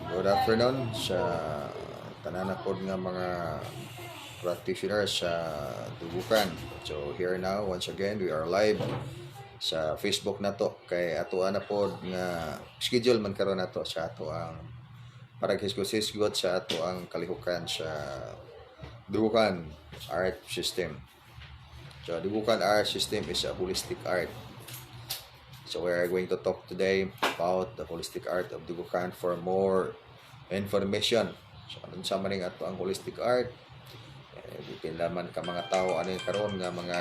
Good afternoon sa tanan pod nga mga practitioners sa Dugukan. So here now once again we are live sa Facebook nato kay ato na pod nga schedule man karon nato sa ato ang paraghisgot sa ato ang kalihukan sa Dugukan art system. So Dugukan art system is a holistic art. So we are going to talk today about the holistic art of Dugukan for more information. So anong sa maning ato ang holistic art? Dipindaman ka mga tao ano yung karon nga mga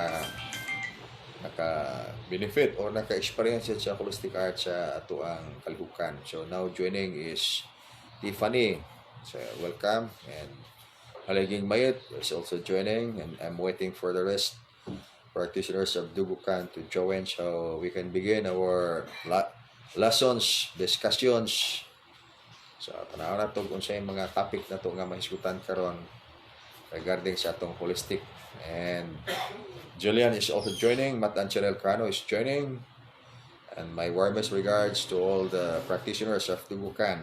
naka-benefit or naka-experience sa holistic art sa ato ang kalihukan. So now joining is Tiffany. So welcome, and Haliging Mayet is also joining, and I'm waiting for the rest practitioners of Dugukan to join so we can begin our lessons, discussions. So tanaw na to kung sa mga topic na to nga mahisgutan karon regarding sa atong holistic. And Julian is also joining, Matt Ancherel Cano is joining, and my warmest regards to all the practitioners of Dugukan,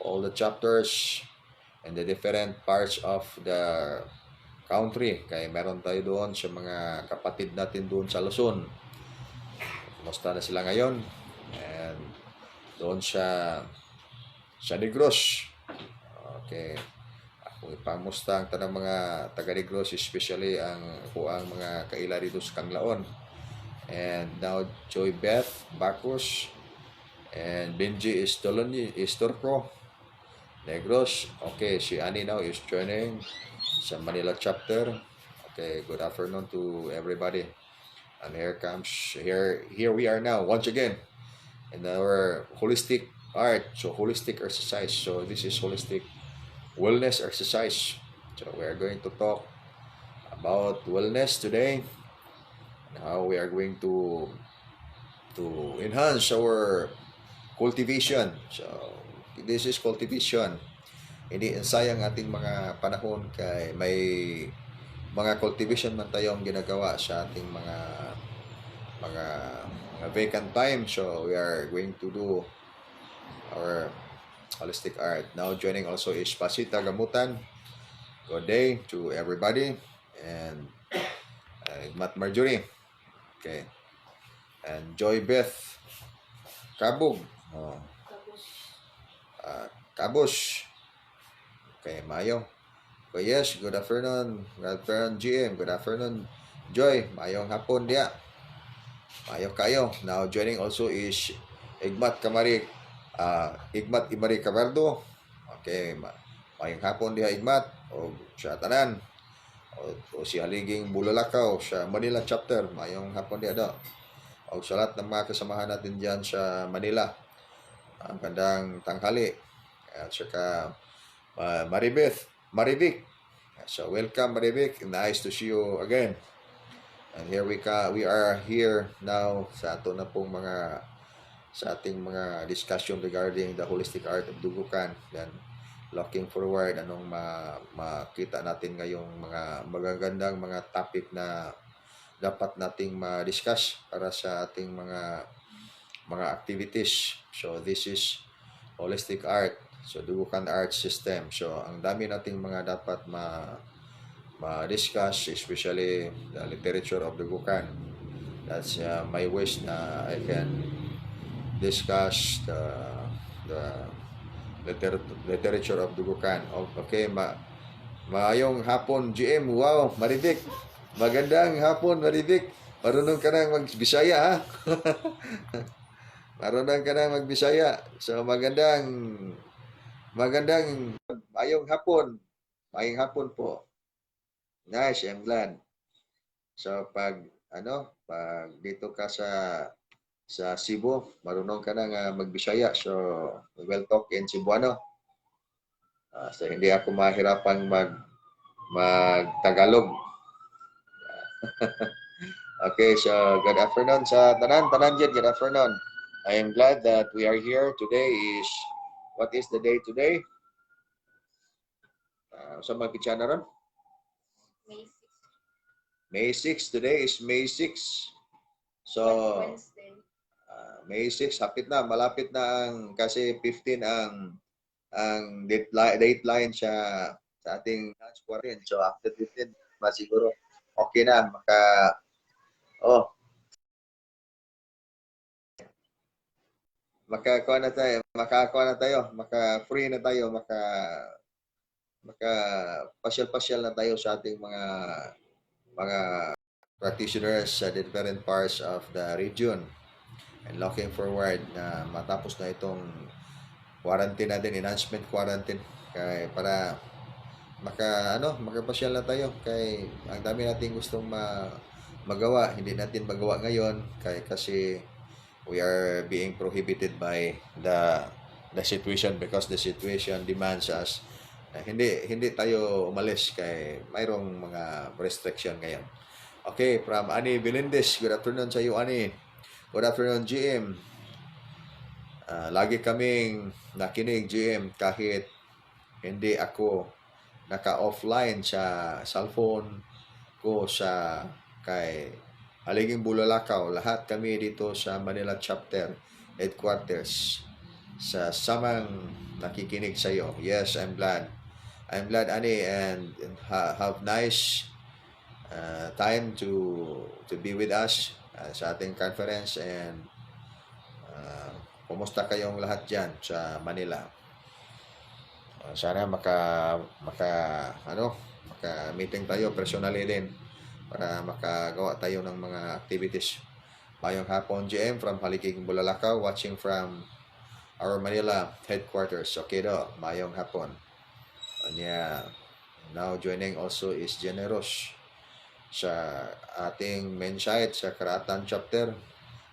all the chapters and the different parts of the country. Kaya meron tayo doon sa mga kapatid natin doon sa Luzon. Kumusta na sila ngayon? And doon sa Negros. Okay. Ako ipamusta ang tanang mga taga Negros, especially ang mga kaila dito sa Kanglaon. And now Joy Beth Bacchus and Benji is Turco Negros. Okay, si Annie now is joining sa Manila chapter. Okay, good afternoon to everybody. And here we are now once again in our holistic art, so holistic exercise. So this is holistic wellness exercise. So we are going to talk about wellness today and how we are going to enhance our cultivation. So this is cultivation. Hindi sayang ating mga panahon kay may mga cultivation man tayong ginagawa sa ating mga vacant time. So we are going to do our holistic art. Now joining also is Pasita Gamutan. Good day to everybody. And Matt Marjorie. Okay. And Joy Beth Kabug. Oh. Kabus. Okay, Mayo. So yes, good afternoon. Good afternoon, GM. Good afternoon, Joy. Mayong hapon dia. Mayo kayo. Now joining also is Igmat Imari Cabardo. Okay, mayong hapon dia Igmat. O sa tanan. O si Haliging Bulalakaw sa Manila chapter. Mayong hapon dia do. O sa lahat ng mga kasamahan natin dyan sa Manila. Ang gandang tanghali. At saka Marivic. So welcome Marivic. Nice to see you again. And here we are here now sa ato na pong sa ating mga discussion regarding the holistic art of Dugukan. Then looking forward anong makita natin ngayong mga magagandang mga topic na dapat nating ma-discuss para sa ating mga activities. So this is holistic art. So Dugukan art system. So ang dami nating mga dapat ma-discuss, especially the literature of Dugukan. That's my wish na I can discuss the literature of Dugukan. Okay, maayong hapon GM. Wow, Marivic. Magandang hapon Marivic. Marunong ka nang magbisaya ha. Marunong ka nang magbisaya. So magandang mayong hapon. Mayong hapon po. Nice, I'm glad. So pag dito ka sa Cebu, marunong ka nang magbisaya. So we will talk in Cebuano. So hindi ako mahirapan mag-Tagalog. Okay, so good afternoon sa tanan dyan, good afternoon. I am glad that we are here. Today is, what is the day today? Sa magpitsa na ron? May 6. Today is May 6. So, Wednesday. May 6, malapit na kasi 15 ang ang dateline siya sa ating lunch quarantine. So after 15, siguro okay na oh makakuha na tayo, maka-free na tayo, maka pasyal-pasyal na tayo sa ating mga practitioners sa different parts of the region. And looking forward na matapos na itong quarantine natin, enhancement quarantine, kay para makapasyal na tayo, kay ang dami nating gustong magawa, hindi natin magawa ngayon kasi we are being prohibited by the situation, because the situation demands us hindi tayo umalis kay mayroong mga restriction ngayon. Okay, from Ani Belindez, good afternoon sa iyo, Ani. Good afternoon, GM. Lagi kaming nakinig, GM, kahit hindi ako naka-offline sa cellphone ko kay Haliging Bulalakaw. Lahat kami dito sa Manila Chapter Headquarters sa samang nakikinig sa iyo. Yes, I'm glad, Ani, and have nice time to be with us sa ating conference. And kumusta kayong lahat dyan sa Manila? Sana maka-meeting tayo personally din para makagawa tayo ng mga activities. Mayong hapon, GM, from Haliging Bulalakaw, watching from our Manila headquarters. Okay do, mayong hapon. Yeah. Now joining also is Generous sa ating main site sa Karatan Chapter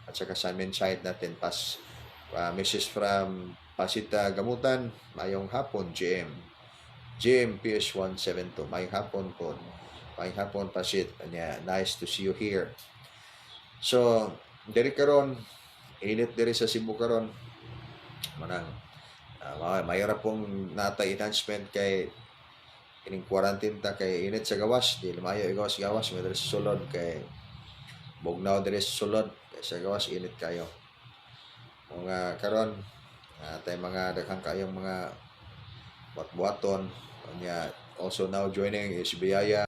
at saka sa main site natin message from Pasita Gamutan. Mayong hapon, GM. GMPS 172. Mayong hapon po. Mayong hapon, Pasit. Nice to see you here. So, diri karon, init diri sa Cebu karon. Manang mayroon pong natay enhancement kay ining quarantine ta, kay init sa gawas, di lumayo gawas may diri sa sulod, kay bugnaw diri sa sulod, kay sa gawas init kayo. Mga karon tay mga daghang kayong mga buat-buaton. Also now joining is Biyaya.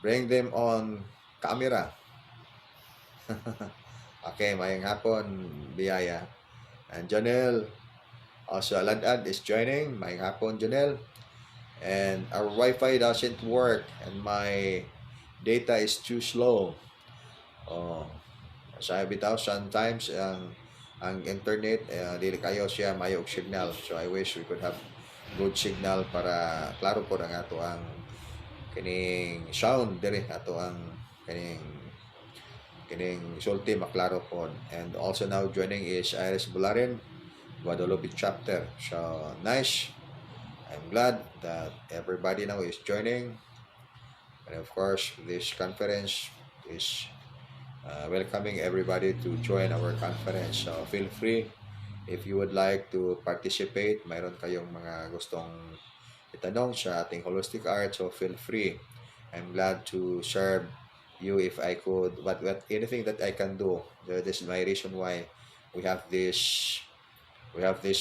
Bring them on camera. Okay, mayang hapon, Biyaya. And Janelle, also Aladad is joining. Mayang hapon, Janelle. And our Wi-Fi doesn't work and my data is too slow. Sabi bitaw sometimes ang internet dili kayo siya mayo og signal. So I wish we could have good signal para klaro po ang ato ang kining sound diri, ato ang kining sulti maklaro po. And also now joining is Iris Bularin, Guadalupe Chapter. So nice. I'm glad that everybody now is joining. And of course, this conference is welcoming everybody to join our conference. So feel free if you would like to participate. Mayroon kayong mga gustong itanong sa ating holistic art, so feel free. I'm glad to serve you if I could, what anything that I can do. This is my reason why we have this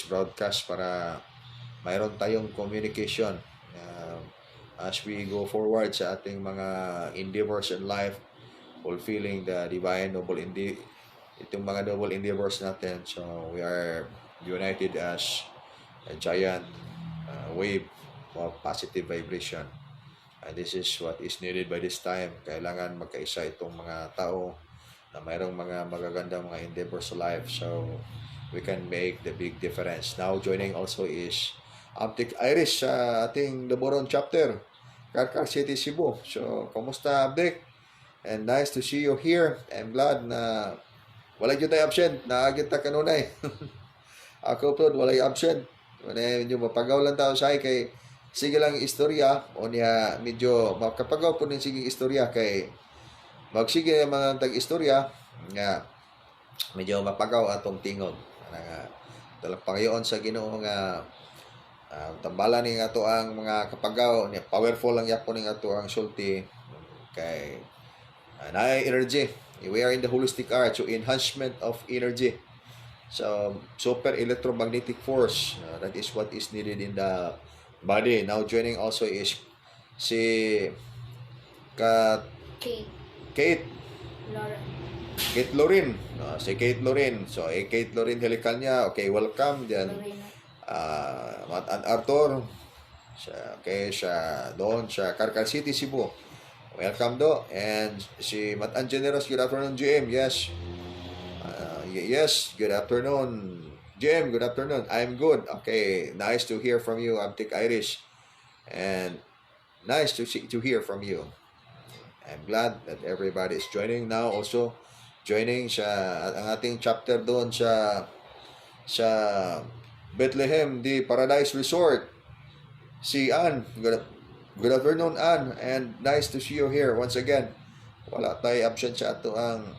broadcast, para mayroon tayong communication as we go forward sa ating mga endeavors in life, fulfilling the divine itong mga noble endeavors natin. So we are united as a giant wave of positive vibration. This is what is needed by this time. Kailangan magkaisa itong mga tao na mayroong mga magagandang mga endeavors sa life, so we can make the big difference. Now joining also is Abdik Iris sa ating Laboron Chapter, Carcar City, Cebu. So kumusta, Abdik? And nice to see you here. I'm glad na wala dyan tayo absent. Naagit ta kanunay. Ako po, wala absent. Medyo mapagaw lang tao sa kay sige lang istorya. O niya, medyo makapagaw po ng sige istorya kay magsige mga tag-istorya nga medyo mapagaw atong tingog. Dalang Panginoon sa Ginoo nga tambalan ni ato ang mga kapagaw, powerful lang yapon ning ato ang sulti kay na energy. We are in the holistic art, so enhancement of energy. So, super electromagnetic force. That is what is needed in the body. Now, joining also is si Kat Kate. Kate. Lauren. Kate Lorin. Si Kate Lorin. So, Kate Lorin Helicania. Okay, welcome. Then, Lorena. Matt and Arthur. Siya doon sa Carcar City, Cebu. Welcome do. And si Matt and Generous, good afternoon, GM. Yes. Yes, good afternoon. Jim, good afternoon. I'm good. Okay, nice to hear from you, Abtik Irish. And nice to hear from you. I'm glad that everybody is joining now. Also, joining sa ang ating chapter doon sa Bethlehem, the Paradise Resort. Si Ann, good afternoon, Ann. And nice to see you here once again. Wala tayo absent sa ato ang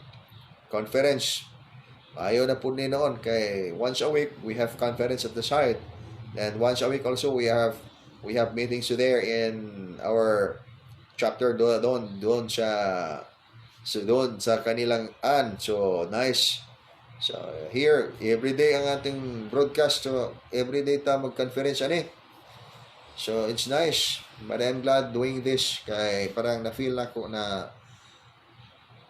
conference. Ayaw na po ni noon kay once a week we have conference at the site, and once a week also we have meetings there in our chapter doon doon sa kanilang so nice. So here every day ang ating broadcast, so every day ta mag-conference so it's nice, but I'm glad doing this kay parang na-feel ako na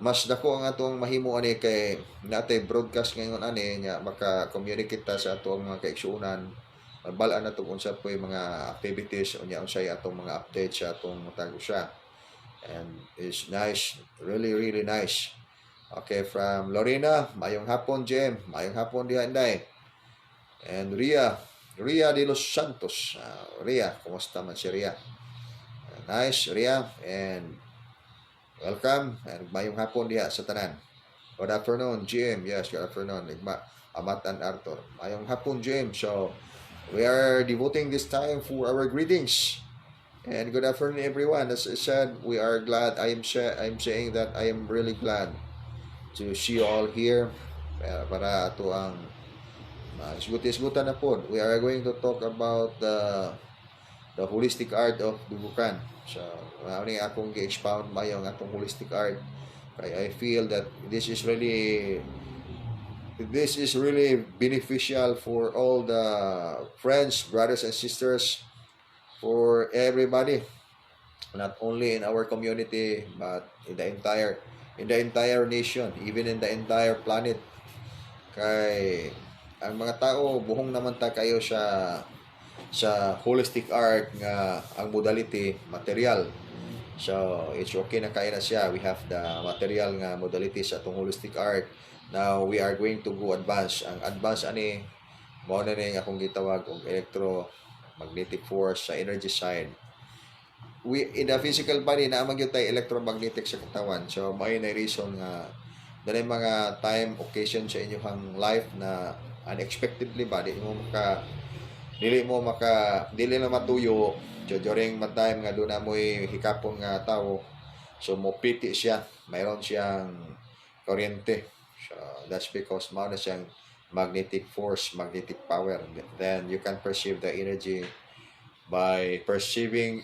mas dako ang atong mahimo kay natay broadcast ngayon nya maka-communicate ta sa atong mga kaigsuonan, mabalaan nato kung sa po'y mga activities unya unsay atong mga updates sa atong matag usa. And it's nice, really really nice. Okay, from Lorena, mayong hapon Jem, mayong hapon diha Inday. And Ria de los Santos, Ria, kumusta man si Ria? Nice Ria, and welcome, and mayong hapon diha sa tanan. Good afternoon, Jim. Yes, good afternoon. Amat and Arthur. Mayong hapon, Jim. So, we are devoting this time for our greetings. And good afternoon, everyone. As I said, we are glad. I'm saying that I am really glad to see you all here. Para ito ang isgut-isgutan na po. We are going to talk about the holistic art of Dugukan. So, ano akong gi-expound mayong atong holistic art. I feel that this is really beneficial for all the friends, brothers and sisters, for everybody, not only in our community but in the entire nation, even in the entire planet. Kay ang mga tao buhong naman ta kayo sa holistic art nga ang modality material. So, it's okay na kaya na siya. We have the material nga modalities sa itong holistic art. Now, we are going to go advance. Ang advance mao na ning akong gitawag og electromagnetic force sa energy side. In the physical body, naamang yun tayo electromagnetic sa katawan. So, may na reason nga dahil mga time, occasion sa inyong life na unexpectedly ba, dili na matuyo during man time nga doon na mo'y hikapon nga tao, so mopiti siya, mayroon siyang kuryente. So that's because mao na siyang magnetic force, magnetic power. Then you can perceive the energy by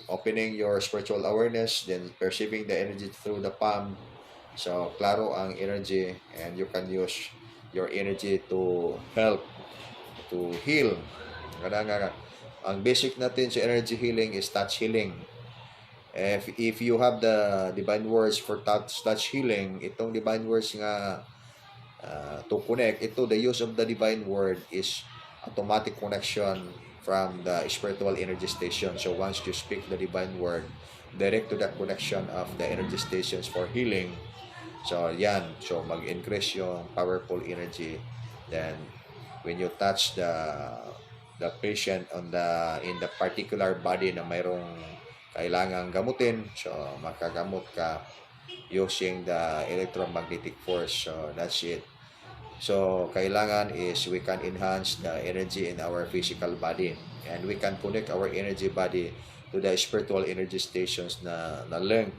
opening your spiritual awareness, then perceiving the energy through the palm. So klaro ang energy, and you can use your energy to help to heal. Ang basic natin sa energy healing is touch healing. If you have the divine words for touch healing, itong divine words nga to connect, the use of the divine word is automatic connection from the spiritual energy station. So once you speak the divine word, direct to that connection of the energy stations for healing. So yan, so mag-increase yung powerful energy. Then when you touch the patient in the particular body na mayroong kailangang gamutin, so makagamot ka using the electromagnetic force. So that's it. So kailangan is we can enhance the energy in our physical body, and we can connect our energy body to the spiritual energy stations na link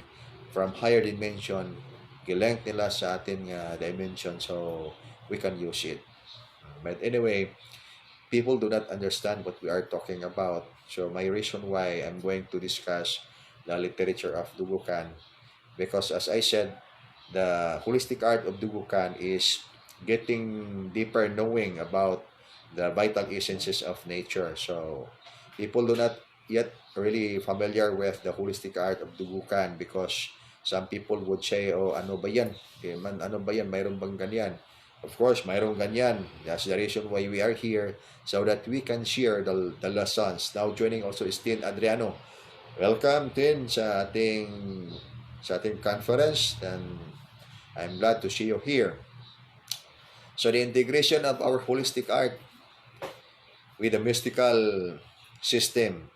from higher dimension, gilink nila sa atin nga dimension, so we can use it. But anyway, people do not understand what we are talking about. So my reason why I'm going to discuss the literature of Dugukan, because as I said, the holistic art of Dugukan is getting deeper knowing about the vital essences of nature. So people do not yet really familiar with the holistic art of Dugukan because some people would say, oh, ano ba yan? Ano ba yan? Mayroon bang ganyan? Of course, mayroon ganyan. That's the reason why we are here, so that we can share the lessons. Now joining also is Tin Adriano. Welcome, Tin, sa ating conference, and I'm glad to see you here. So the integration of our holistic art with a mystical system.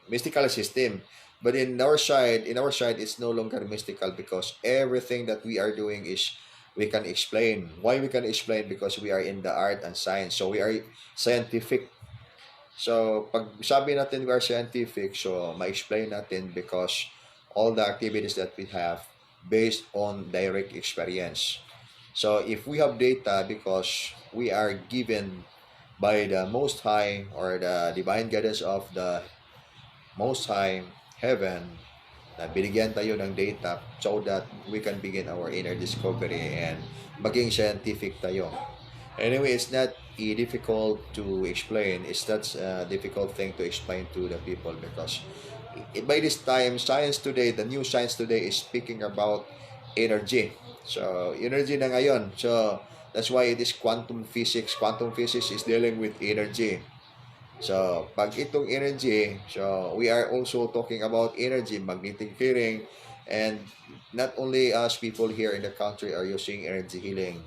But in our side, it's no longer mystical because everything that we are doing is we can explain. Why we can explain? Because we are in the art and science. So we are scientific. So pag sabi natin we are scientific, so ma-explain natin because all the activities that we have based on direct experience. So if we have data because we are given by the Most High or the divine guidance of the Most High Heaven, na binigyan tayo ng data so that we can begin our inner discovery and maging scientific tayo. Anyway, it's not difficult to explain. It's not a difficult thing to explain to the people because by this time, the new science today is speaking about energy. So, energy na ngayon. So, that's why it is quantum physics. Quantum physics is dealing with energy. So, pag itong energy, so we are also talking about energy, magnetic healing, and not only us people here in the country are using energy healing.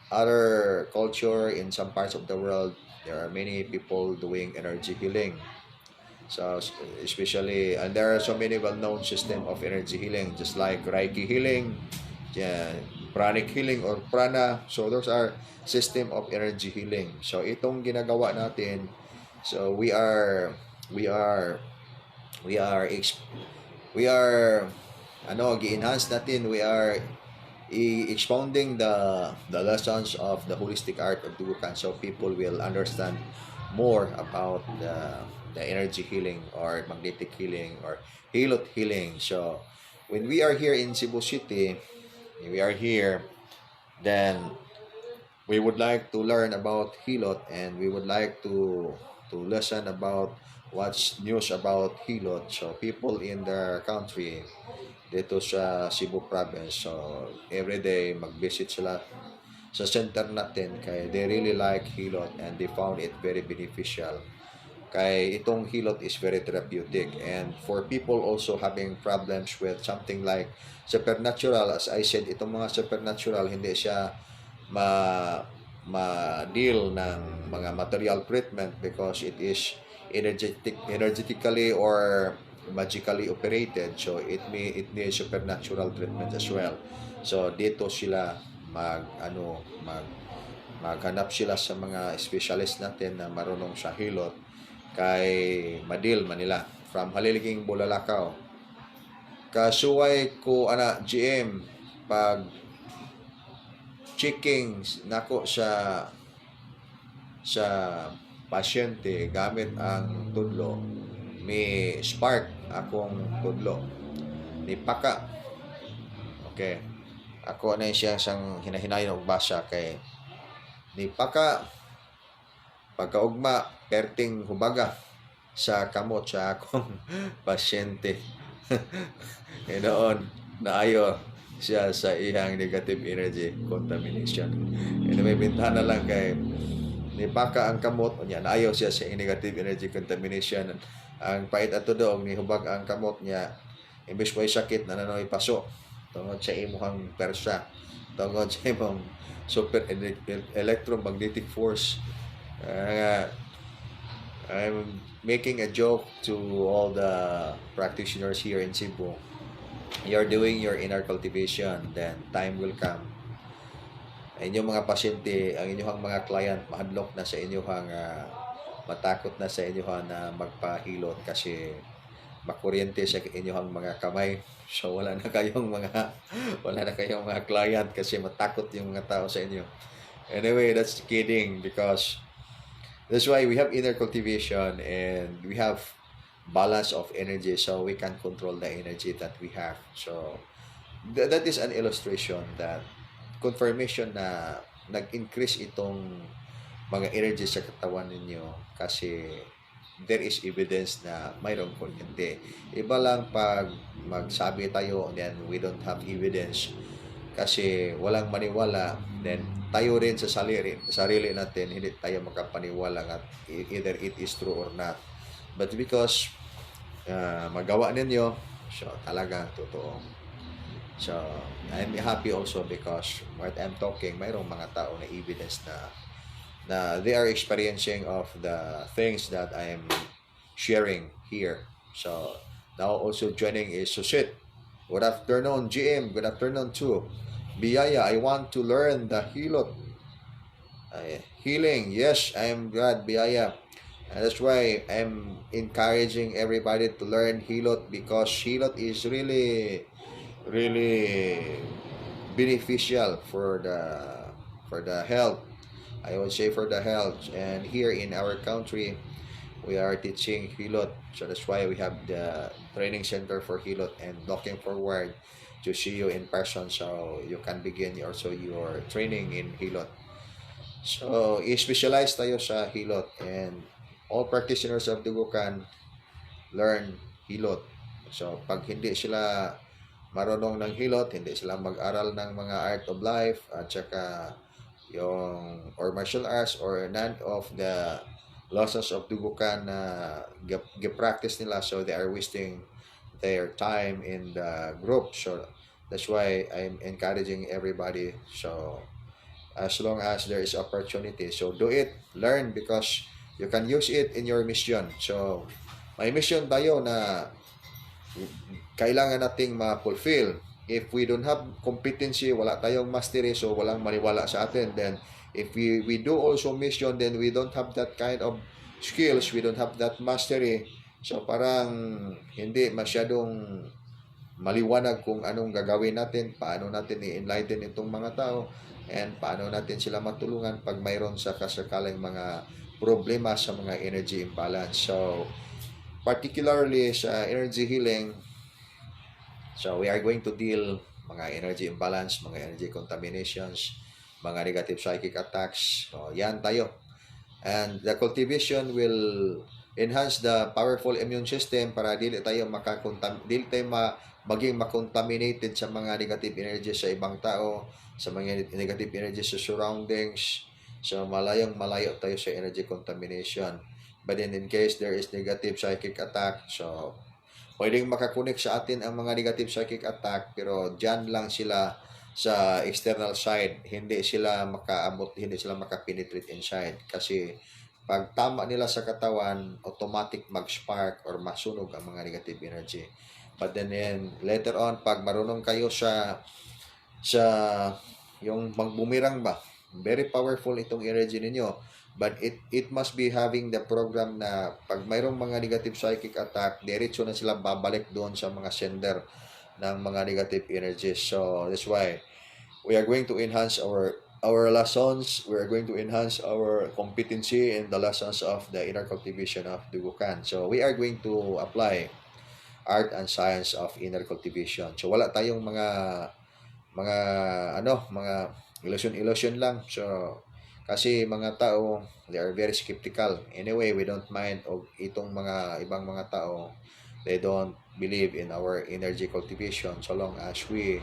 Other culture in some parts of the world, there are many people doing energy healing. So, especially, and there are so many well-known system of energy healing, just like Reiki healing, yeah, pranic healing or prana. So, those are system of energy healing. So, itong ginagawa natin, so we are, we are, we are, gi-enhance natin, we are expounding the lessons of the holistic art of Dugukan so people will understand more about the energy healing or magnetic healing or hilot healing. So when we are here in Cebu City, we are here, then we would like to learn about hilot and we would like to listen about what's news about hilot. So people in the country dito sa Cebu province. So, every day mag-visit sila sa center natin kay they really like hilot and they found it very beneficial. Kay itong hilot is very therapeutic and for people also having problems with something like supernatural, as I said, itong mga supernatural hindi siya ma-deal ng mga material treatment because it is energetically or magically operated, so it needs supernatural treatment as well. So dito sila maghanap sila sa mga specialist natin na marunong sa hilot kay madil manila from Haliliging Bulalakaw. Kasuway ko ana GM pag checking nako sa pasyente gamit ang tudlo, may spark akong tudlo ni paka. Okay, ako na siya sang hinahinayon og basa kay ni paka pagkaugma perting hubaga sa kamot sa akong pasyente. Noon naayo siya sa iyang negative energy contamination. May bintana lang kay ni baka ang kamot niya naayo siya sa negative energy contamination. Ang pait ato doong ni hubag ang kamot niya imbes may sakit na nanoy paso tungod sa imuhang persya, tungod sa imong super electromagnetic force. I'm making a joke to all the practitioners here in Cebu. You're doing your inner cultivation, then time will come. Ang inyong mga pasyente, ang inyong mga client, mahadlok na sa inyong matakot na sa inyong na magpahilot kasi makuryente sa inyong mga kamay. So wala na kayong mga client kasi matakot yung mga tao sa inyo. Anyway, that's kidding because that's why we have inner cultivation and we have balance of energy so we can control the energy that we have. So that is an illustration that confirmation na nag-increase itong mga energy sa katawan ninyo kasi there is evidence na mayroong kuryente. Iba lang pag magsabi tayo then we don't have evidence kasi walang maniwala, then tayo rin sa sarili natin hindi tayo makapaniwala at either it is true or not. But because magawa ninyo, so talagang totoo. So, I'm happy also because what I'm talking, mayroong mga tao na evidence na they are experiencing of the things that I am sharing here. So, now also joining is Susit. Good afternoon, GM. Good afternoon too. Biyaya, I want to learn the hilot. Healing. Yes, I am glad, Biyaya. And that's why I'm encouraging everybody to learn hilot because hilot is really beneficial for the health. I would say for the health. And here in our country, we are teaching Hilot. So that's why we have the training center for Hilot and looking forward to see you in person so you can begin also your training in Hilot. So, i-specialize tayo sa Hilot and all practitioners of Dugukan learn Hilot. So, pag hindi sila marunong ng Hilot, hindi sila mag-aral ng mga art of life at saka yung or martial arts or none of the lessons of Dugukan na practice nila, so they are wasting their time in the group. So that's why I'm encouraging everybody. So as long as there is opportunity, so do it, learn because you can use it in your mission. So may mission tayo na kailangan nating ma-fulfill. If we don't have competency, wala tayong mastery, so walang maniwala sa atin. Then, if we do also mission, then we don't have that kind of skills, we don't have that mastery. So, parang hindi masyadong maliwanag kung anong gagawin natin, paano natin i-enlighten itong mga tao, and paano natin sila matulungan pag mayroon sa kasakaling mga problema sa mga energy imbalance. So, particularly sa energy healing, so we are going to deal mga energy imbalance, mga energy contaminations, mga negative psychic attacks. So, yan tayo. And the cultivation will enhance the powerful immune system para dili tayo maging makontaminated sa mga negative energy sa ibang tao, sa mga negative energy sa surroundings. So, malayo tayo sa energy contamination. But then in case there is negative psychic attack, so pwedeng makakonek sa atin ang mga negative psychic attack pero dyan lang sila sa external side, hindi sila makaabot, hindi sila makapenetrate inside kasi pag tama nila sa katawan, automatic mag-spark or masunog ang mga negative energy. But then later on, pag marunong kayo sa yung magbumirang ba, very powerful itong energy ninyo. But it must be having the program na pag mayroong mga negative psychic attack, diretso na sila babalik doon sa mga sender ng mga negative energies. So that's why we are going to enhance our lessons. We are going to enhance our competency in the lessons of the inner cultivation of Dugukan. So we are going to apply art and science of inner cultivation. So wala tayong mga illusion lang. So kasi mga tao, they are very skeptical. Anyway, we don't mind of itong mga ibang mga tao. They don't believe in our energy cultivation so long as we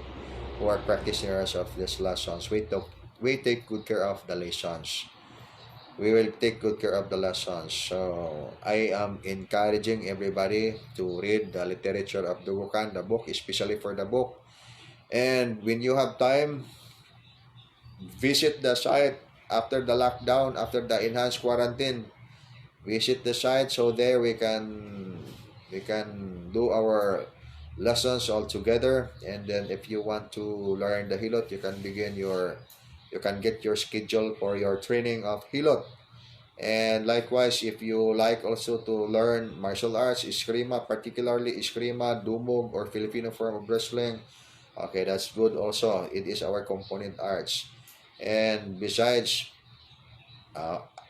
who are practitioners of these lessons, we take good care of the lessons. We will take good care of the lessons. So, I am encouraging everybody to read the literature of Dugukan, the book, especially for the book. And when you have time, visit the site after the lockdown, after the enhanced quarantine. Visit the site so there we can do our lessons all together. And then if you want to learn the Hilot, you can get your schedule for your training of Hilot. And likewise, if you like also to learn martial arts, Eskrima, particularly Eskrima, Dumog, or Filipino form of wrestling, okay, that's good also. It is our component arts. And besides,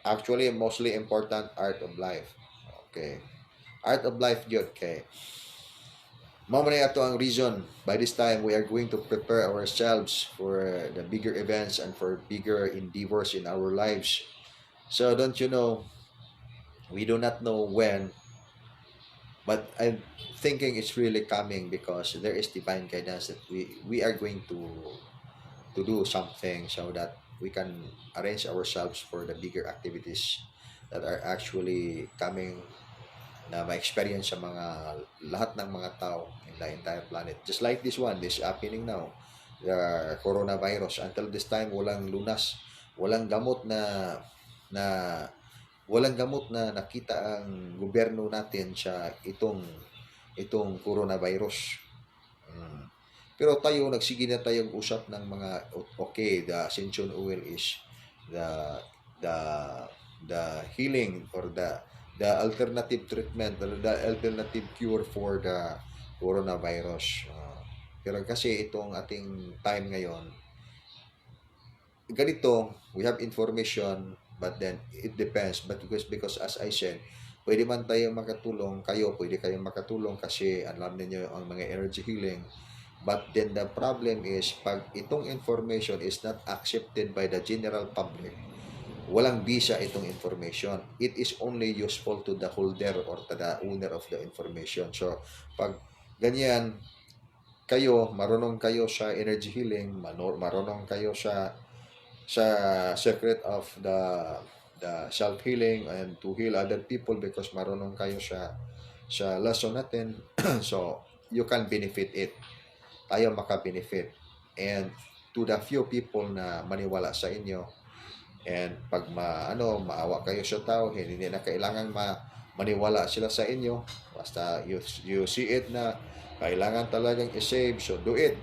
actually, mostly important art of life. Okay. Art of life yun. Okay. Mamaya ito ang reason. By this time, we are going to prepare ourselves for the bigger events and for bigger endeavors in our lives. So don't you know, we do not know when, but I'm thinking it's really coming because there is divine guidance that we are going to do something so that we can arrange ourselves for the bigger activities that are actually coming na ma-experience sa mga lahat ng mga tao in the entire planet. Just like this one, this happening now, the coronavirus. Until this time, walang lunas, walang gamot na walang gamot na nakita ang gobyerno natin sa itong coronavirus. Mm. Pero tayo, nagsige na tayong usap ng mga, okay, the ascension oil is the the the healing or the alternative treatment or the alternative cure for the coronavirus. Pero kasi itong ating time ngayon, ganito, we have information, but then it depends. But because as I said, pwede man tayo makatulong, pwede kayong makatulong kasi alam niyo ang mga energy healing. But then the problem is, pag itong information is not accepted by the general public, walang visa itong information. It is only useful to the holder or to the owner of the information. So, pag ganyan, marunong kayo sa energy healing, marunong kayo sa secret of the self-healing and to heal other people because marunong kayo sa lesson natin. So, you can benefit it. Tayo maka-benefit. And to the few people na maniwala sa inyo, and pag maawa kayo sa tao, hindi na kailangan maniwala sila sa inyo. Basta you see it na kailangan talagang i-save, so do it.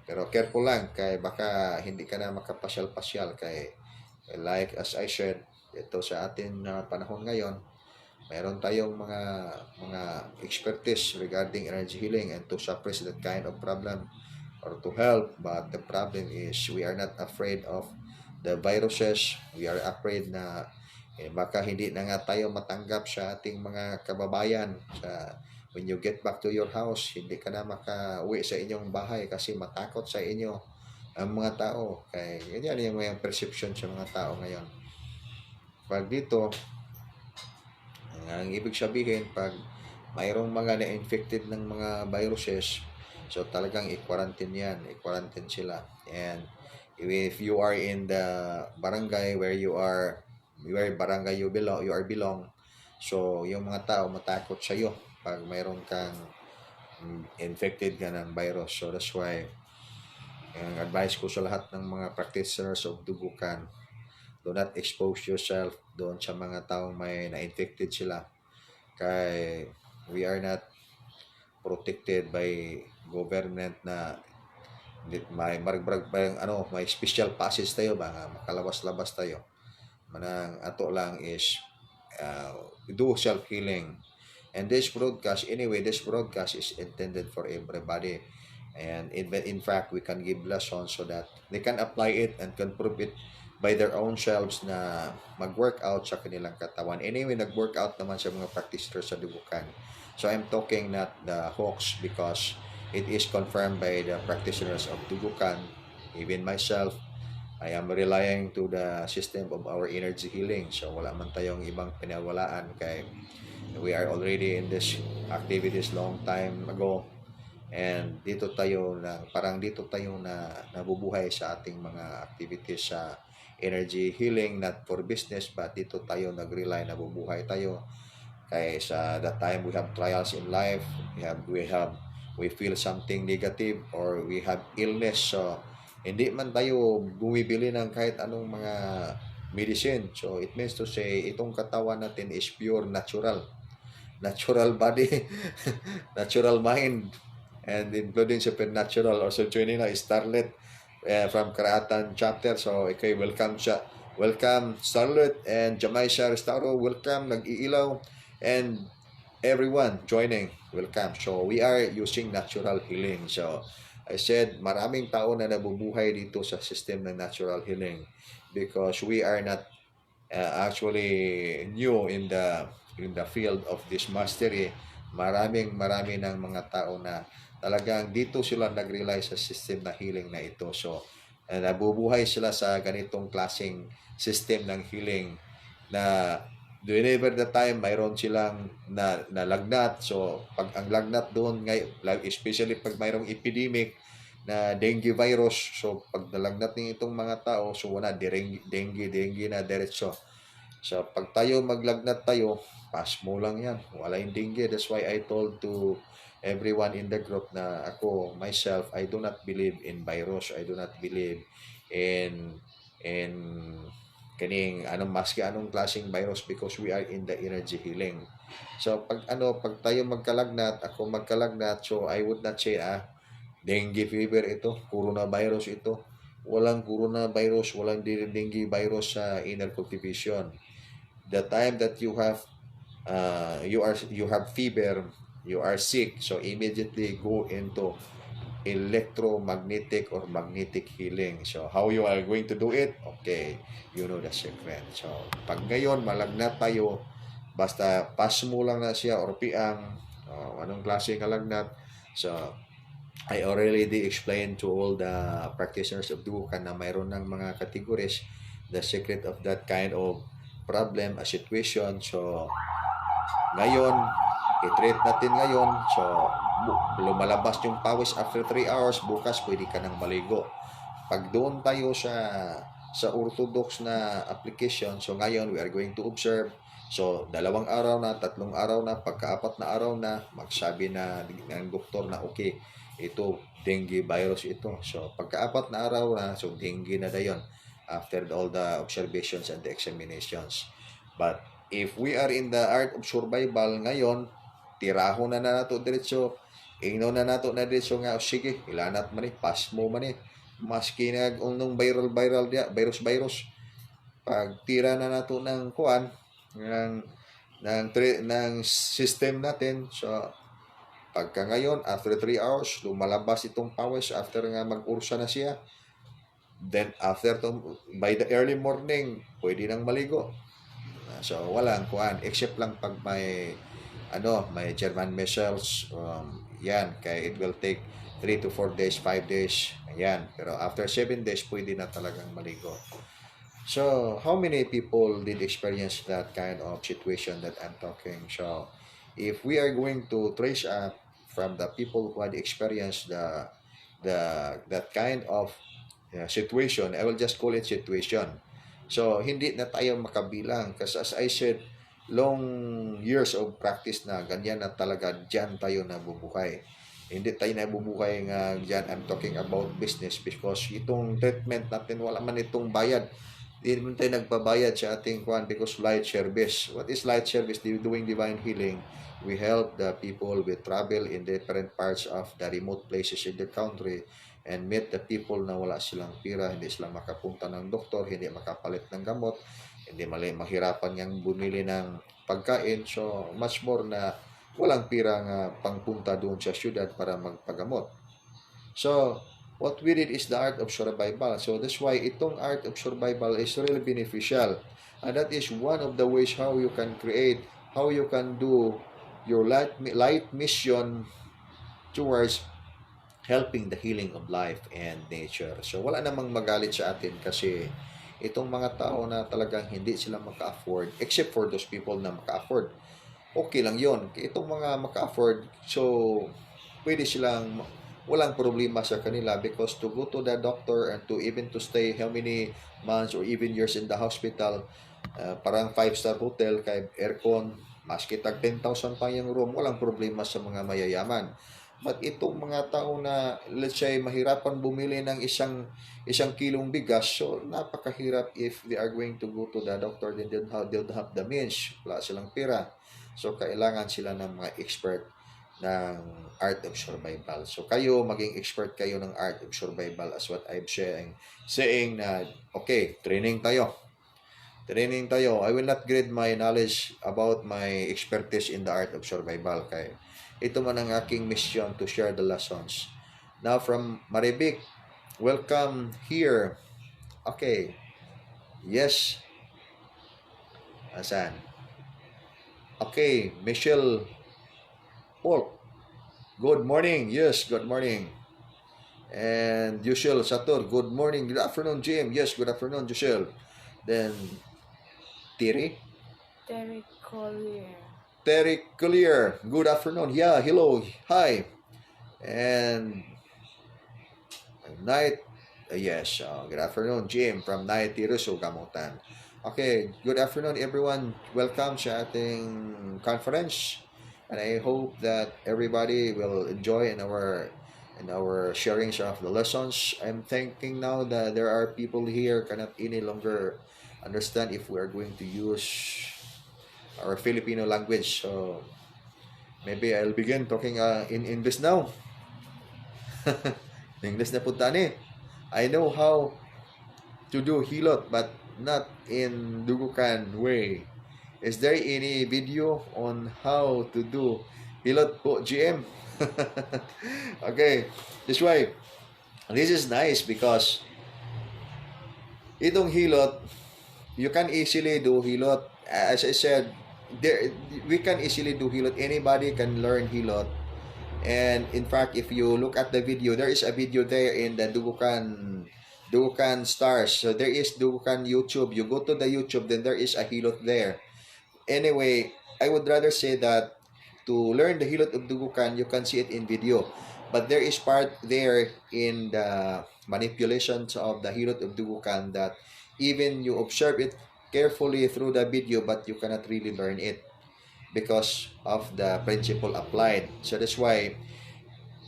Pero careful lang, kay baka hindi ka na makapasyal-pasyal kay like as I said, ito sa atin na panahon ngayon, mayroon tayong mga expertise regarding energy healing and to suppress that kind of problem or to help. But the problem is we are not afraid of the viruses. We are afraid na baka hindi na nga tayo matanggap sa ating mga kababayan sa when you get back to your house, hindi ka na makauwi sa inyong bahay kasi matakot sa inyo ang mga tao. Kaya ganyan yung mga perception sa mga tao ngayon. Pag dito, ang ibig sabihin, pag mayroong mga na-infected ng mga viruses, so talagang i-quarantine yan. I-quarantine sila. And if you are in the barangay where barangay you belong, so yung mga tao matakot sa iyo pag mayroon kang infected ka ng virus. So that's why ang advice ko sa lahat ng mga practitioners of Dugukan, do not expose yourself doon sa mga taong may na-infected sila. Kay we are not protected by government na may special passes tayo ba makalabas-labas tayo. Manang ato lang is do self-healing. And this broadcast is intended for everybody. And in fact, we can give lessons so that they can apply it and can prove it by their own selves na mag-workout sa kanilang katawan. Anyway, nag-workout naman sa mga practitioners sa Dugukan. So I'm talking not the hoax because it is confirmed by the practitioners of Dugukan. Even myself, I am relying to the system of our energy healing. So wala man tayong ibang pinawalaan kay we are already in this activities long time ago. And dito tayo na nabubuhay sa ating mga activities sa energy healing, not for business, but dito tayo nag-rely, nabubuhay tayo. Kaya sa that time we have trials in life, we feel something negative or we have illness. So hindi man tayo bumibili ng kahit anong mga medicine. So it means to say itong katawan natin is pure natural body, natural mind, and including supernatural. Also joining na Starlet from Karatan chapter. So okay, welcome Starlet and Jamaisha Restauro, welcome nag-iilaw, and everyone joining, welcome. So we are using natural healing. So I said maraming tao na nabubuhay dito sa system ng natural healing because we are not actually new in the field of this mastery. marami ng mga tao na talagang dito sila nag-rely sa system na healing na ito. So, nabubuhay sila sa ganitong klaseng system ng healing na whenever the time mayroon silang na lagnat. So, pag ang lagnat doon, especially pag mayroong epidemic na dengue virus, so pag nalagnat ng itong mga tao, so wala, dengue na diretso. So, pag tayo maglagnat tayo, pass mo lang yan. Wala yung dengue. That's why I told to everyone in the group na ako, myself, I do not believe in virus. I do not believe in kaning anong maski anong klaseng virus because we are in the energy healing. So pag tayo magkalagnat, ako magkalagnat, so I would not say dengue fever ito, coronavirus ito. Walang coronavirus, walang dengue virus sa inner cultivation. The time that you have fever, you are sick, so immediately go into electromagnetic or magnetic healing. So how you are going to do it? Okay, you know the secret. So pag ngayon malagnat tayo, basta pass mo lang na siya or piang, anong klase ng lagnat. So I already explained to all the practitioners of Dugukan na mayroon ng mga categories, the secret of that kind of problem, a situation. So ngayon, i-treat natin ngayon. So, lumalabas yung pawis after 3 hours, bukas pwede ka nang maligo. Pag doon tayo sa orthodox na application, so ngayon we are going to observe. So, 2 araw na, 3 araw na, pagka-4 na araw na, magsabi na ng doktor na okay, ito, dengue virus ito. So, pagka-4 na araw na, so dengue na dayon after all the observations and the examinations. But if we are in the art of survival ngayon, tirahon na nato diretso, ingno na nato na diretso nga, sige, ilanat man pass mo man maski na unong viral dia, virus, pag tira na nato ng kuan, ng system natin, so pagka ngayon, after 3 hours, lumalabas itong pawis after nga mag-ursa na siya, then after by the early morning, pwede nang maligo. So walang kuan except lang pag may German measles, yan kaya it will take 3 to 4 days, 5 days, yan, pero after 7 days pwede na talagang maligo. So how many people did experience that kind of situation that I'm talking? So if we are going to trace up from the people who had experienced that kind of situation, I will just call it situation. So, hindi na tayo makabilang. Kasi as I said, long years of practice na ganyan na talaga, dyan tayo nabubuhay. Hindi tayo nabubuhay nga dyan. I'm talking about business because itong treatment natin, wala man itong bayad. Hindi naman tayo nagbabayad sa ating kwan because light service. What is light service? Doing divine healing. We help the people with travel in different parts of the remote places in the country and meet the people na wala silang pira, hindi sila makapunta ng doktor, hindi makapalit ng gamot, hindi mahirapan niyang bumili ng pagkain, so much more na walang pira nga pangpunta doon sa syudad para magpagamot. So, what we did is the art of survival. So, that's why itong art of survival is really beneficial. And that is one of the ways how you can create, how you can do your light mission towards helping the healing of life and nature. So, wala namang magalit sa atin kasi itong mga tao na talagang hindi sila maka-afford, except for those people na maka-afford, okay lang yon. Itong mga maka-afford, so, pwede silang, walang problema sa kanila because to go to the doctor and to even to stay how many months or even years in the hospital, parang 5-star hotel, kay aircon, maski tag 10,000 pa yung room, walang problema sa mga mayayaman. But itong mga tao na, let's say, mahirapan bumili ng isang kilong bigas, so napakahirap if they are going to go to the doctor, then they'll have the means, wala silang pera. So, kailangan sila ng mga expert ng art of survival. So, kayo, maging expert kayo ng art of survival as what I'm saying na, okay, training tayo. I will not grade my knowledge about my expertise in the art of survival. Kaya ito man ang aking mission to share the lessons. Now from Maribik, welcome here. Okay. Yes. Asan? Okay, Michelle. Paul, good morning. Yes, good morning. And Yushel Sator, good morning. Good afternoon, Jim. Yes, good afternoon, Yushel. Then Terry. Terry Collier, good afternoon. Yeah, hello. Hi. And Night, yes, good afternoon, Jim from Night Tiruso, Gamutan. Okay, good afternoon, everyone. Welcome sa ating conference. And I hope that everybody will enjoy in our sharings of the lessons. I'm thinking now that there are people here cannot any longer understand if we are going to use our Filipino language. So maybe I'll begin talking in English now. English na punta ni. I know how to do hilot but not in Dugukan way. Is there any video on how to do hilot po, GM? Okay, this way. This is nice because itong hilot, you can easily do hilot. As I said, there we can easily do hilot. Anybody can learn hilot. And in fact, if you look at the video, there is a video there in the Dugukan stars. So there is Dugukan YouTube. You go to the YouTube, then there is a hilot there. Anyway, I would rather say that to learn the hilot of Dugukan, you can see it in video. But there is part there in the manipulations of the hilot of Dugukan that even you observe it carefully through the video, but you cannot really learn it because of the principle applied. So that's why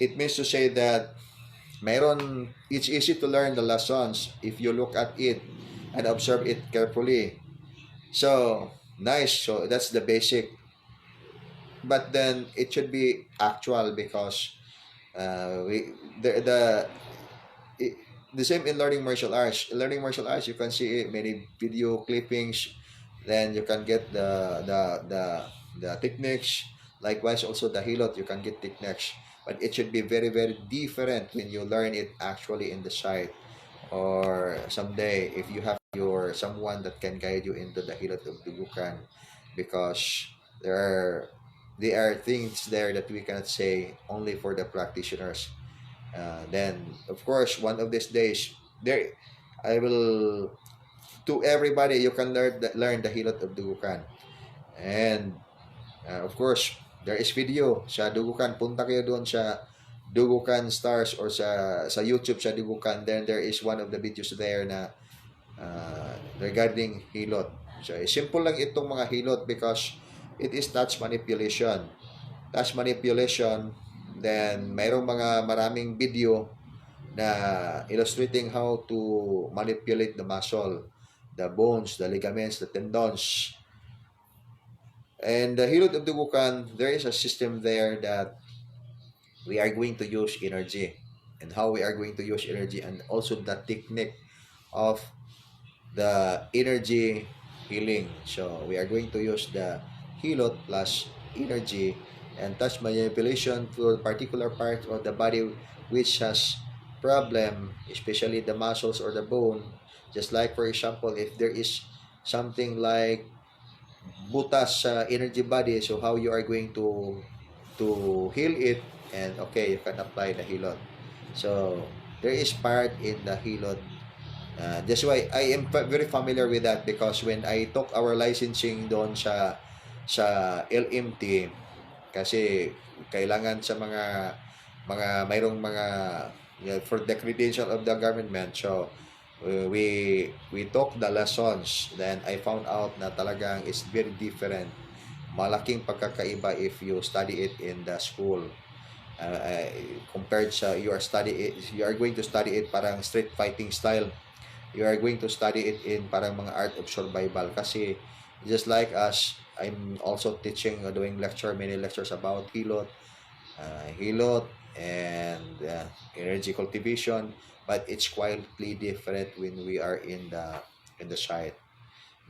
it means to say that it's easy to learn the lessons if you look at it and observe it carefully. So, nice. So, that's the basic. But then it should be actual because we it, the same in learning martial arts. In learning martial arts, you can see many video clippings. Then you can get the techniques. Likewise, also the hilot, you can get techniques. But it should be very, very different when you learn it actually in the site. Or someday, if you have your someone that can guide you into the hilot of Dugukan, because there are there are things there that we cannot say only for the practitioners. Then, of course, one of these days, there I will to everybody you can learn the hilot of Dugukan. And of course, there is video sa Dugukan. Punta kayo doon sa Dugukan Stars or sa YouTube sa Dugukan. Then there is one of the videos there na regarding hilot. So, simple lang itong mga hilot because it is touch manipulation. Touch manipulation, then mayroong maraming video na illustrating how to manipulate the muscle, the bones, the ligaments, the tendons. And the hilot of Dugukan, there is a system there that we are going to use energy and how we are going to use energy and also the technique of the energy healing. So we are going to use the hilot plus energy and touch manipulation to a particular part of the body which has problem, especially the muscles or the bone. Just like for example, if there is something like butas sa energy body, so how you are going to heal it, and okay, you can apply the hilot. So there is part in the hilot. That's why I am very familiar with that because when I took our licensing doon sa LMT, kasi kailangan sa mga mayroong mga for the credential of the government. So we took the lessons, then I found out na talagang it's very different. Malaking pagkakaiba if you study it in the school. Compared sa you are going to study it parang street fighting style. You are going to study it in parang mga art of survival kasi just like us, I'm also teaching doing many lectures about hilot and energy cultivation, but it's quietly different when we are in the site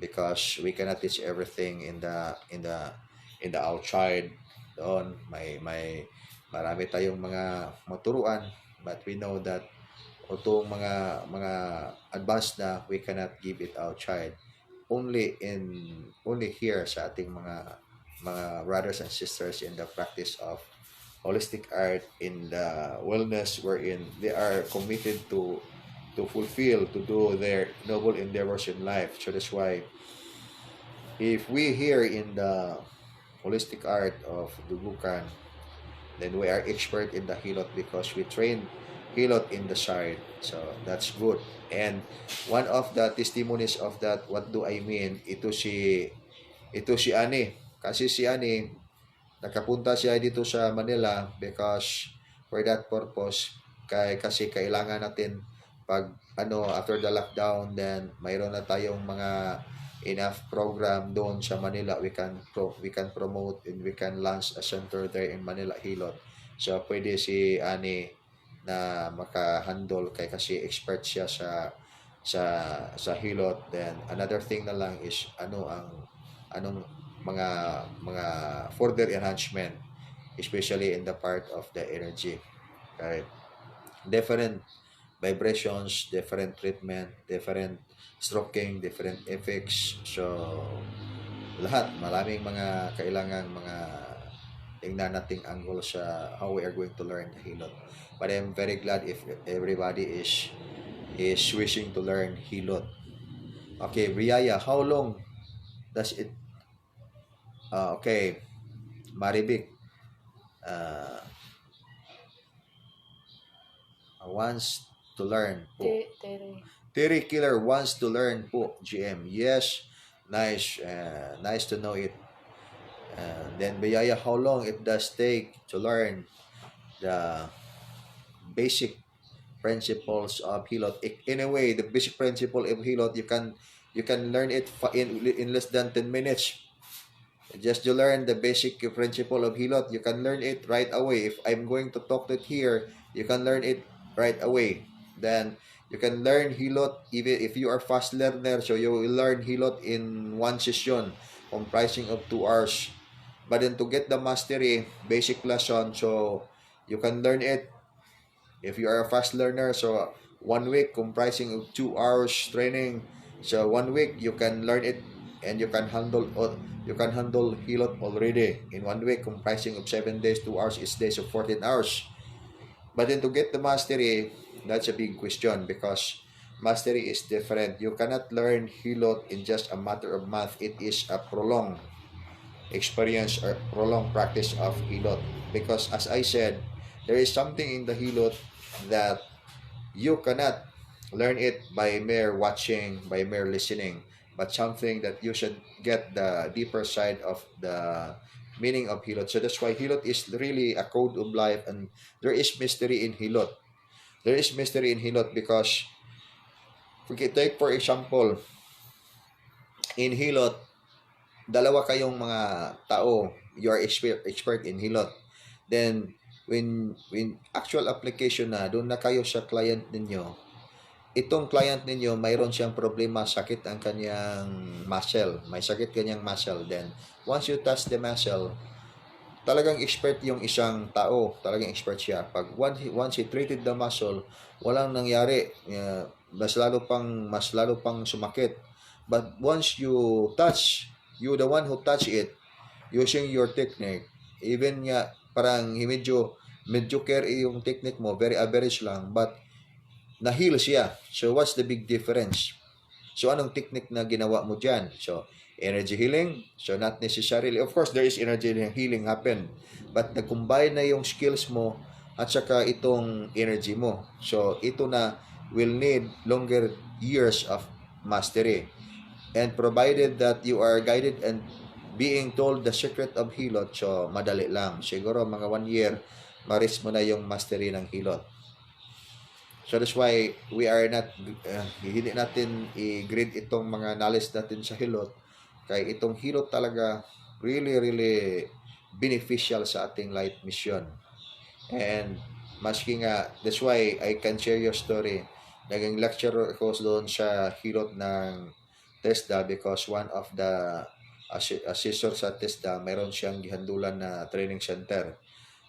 because we cannot teach everything in the outside. Doon may marami tayong mga maturuan, but we know that itong mga advanced na we cannot give it outside, only here sa ating mga brothers and sisters in the practice of holistic art in the wellness wherein they are committed to fulfill, to do their noble endeavors in life. So that's why if we here in the holistic art of Dugukan, then we are expert in the hilot because we train hilot in the side. So that's good. And one of the testimonies of that, what do I mean? Ito si Ani. Kasi si Ani, nakapunta siya dito sa Manila because for that purpose, kasi kailangan natin pag after the lockdown, then mayroon na tayong mga enough program doon sa Manila. We can promote and we can launch a center there in Manila Hilot. So pwede si Ani na maka-handle kasi expert siya sa Hilot. Then another thing na lang is anong mga further enhancement, especially in the part of the energy. Right? Different vibrations, different treatment, different stroking, different effects. So, lahat, maraming mga kailangan mga tingnan nating angle sa how we are going to learn the hilot. But I'm very glad if everybody is wishing to learn hilot. Okay, Briaya, how long does it okay, Maribik, uh, wants to learn po. Terry Killer wants to learn po, GM. Yes, nice. Nice to know it. Then, Bayaya, how long it does take to learn the basic principles of Hilot? In a way, the basic principle of Hilot, you can learn it in less than 10 minutes. Just to learn the basic principle of Hilot, you can learn it right away. If I'm going to talk it here, you can learn it right away. Then you can learn Hilot even if you are fast learner. So you will learn Hilot in one session comprising of 2 hours. But then to get the mastery, basic lesson, so you can learn it if you are a fast learner. So 1 week comprising of 2 hours training. So 1 week you can learn it and you can handle Hilot already in 1 week comprising of 7 days, 2 hours each day, so 14 hours. But then to get the mastery, that's a big question because mastery is different. You cannot learn Hilot in just a matter of month. It is a prolonged experience or prolonged practice of Hilot because as I said, there is something in the Hilot that you cannot learn it by mere watching, by mere listening, but something that you should get the deeper side of the meaning of Hilot. So that's why Hilot is really a code of life, and there is mystery in Hilot. There is mystery in Hilot because, take for example, in Hilot, dalawa kayong mga tao, you are expert in Hilot. Then, when actual application na, doon na kayo sa client ninyo, itong client ninyo, mayroon siyang problema, sakit ang kanyang muscle. May sakit kanyang muscle. Then, once you touch the muscle, talagang expert yung isang tao. Talagang expert siya. Pag once he treated the muscle, walang nangyari. Mas lalo pang sumakit. But once you the one who touch it, using your technique, even nga, parang medyo carry yung technique mo, very average lang, but na-heal siya. So, what's the big difference? So, anong technique na ginawa mo dyan? So, energy healing? So, not necessarily. Of course, there is energy healing happen. But, nag-combine na yung skills mo at saka itong energy mo. So, ito na will need longer years of mastery. And provided that you are guided and being told the secret of Hilot, so, madali lang. Siguro, mga 1 year, ma-reach mo na yung mastery ng Hilot. So that's why we are not, hindi natin i-grade itong mga knowledge natin sa Hilot. Kaya itong Hilot talaga really, really beneficial sa ating life mission. And maski nga, that's why I can share your story. Naging lecturer ako doon sa Hilot ng TESDA because one of the assessor sa TESDA, mayroon siyang gihandulan na training center.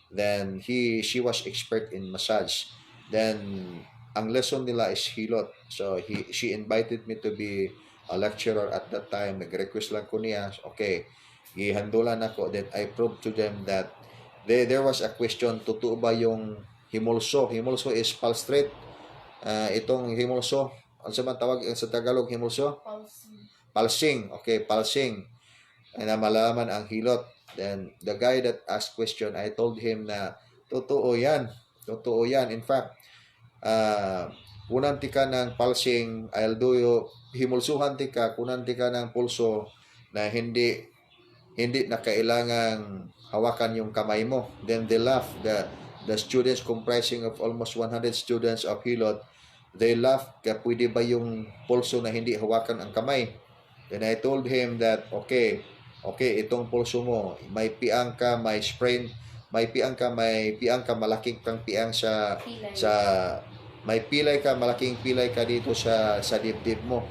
Then she was expert in massage. Then ang lesson nila is Hilot. So she invited me to be a lecturer at that time. Nag-request lang ko niya. Okay, gihandulan ako, then I proved to them that there was a question, totoo ba yung himulso? Himulso is palstrate. Itong himulso, ano sa man tawag sa Tagalog himulso? Pulsing. Okay, pulsing. Na malaman ang hilot. Then, the guy that asked question, I told him na, totoo yan. Totoo yan. In fact, kunan tika ng pulsing, I'll do you, himulsuhan tika, kunan tika ng pulso na hindi na kailangang hawakan yung kamay mo. Then they laugh. The students comprising of almost 100 students of Hilot, they laugh, pwede ba yung pulso na hindi hawakan ang kamay? Then I told him that, okay, itong pulso mo, may piang ka, may sprain, may piang ka, malaking kang piang may pilay ka, malaking pilay ka dito sa dibdib mo.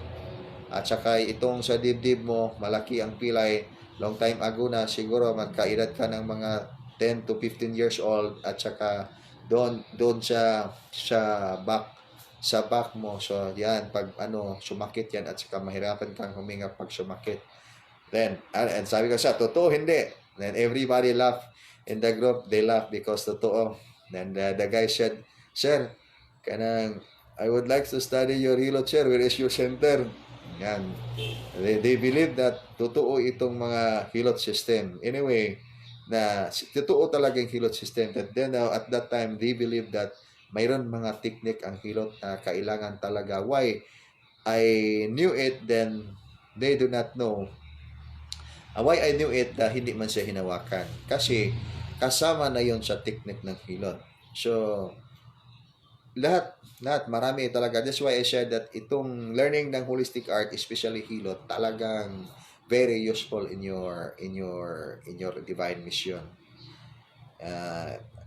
At saka itong sa dibdib mo, malaki ang pilay. Long time ago na, siguro magkaedad ka ng mga 10 to 15 years old, at saka doon sa back mo. So yan, pag sumakit yan, at saka mahirapan kang huminga pag sumakit. Then, and sabi ko sa totoo, hindi. Then everybody laugh in the group. They laugh because totoo. Then the guy said, Sir, I would like to study your Hilot, sir. Where is your center? Yan. They believe that totoo itong mga Hilot system. Anyway, na totoo talaga yung Hilot system. But then at that time, they believe that mayroon mga technique ang Hilot na kailangan talaga. Why? I knew it, then they do not know. Why I knew it, hindi man siya hinawakan. Kasi kasama na yon sa technique ng Hilot. So, lahat, marami talaga. That's why I said that itong learning ng holistic art, especially Hilot, talagang very useful in your divine mission.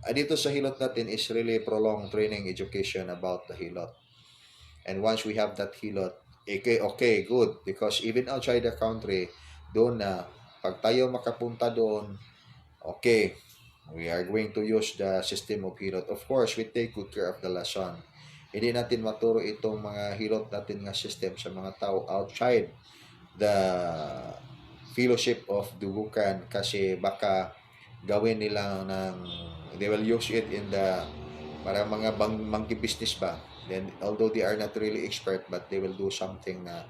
Dito sa Hilot natin is really prolonged training education about the Hilot. And once we have that Hilot, okay, good. Because even outside the country, doon na, pag tayo makapunta doon, okay, we are going to use the system of Hilot. Of course, we take good care of the lesson. Hindi natin maturo itong mga Hilot natin nga system sa mga tao outside the fellowship of Dugukan, kasi baka gawin nila they will use it in the para mga monkey business ba. Then, although they are not really expert, but they will do something na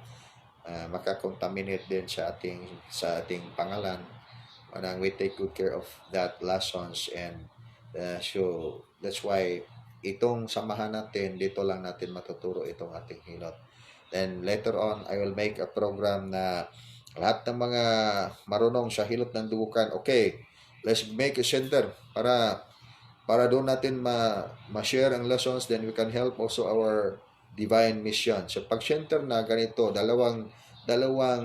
makakontaminate din sa ating pangalan. We take good care of that lessons, and so that's why itong samahan natin, dito lang natin matuturo itong ating Hilot. Then later on, I will make a program na lahat ng mga marunong sa Hilot ng Dugukan, okay, let's make a center para doon natin ma-share ang lessons, then we can help also our divine mission. So pag center na ganito, dalawang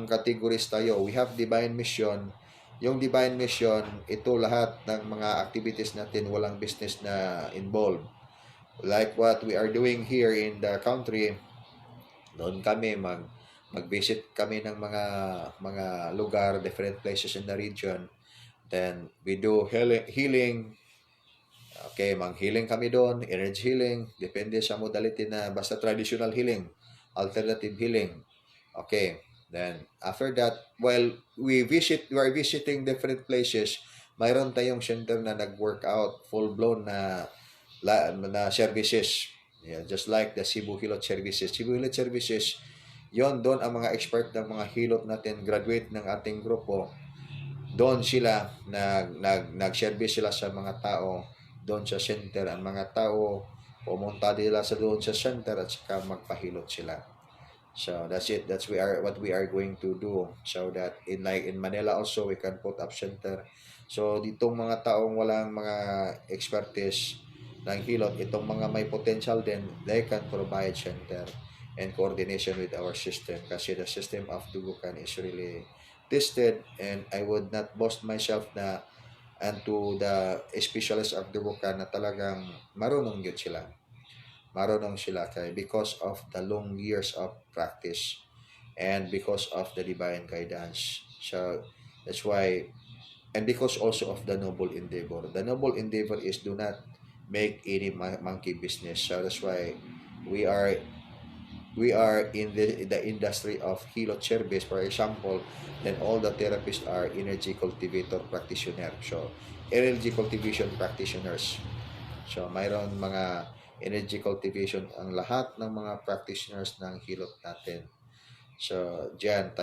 categories tayo. We have divine mission. Yung divine mission, ito lahat ng mga activities natin, walang business na involved. Like what we are doing here in the country, doon kami mag-visit kami ng mga lugar, different places in the region. Then we do healing. Okay, mang-healing kami doon, energy healing, depende sa modality na, basta traditional healing, alternative healing. Okay, then after that, while we are visiting different places, mayroon tayong center na nag-workout, full-blown na services. Yeah, just like the Cebu Hilot services. Cebu Hilot services, yon doon ang mga expert ng mga hilot natin, graduate ng ating grupo, doon sila nag-service sila sa mga tao doon sa center. Ang mga tao pumunta nila sa doon sa center at saka magpahilot sila. So that's it. That's what we are going to do. So that in Manila also, we can put up center. So ditong mga taong walang mga expertise ng hilot, itong mga may potential din, they can provide center and coordination with our system. Kasi the system of Dugukan is really tested, and I would not boast myself na and to the specialists of Dugukan na talagang marunong yun sila. Marunong sila because of the long years of practice and because of the divine guidance. So that's why, and because also of the noble endeavor. The noble endeavor is do not make any monkey business. So that's why we we are in the industry of hilot service, for example, then all the therapists are energy cultivator practitioner. So, energy cultivation practitioners. So, mayroon mga energy cultivation ang lahat ng mga practitioners ng hilot natin. So, diyan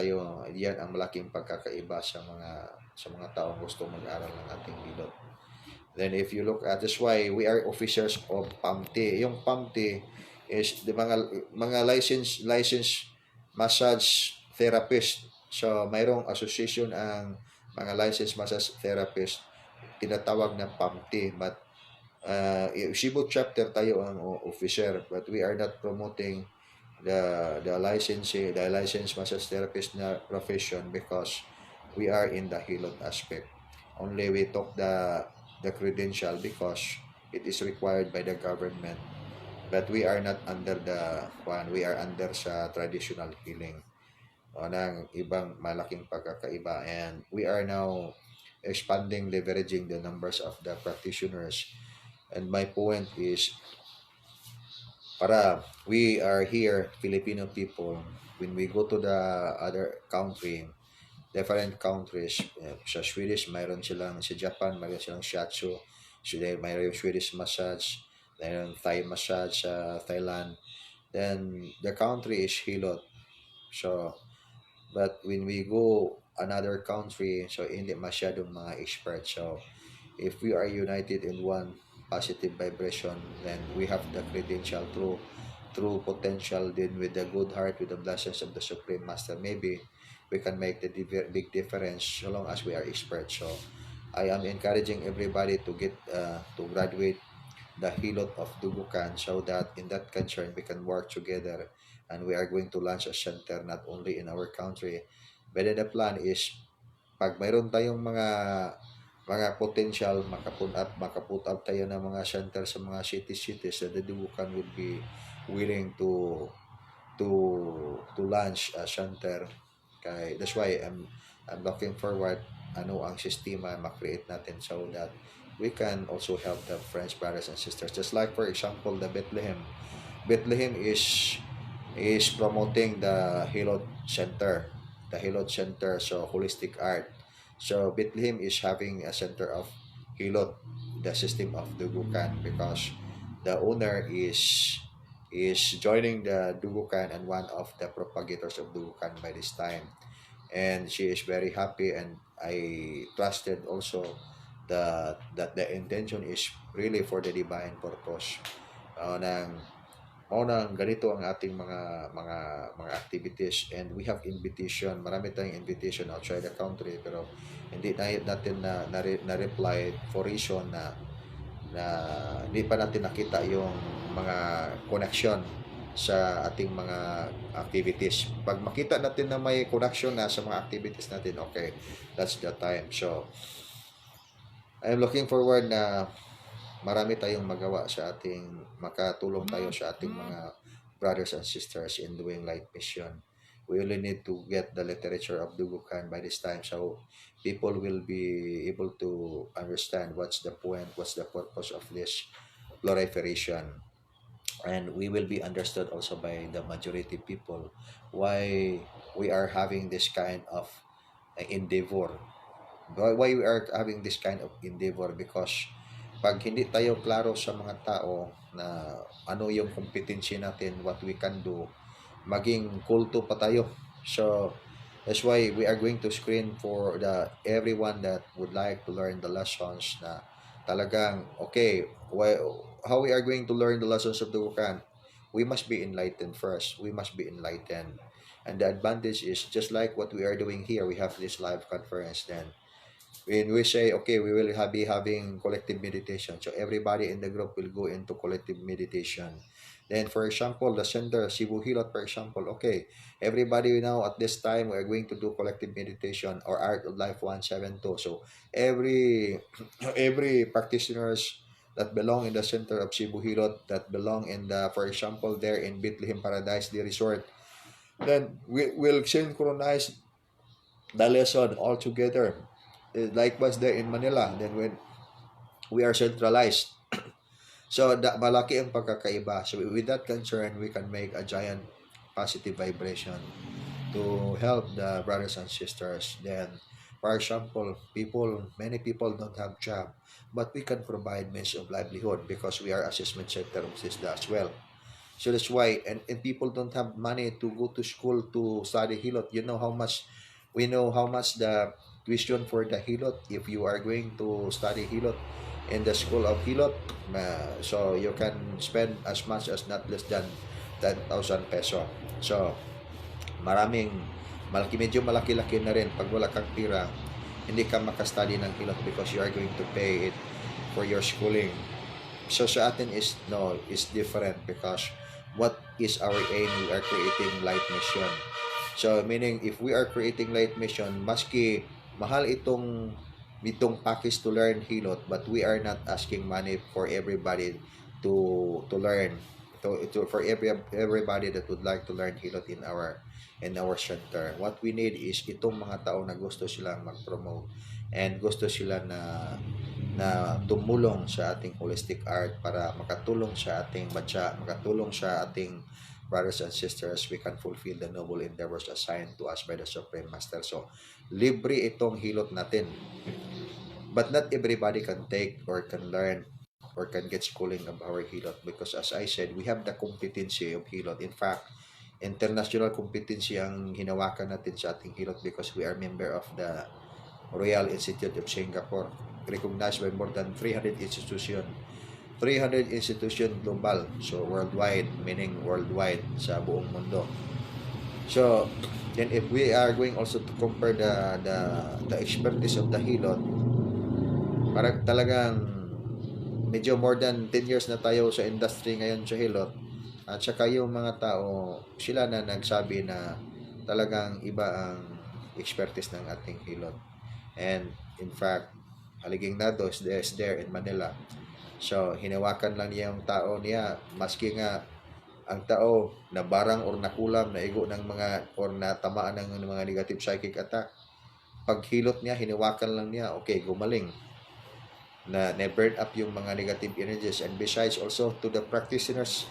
ang malaking pagkakaiba sa mga taong gusto mag-aral ng ating hilot. Then if you look at, that's why we are officers of PAMT. Yung PAMT is the mga license massage therapist. So mayroong association ang mga licensed massage therapist, tinatawag na PAMT. But Cebu chapter tayo ang officer, but we are not promoting the licensed massage therapist na profession because we are in the hilot aspect. Only we took the credential because it is required by the government, but we are not under the one, we are under sa traditional healing. O ng ibang malaking pagkakaiba, and we are now expanding, leveraging the numbers of the practitioners. And my point is, para we are here, Filipino people, when we go to the other country, different countries, sa Swedish, mayroon silang, sa Japan, mayroon silang shiatsu, mayroon Swedish massage, mayroon Thai massage sa Thailand, then the country is hilot. So, but when we go another country, so hindi masyadong mga expert. So, if we are united in one positive vibration, then we have the credential through potential, then with the good heart, with the blessings of the Supreme Master, maybe we can make the big difference so long as we are experts. So I am encouraging everybody to get to graduate the Hilot of Dugukan, so that in that concern we can work together, and we are going to launch a center not only in our country, but then the plan is, pag mayroon tayong mga potential, makaput up tayo ng mga center sa mga cities, the Dugukan will be willing to launch a center. Kaya that's why I'm looking forward ano ang sistema ma-create natin, so that we can also help the friends, brothers and sisters. Just like for example the Bethlehem is promoting the Hilot Center, so holistic art. So Bethlehem is having a center of Hilot, the system of Dugukan, because the owner is joining the Dugukan and one of the propagators of Dugukan by this time. And she is very happy, and I trusted also that the intention is really for the divine purpose. Nang ganito ang ating mga activities, and we have invitation, marami tayong invitation outside the country, pero hindi natin na reply for reason na hindi pa natin nakita yung mga connection sa ating mga activities. Pag makita natin na may connection na sa mga activities natin, okay, that's the time. So I'm looking forward na marami tayong magawa sa ating, makatulong tayo sa ating mga brothers and sisters in doing light mission. We only need to get the literature of Dugukan by this time, so people will be able to understand what's the point, what's the purpose of this proliferation. And we will be understood also by the majority people why we are having this kind of endeavor. Why we are having this kind of endeavor, because pag hindi tayo klaro sa mga tao na ano yung competency natin, what we can do, maging kulto pa tayo. So that's why we are going to screen for the everyone that would like to learn the lessons, na talagang okay, how we are going to learn the lessons of the Dugukan. We must be enlightened first. We must be enlightened. And the advantage is, just like what we are doing here, we have this live conference. Then when we say, okay, we will be having collective meditation, so everybody in the group will go into collective meditation. Then for example, the center Cebu Hilot, for example, okay, everybody now at this time we are going to do collective meditation or Art of Life 172. So every every practitioners that belong in the center of Cebu Hilot, that belong in the, for example, there in Bethlehem Paradise, the resort, then we will synchronize the lesson all together. Likewise there in Manila, then when we are centralized. So malaki ang pagkakaiba. So with that concern, we can make a giant positive vibration to help the brothers and sisters. Then, for example, many people don't have job, but we can provide means of livelihood because we are assessment center of SISDA as well. So that's why, and people don't have money to go to school to study Hilot. We know how much the tuition for the Hilot if you are going to study Hilot in the school of Hilot. So you can spend as much as not less than 10,000 peso. So maraming medyo malaki-laki na rin pag wala kang pira, hindi ka makastudy ng Hilot because you are going to pay it for your schooling. So sa atin is different because what is our aim? We are creating light mission. So meaning if we are creating light mission, maski mahal itong package to learn Hilot, but we are not asking money for everybody to learn for everybody that would like to learn Hilot in our center. What we need is itong mga tao na gusto silang mag-promote and gusto sila na tumulong sa ating holistic art para makatulong sa ating batya, makatulong sa ating brothers and sisters, we can fulfill the noble endeavors assigned to us by the Supreme Master. So, libre itong Hilot natin. But not everybody can take or can learn or can get schooling of our Hilot because as I said, we have the competency of Hilot. In fact, international competency ang hinawakan natin sa ating Hilot because we are member of the Royal Institute of Singapore, recognized by more than 300 institutions. 300 institution global, so worldwide, meaning worldwide sa buong mundo. So, then if we are going also to compare the expertise of the Hilot, parang talagang medyo more than 10 years na tayo sa industry ngayon sa Hilot. At saka yung mga tao, sila na nagsabi na talagang iba ang expertise ng ating Hilot. And in fact, Haliging Nado is there in Manila. So, hinawakan lang niya yung tao niya, maski nga ang tao na barang or nakulam, naigo ng mga, or natamaan ng mga negative psychic attack, paghilot niya, hinawakan lang niya, okay, gumaling. Na-burn up yung mga negative energies. And besides also to the practitioners,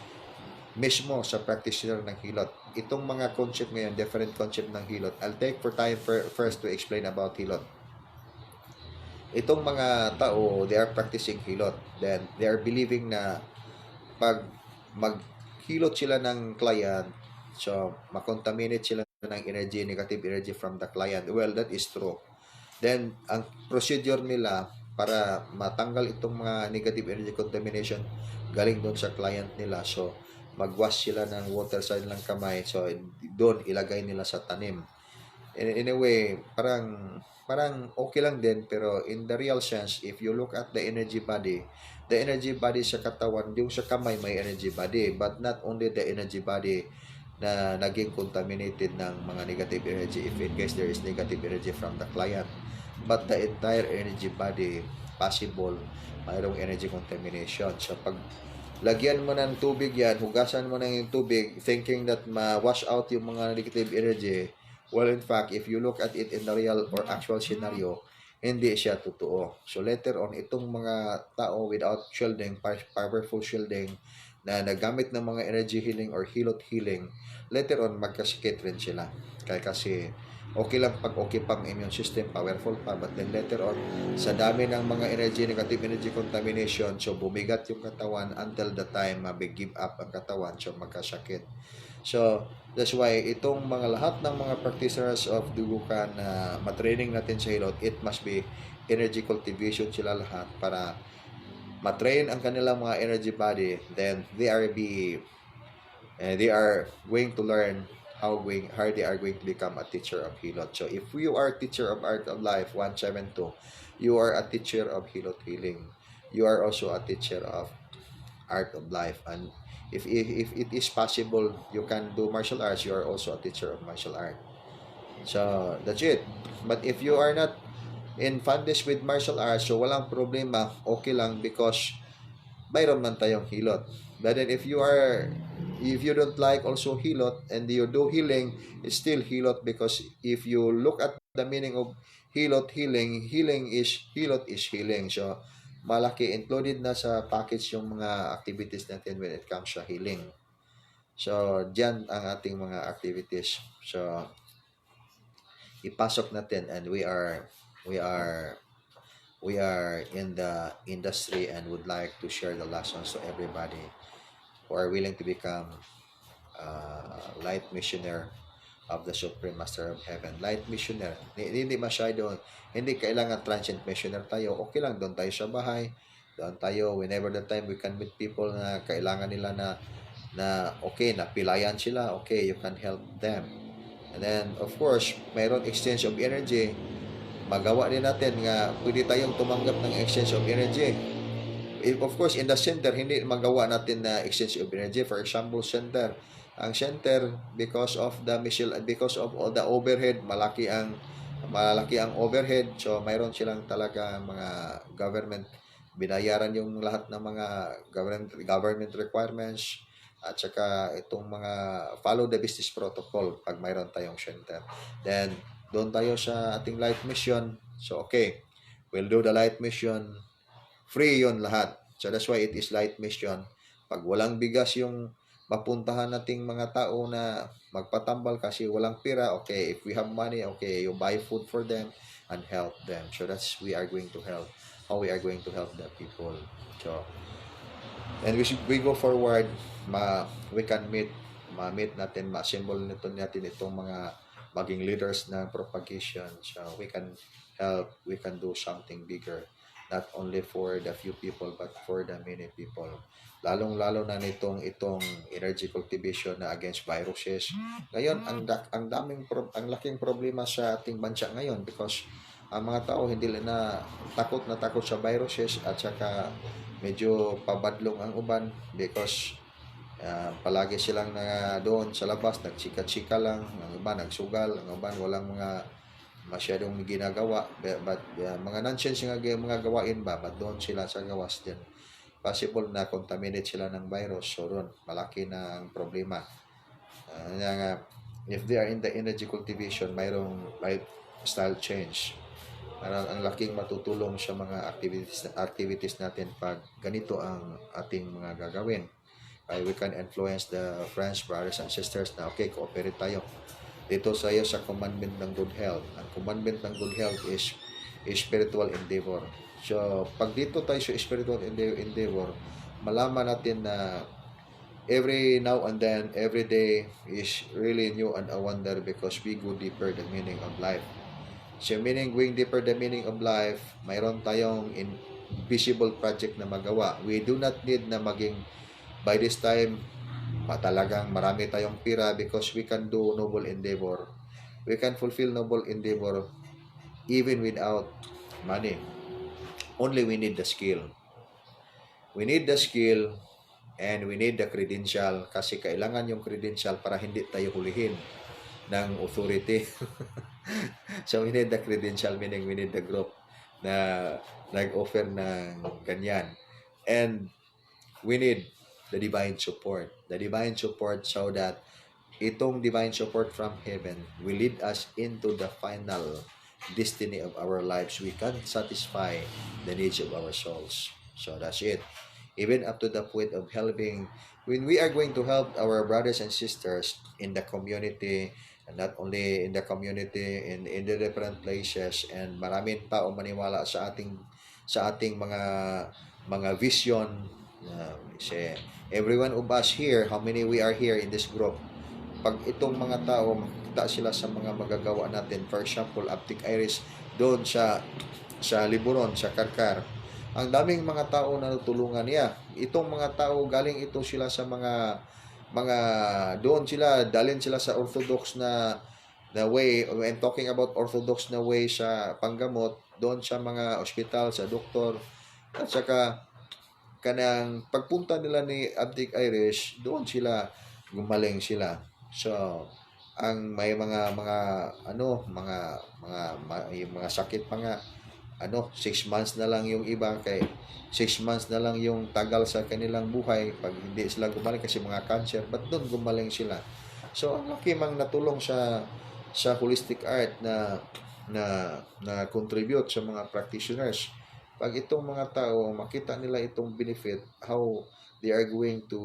mismo sa practitioner ng Hilot. Itong mga concept ngayon, different concept ng Hilot. I'll take for time first to explain about Hilot. Itong mga tao, they are practicing Hilot. Then, they are believing na pag maghilot sila ng client, so, makontaminate sila ng energy, negative energy from the client. Well, that is true. Then, ang procedure nila para matanggal itong mga negative energy contamination galing doon sa client nila. So, magwash sila ng water sa nilang kamay. So, doon ilagay nila sa tanim. In a way, parang okay lang din, pero in the real sense, if you look at the energy body sa katawan, yung sa kamay may energy body, but not only the energy body na naging contaminated ng mga negative energy if in case there is negative energy from the client, but the entire energy body possible mayroong energy contamination. So pag lagyan mo ng tubig yan, hugasan mo ng yung tubig thinking that ma-wash out yung mga negative energy, well, in fact, if you look at it in the real or actual scenario, hindi siya totoo. So later on, itong mga tao without shielding, powerful shielding, na nagamit ng mga energy healing or Hilot healing, later on, magkasakit rin sila. Kasi okay lang pag okay pang immune system, powerful pa, but then later on, sa dami ng mga energy, negative energy contamination, so bumigat yung katawan until the time give up ang katawan, so magkasakit. So, that's why itong mga lahat ng mga practitioners of Dugukan na matraining natin sa Hilot, it must be energy cultivation sila lahat para matrain ang kanilang mga energy body. Then they are going to learn how they are going to become a teacher of Hilot. So if you are a teacher of Art of Life 172, you are a teacher of Hilot healing. You are also a teacher of Art of Life, and if it is possible you can do martial arts, you are also a teacher of martial art. So that's it. But if you are not in fondness with martial arts, so walang problema, okay lang, because mayroon man tayong Hilot. But then if you don't like also Hilot and you do healing, it's still Hilot, because if you look at the meaning of Hilot healing is Hilot is healing. So malaki included na sa package yung mga activities natin when it comes sa healing. So, diyan ang ating mga activities. So, ipasok natin, and we are we are in the industry and would like to share the lessons to everybody who are willing to become light missioner of the Supreme Master of Heaven. Light missioner. Hindi masyado, hindi kailangan transient missioner tayo. Okay lang, doon tayo sa bahay. Doon tayo, whenever the time we can meet people na kailangan nila na okay, napilayan sila. Okay, you can help them. And then, of course, mayroon exchange of energy. Magawa din natin nga pwede tayong tumanggap ng exchange of energy. Of course, in the center, hindi magawa natin na exchange of energy. For example, center. Ang center, because of all the overhead, malaki ang overhead. So, mayroon silang talaga mga government, binayaran yung lahat ng mga government requirements, at saka itong mga follow the business protocol pag mayroon tayong center. Then, doon tayo sa ating light mission. So, okay, we'll do the light mission. Free yon lahat. So, that's why it is light mission. Pag walang bigas yung mapuntahan nating mga tao na magpatambal kasi walang pira, okay, if we have money, okay, you buy food for them and help them. So, that's we are going to help. How we are going to help the people. So, and we go forward, we can ma-meet natin, ma-assemble natin itong mga maging leaders ng propagation. So we can help, we can do something bigger, not only for the few people but for the many people. Lalong-lalo na itong energy cultivation na against viruses. Ngayon, ang laking problema sa ating bansa ngayon because ang mga tao hindi na takot sa viruses, at saka medyo pabadlong ang uban because palagi silang doon sa labas, nagchika-chika lang, ang iba nagsugal, ang iba walang mga masyadong ginagawa, but mga nonsense nga mga gawain ba, but doon sila sa gawas din. Possible na contaminate sila ng virus, so doon, malaki na ang problema. If they are in the energy cultivation, mayroong lifestyle change. Ang laking matutulong sa mga activities natin pag ganito ang ating mga gagawin. We can influence the friends, brothers, and sisters na okay, cooperate tayo. Dito sa commandment ng good health. Ang commandment ng good health is spiritual endeavor. So, pag dito tayo sa spiritual endeavor, malaman natin na every now and then, every day is really new and a wonder because we go deeper the meaning of life. So, meaning going deeper the meaning of life, mayroon tayong invisible project na magawa. We do not need na maging by this time talagang marami tayong pira because we can do noble endeavor. We can fulfill noble endeavor even without money. Only we need the skill. We need the skill and we need the credential kasi kailangan yung credential para hindi tayo hulihin ng authority. So we need the credential, meaning we need the group na nag-offer ng ganyan. And we need the divine support. The divine support so that itong divine support from heaven will lead us into the final destiny of our lives. We can satisfy the needs of our souls. So that's it. Even up to the point of helping, when we are going to help our brothers and sisters in the community, and not only in the community, in the different places, and maraming tao maniwala sa ating mga vision. Say, everyone of us here, how many we are here in this group, pag itong mga tao makita sila sa mga magagawa natin, for example, Aptic Iris doon sa Liburon, sa Karkar, ang daming mga tao na tutulungan niya. Itong mga tao, galing ito sila sa mga doon sila, dalhin sila sa orthodox na way. When talking about orthodox na way sa panggamot, doon sa mga ospital, sa doktor, at saka kanang pagpunta nila ni Aptic Irish, doon sila gumaling sila. So, ang may mga sakit pa nga, 6 months na lang yung iba, kay 6 months na lang yung tagal sa kanilang buhay pag hindi sila gumaling kasi mga cancer, but doon gumaling sila. So, ang laki mang natulong sa holistic art na contribute sa mga practitioners. Pag itong mga tao, makita nila itong benefit, how they are going to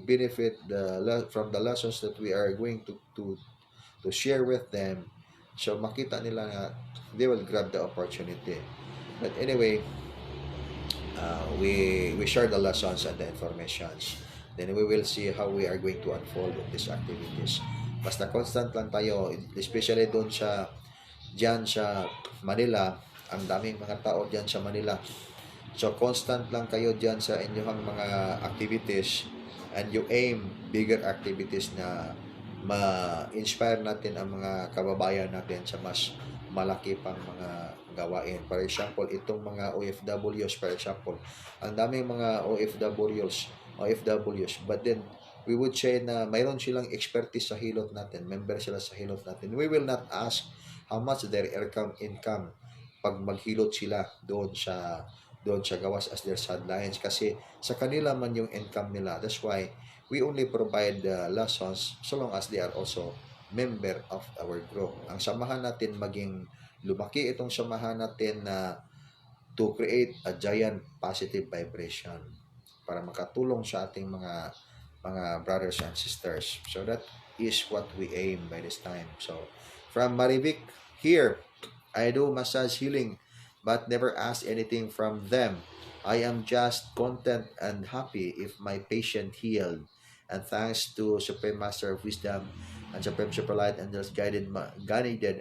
benefit from the lessons that we are going to share with them. So makita nila na they will grab the opportunity. But anyway, we share the lessons and the informations. Then we will see how we are going to unfold in these activities. Basta constant lang tayo, especially doon dyan sa Manila, ang daming mga tao dyan sa Manila. So constant lang kayo dyan sa inyong mga activities, and you aim bigger activities na ma-inspire natin ang mga kababayan natin sa mas malaki pang mga gawain. For example, itong mga OFWs, for example, ang daming mga OFWs, but then we would say na mayroon silang expertise sa hilot natin, member sila sa hilot natin. We will not ask how much their income pag maghilot sila doon sa gawas as their sidelines, kasi sa kanila man yung income nila. That's why we only provide lessons so long as they are also member of our group. Ang samahan natin maging lumaki, itong samahan natin na to create a giant positive vibration para makatulong sa ating mga brothers and sisters. So that is what we aim by this time. So from Marivic here, I do massage healing but never ask anything from them. I am just content and happy if my patient healed. And thanks to Supreme Master of Wisdom and Supreme Super Light Angels guided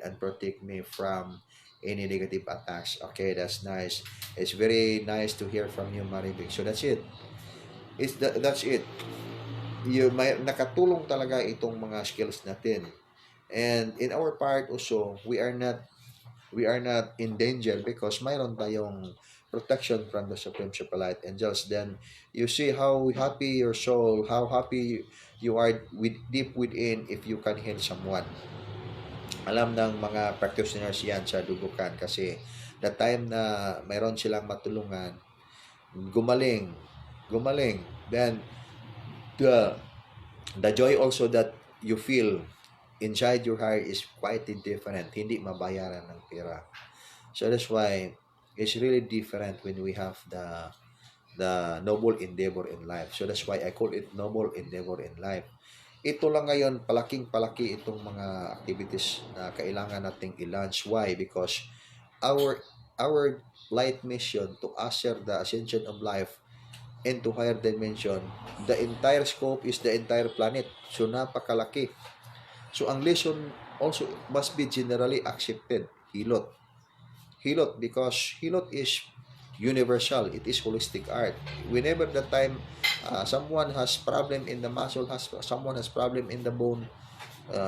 and protect me from any negative attacks. Okay, that's nice. It's very nice to hear from you, Maribig. So that's it. That's it. May nakatulong talaga itong mga skills natin. And in our part also, we are not in danger because mayroon tayong protection from the Supreme Super Light Angels. Then you see how happy your soul, how happy you are deep within if you can heal someone. Alam ng mga practitioners yan sa Dugukan, kasi the time na mayroon silang matulungan, gumaling. Then the joy also that you feel inside your heart is quite different. Hindi mabayaran ng pera. So that's why it's really different when we have the noble endeavor in life. So that's why I call it noble endeavor in life. Ito lang ngayon, palaki itong mga activities na kailangan nating i-launch. Why? Because our light mission to usher the ascension of life into higher dimension, the entire scope is the entire planet. So napakalaki. So ang lesson also must be generally accepted. Hilot, because hilot is universal. It is holistic art. Whenever the time someone has problem in the muscle, someone has problem in the bone,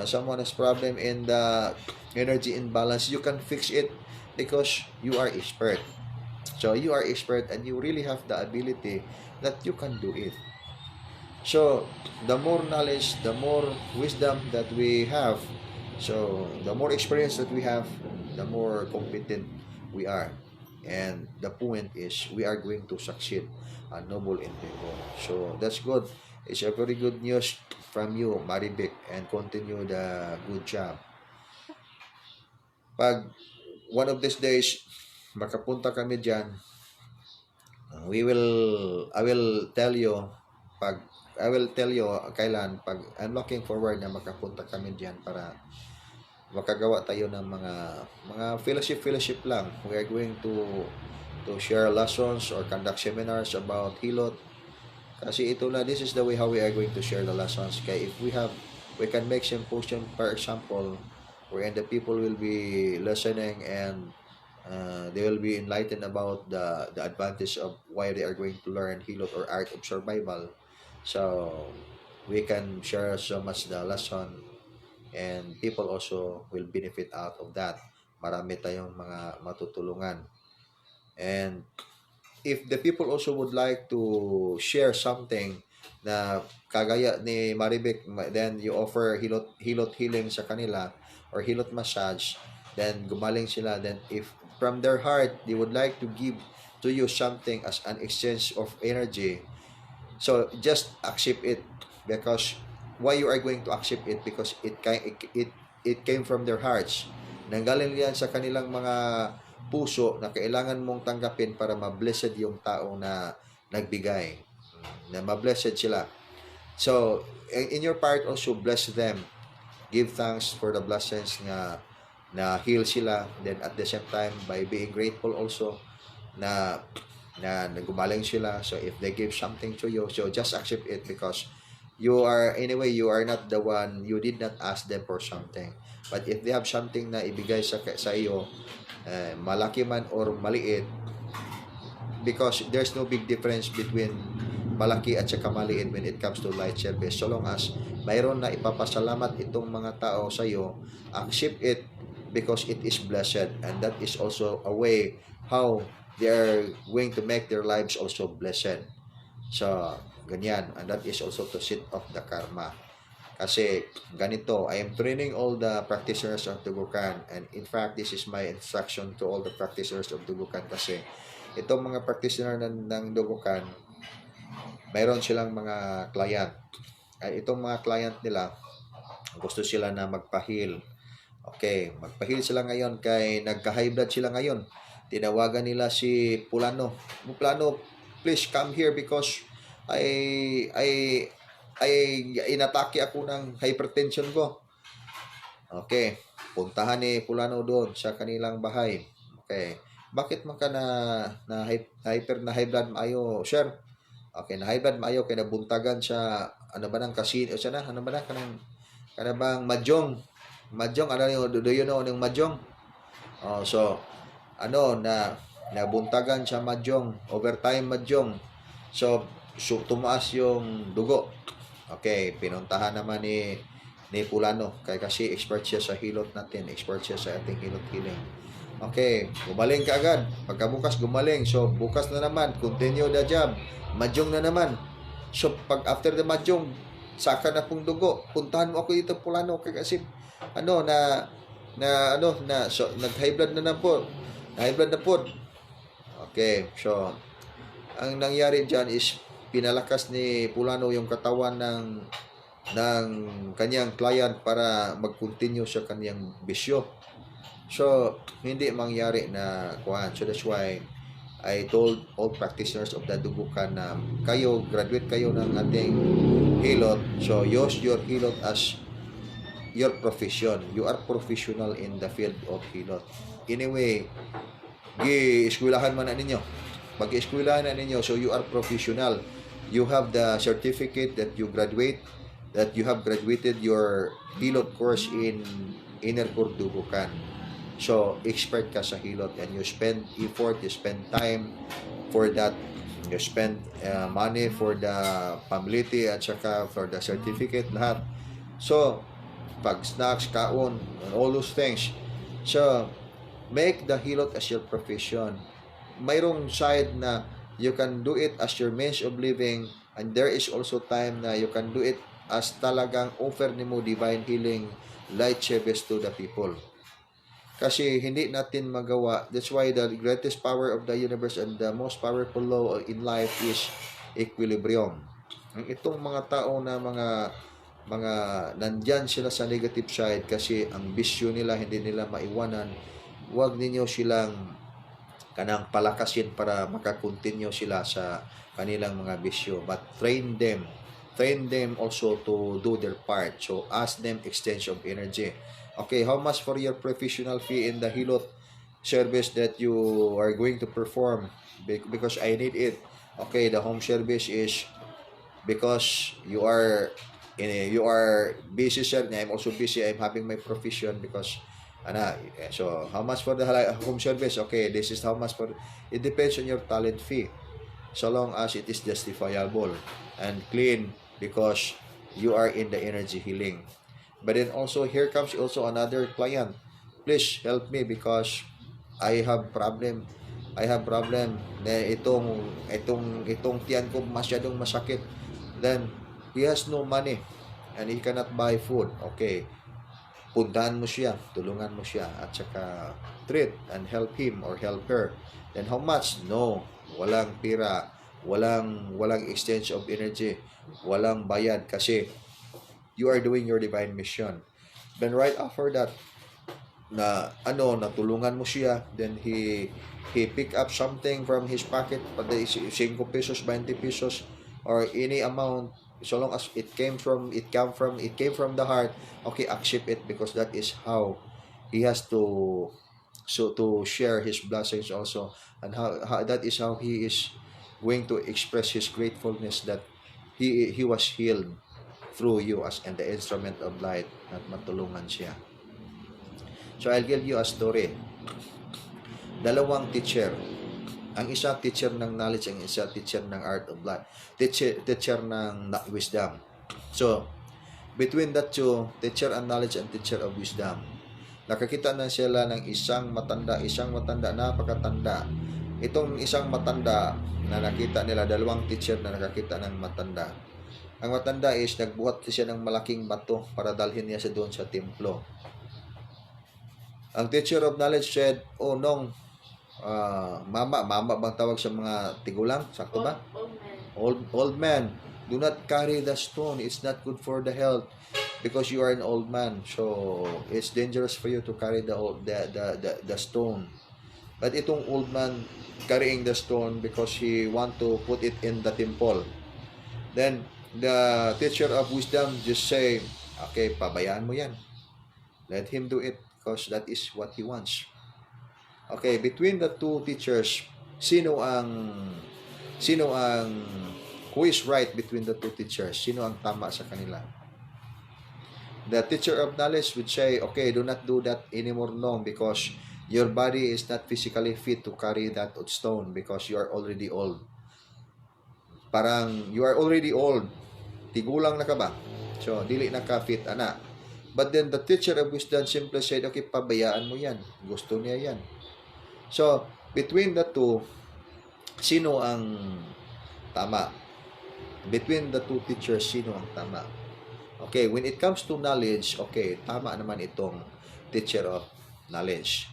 someone has problem in the energy imbalance, you can fix it because you are expert. So you are expert and you really have the ability that you can do it. So the more knowledge, the more wisdom that we have, so the more experience that we have, the more competent we are. And the point is we are going to succeed a noble endeavor. So that's good. It's a very good news from you, Maribek, and continue the good job. Pag one of these days makapunta kami dyan, I will tell you kailan. Pag I'm looking forward na makapunta kami diyan para makagawa tayo ng mga fellowship lang. We are going to share lessons or conduct seminars about hilot. Kasi this is the way how we are going to share the lessons. Kaya if we can make symposium, for example, wherein the people will be listening and they will be enlightened about the advantage of why they are going to learn hilot or art of survival. So we can share so much the lesson and people also will benefit out of that. Marami tayong mga matutulungan. And if the people also would like to share something na kagaya ni Maribek, then you offer hilot healing sa kanila or hilot massage, then gumaling sila. Then if from their heart they would like to give to you something as an exchange of energy, so just accept it. Because why you are going to accept it? Because it came from their hearts. Nanggaling yan sa kanilang puso na kailangan mong tanggapin para ma-blessed yung tao na nagbigay. Na ma-blessed sila. So, in your part also, bless them. Give thanks for the blessings na heal sila. Then at the same time, by being grateful also na gumaling sila. So if they give something to you, so just accept it because you are not the one, you did not ask them for something. But if they have something na ibigay sa iyo, malaki man or maliit, because there's no big difference between malaki at saka maliit when it comes to light service. So long as mayroon na ipapasalamat itong mga tao sa iyo, accept it because it is blessed, and that is also a way how they are going to make their lives also blessed. So, ganyan. And that is also to set off the karma. Kasi, ganito, I am training all the practitioners of Dugukan, and in fact, this is my instruction to all the practitioners of Dugukan kasi itong mga practitioner ng Dugukan, mayroon silang mga client. Ay, itong mga client nila, gusto sila na magpa-heal. Okay, magpa-heal sila ngayon kay nagka-high blood sila ngayon. Tinawagan nila si Pulano. Pulano, please come here because inatake ako ng hypertension ko. Okay, puntahan ni Pulano doon sa kanilang bahay. Okay, bakit man ka na high blood maayo, sir? Okay, na high blood maayo kay nabuntagan sa ano ba nang kasino siya na? Ano ba na kana bang Mahjong, ano yung, do you know yung Mahjong? So, nabuntagan sa Mahjong, overtime Mahjong. So, tumaas yung dugo. Okay, pinuntahan naman ni Pulano, kasi expert siya sa hilot natin, expert siya sa ating hilot healing. Okay, gumaling ka agad. Pagkabukas gumaling, so bukas na naman, continue the job. Mahjong na naman. So, pag after the Mahjong, saka na pong dugo, puntahan mo ako dito Pulano kasi so nag-high blood na po. High blood na po. Okay, so ang nangyari diyan is pinalakas ni Pulano yung katawan ng kanyang client para mag-continue sa kanyang bisyo. So hindi mangyari na kuan. So that's why I told all practitioners of the Dugukan na kayo, graduate kayo ng ating hilot. So, use your hilot as your profession. You are professional in the field of hilot. Anyway, gi-eskwelahan man na ninyo. Pag-eskwelahan na ninyo, so you are professional. You have the certificate that you have graduated your hilot course in Inner Core Dugukan. So, expert ka sa hilot and you spend effort, you spend time for that. You spend money for the pamiliti at saka for the certificate, lahat. So, pag snacks, kaon, and all those things. So, make the hilot as your profession. Mayroong side na you can do it as your means of living, and there is also time na you can do it as talagang offer nimo divine healing light service to the people. Kasi hindi natin magawa. That's why the greatest power of the universe and the most powerful law in life is equilibrium. Ang itong mga tao na mga nandyan sila sa negative side kasi ang bisyo nila hindi nila maiwanan, huwag ninyo silang kanang palakasin para makakontinue sila sa kanilang mga bisyo. But train them also to do their part. So ask them exchange of energy. Okay, how much for your professional fee in the hilot service that you are going to perform? Because I need it. Okay, the home service is because you are busy, sir. I'm also busy. I'm having my profession because so how much for the home service? Okay, this is how much for. It depends on your talent fee, so long as it is justifiable and clean because you are in the energy healing. But then also, here comes also another client. Please help me because I have problem. Na itong tiyan ko masyadong masakit. Then, he has no money and he cannot buy food. Okay. Puntahan mo siya, tulungan mo siya, at saka treat and help him or help her. Then how much? No. Walang pira. Walang exchange of energy. Walang bayad kasi you are doing your divine mission. Then right after that, na ano, natulungan mo siya, then he pick up something from his pocket, pati 5 pesos, 20 pesos, or any amount, so long as it came from the heart, okay, accept it, because that is how he has to, so to share his blessings also, and how that is how he is going to express his gratefulness that he was healed through you as and the instrument of light, at matulungan siya. So I'll give you a story. Dalawang teacher. Ang isa teacher ng knowledge, ang isa teacher ng art of life. Teacher ng wisdom. So, between the two, teacher of knowledge and teacher of wisdom, nakakita na sila ng isang matanda, napakatanda. Itong isang matanda na nakita nila, dalawang teacher na nakakita ng matanda. Ang matanda is nagbuhat siya ng malaking bato para dalhin niya sa doon sa templo. Ang teacher of knowledge said, "Oh, nong, mama bang tawag sa mga tigulang? Sakto ba? Old man. Do not carry the stone. It's not good for the health because you are an old man. So, it's dangerous for you to carry the stone." But itong old man carrying the stone because he want to put it in the temple. Then, the teacher of wisdom just say, "Okay, pabayaan mo yan. Let him do it because that is what he wants." Okay, between the two teachers, sino ang who is right between the two teachers? Sino ang tama sa kanila? The teacher of knowledge would say, "Okay, do not do that anymore, no, because your body is not physically fit to carry that stone because you are already old." Parang you are already old. Tigulang na ka ba? So, dili na ka fit, ana. But then the teacher of wisdom simply said, "Okay, pabayaan mo yan. Gusto niya yan." So, between the two, sino ang tama? Between the two teachers, sino ang tama? Okay, when it comes to knowledge, okay, tama naman itong teacher of knowledge.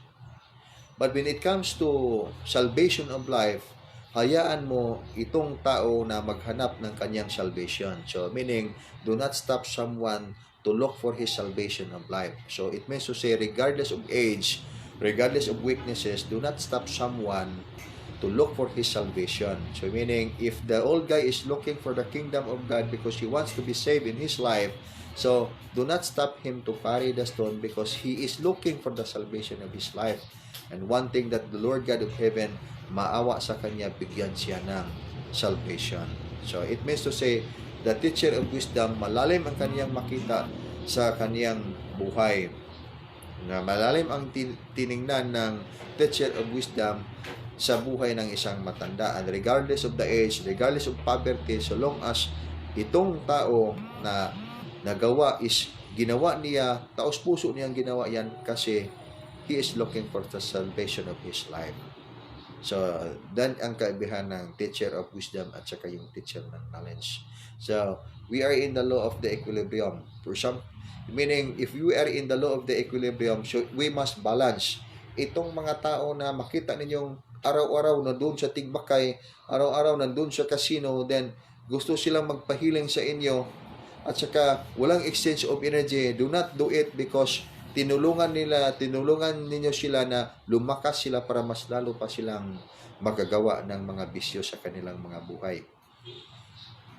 But when it comes to salvation of life, hayaan mo itong tao na maghanap ng kanyang salvation. So, meaning, do not stop someone to look for his salvation of life. So, it means to say, regardless of age, regardless of weaknesses, do not stop someone to look for his salvation. So, meaning, if the old guy is looking for the kingdom of God because he wants to be saved in his life, so, do not stop him to carry the stone because he is looking for the salvation of his life. And one thing that the Lord God of heaven, maawa sa kanya, bigyan siya ng salvation. So, it means to say, the teacher of wisdom, malalim ang kaniyang makita sa kaniyang buhay. Na malalim ang tiningnan ng teacher of wisdom sa buhay ng isang matanda. And regardless of the age, regardless of poverty, so long as itong tao na nagawa is ginawa niya, taos puso niyang ginawa yan kasi he is looking for the salvation of his life. So, dan ang kaibahan ng teacher of wisdom at saka yung teacher ng knowledge. So, we are in the law of the equilibrium. For some, meaning, if we are in the law of the equilibrium, so we must balance. Itong mga tao na makita ninyong araw-araw na doon sa tigbakay, araw-araw na doon sa casino, then gusto silang magpahiling sa inyo, at saka walang exchange of energy, do not do it because tinulungan ninyo sila na lumakas sila para mas lalo pa silang magagawa ng mga bisyo sa kanilang mga buhay.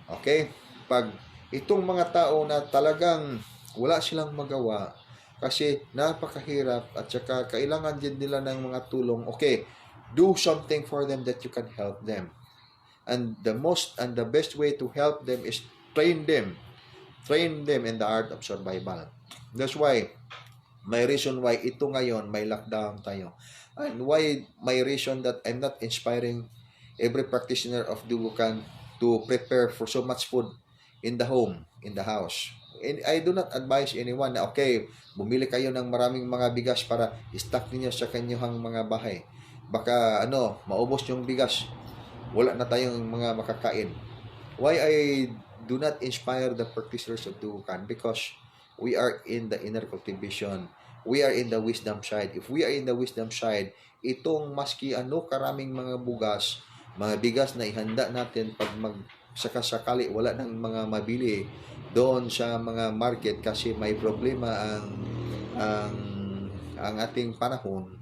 Okay? Pag itong mga tao na talagang wala silang magawa kasi napakahirap at saka kailangan din nila ng mga tulong, okay, do something for them that you can help them. And the best way to help them is train them in the art of survival. That's why may reason why ito ngayon may lockdown tayo. And why my reason that I'm not inspiring every practitioner of Dugukan to prepare for so much food in the home, in the house. And I do not advise anyone na okay, bumili kayo ng maraming mga bigas para stock niyo sa kanyang mga bahay. Baka maubos yung bigas. Wala na tayong mga makakain. Why I do not inspire the practitioners of Dugukan? Because we are in the inner cultivation. We are in the wisdom side. If we are in the wisdom side, itong maski karaming mga bigas na ihanda natin pag sakasakali wala ng mga mabili doon sa mga market kasi may problema ang ang ating panahon,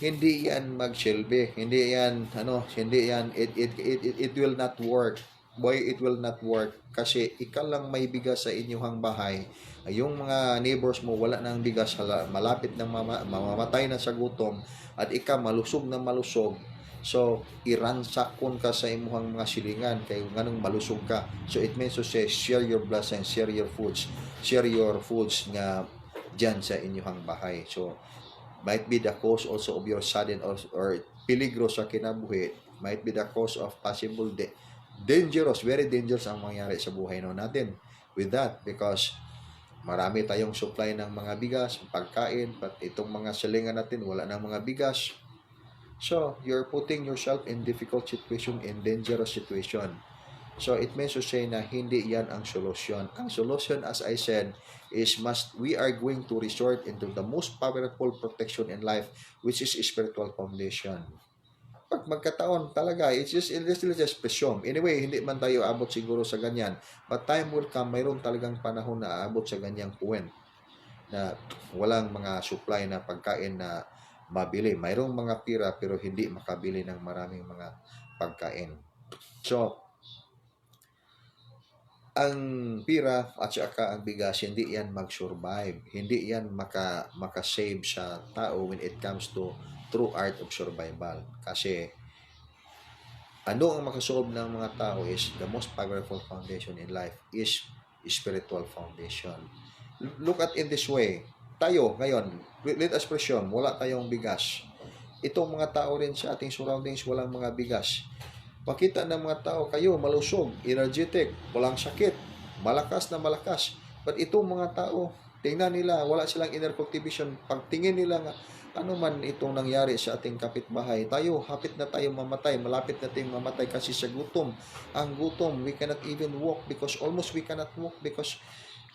hindi yan magsilbi. Hindi yan, hindi yan, it will not work. Boy, it will not work. Kasi ikaw lang may bigas sa inyong bahay. Yung mga neighbors mo, wala nang bigas, malapit nang mamamatay na sa gutom, at ikaw malusog na malusog. So, iransakon ka sa imuhang mga silingan, kay nganong malusog ka. So, it means to say, share your blessings, share your foods nga dyan sa inyong bahay. So, might be the cause also of your sudden or peligro sa kinabuhi, might be the cause of possible dangerous, very dangerous ang mangyari sa buhay natin with that, because marami tayong supply ng mga bigas, pagkain, but itong mga silingan natin wala ng mga bigas. So, you're putting yourself in difficult situation, in dangerous situation. So, it means to say na hindi yan ang solusyon. Ang solusyon, as I said, is we are going to resort into the most powerful protection in life, which is spiritual foundation. Pag magkataon talaga, it's just presume. Anyway, hindi man tayo abot siguro sa ganyan. But time will come, mayroon talagang panahon na aabot sa ganyang point na walang mga supply na pagkain na mabili. Mayroong mga pira pero hindi makabili ng maraming mga pagkain. So, ang pira at saka ang bigas, hindi yan mag-survive. Hindi yan maka-save sa tao when it comes to true art of survival. Kasi, ano ang makasolve ng mga tao is the most powerful foundation in life is spiritual foundation. Look at in this way. Tayo, ngayon, let us presume, wala tayong bigas. Itong mga tao rin sa ating surroundings, walang mga bigas. Pakita ng mga tao, kayo malusog, energetic, walang sakit, malakas na malakas. But itong mga tao, tingnan nila, wala silang inner cultivation. Pagtingin nila nga, ano man itong nangyari sa ating kapitbahay, tayo, hapit na tayo mamatay, malapit na tayong mamatay kasi sa gutom. Ang gutom, we cannot even walk because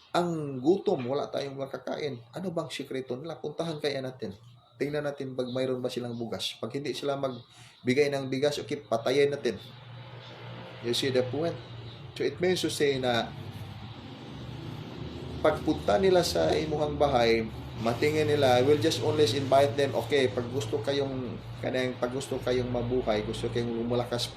ang gutom, wala tayong makakain. Ano bang sikreto nila? Puntahan kaya natin. Tingnan natin pag mayroon ba silang bugas. Pag hindi sila magbigay ng bigas, okay, patayin natin. You see the point? So it means to say na pagpunta nila sa imuhang bahay, matingin nila, we'll just always invite them, okay, pag gusto kayong mabuhay, gusto kayong lumalakas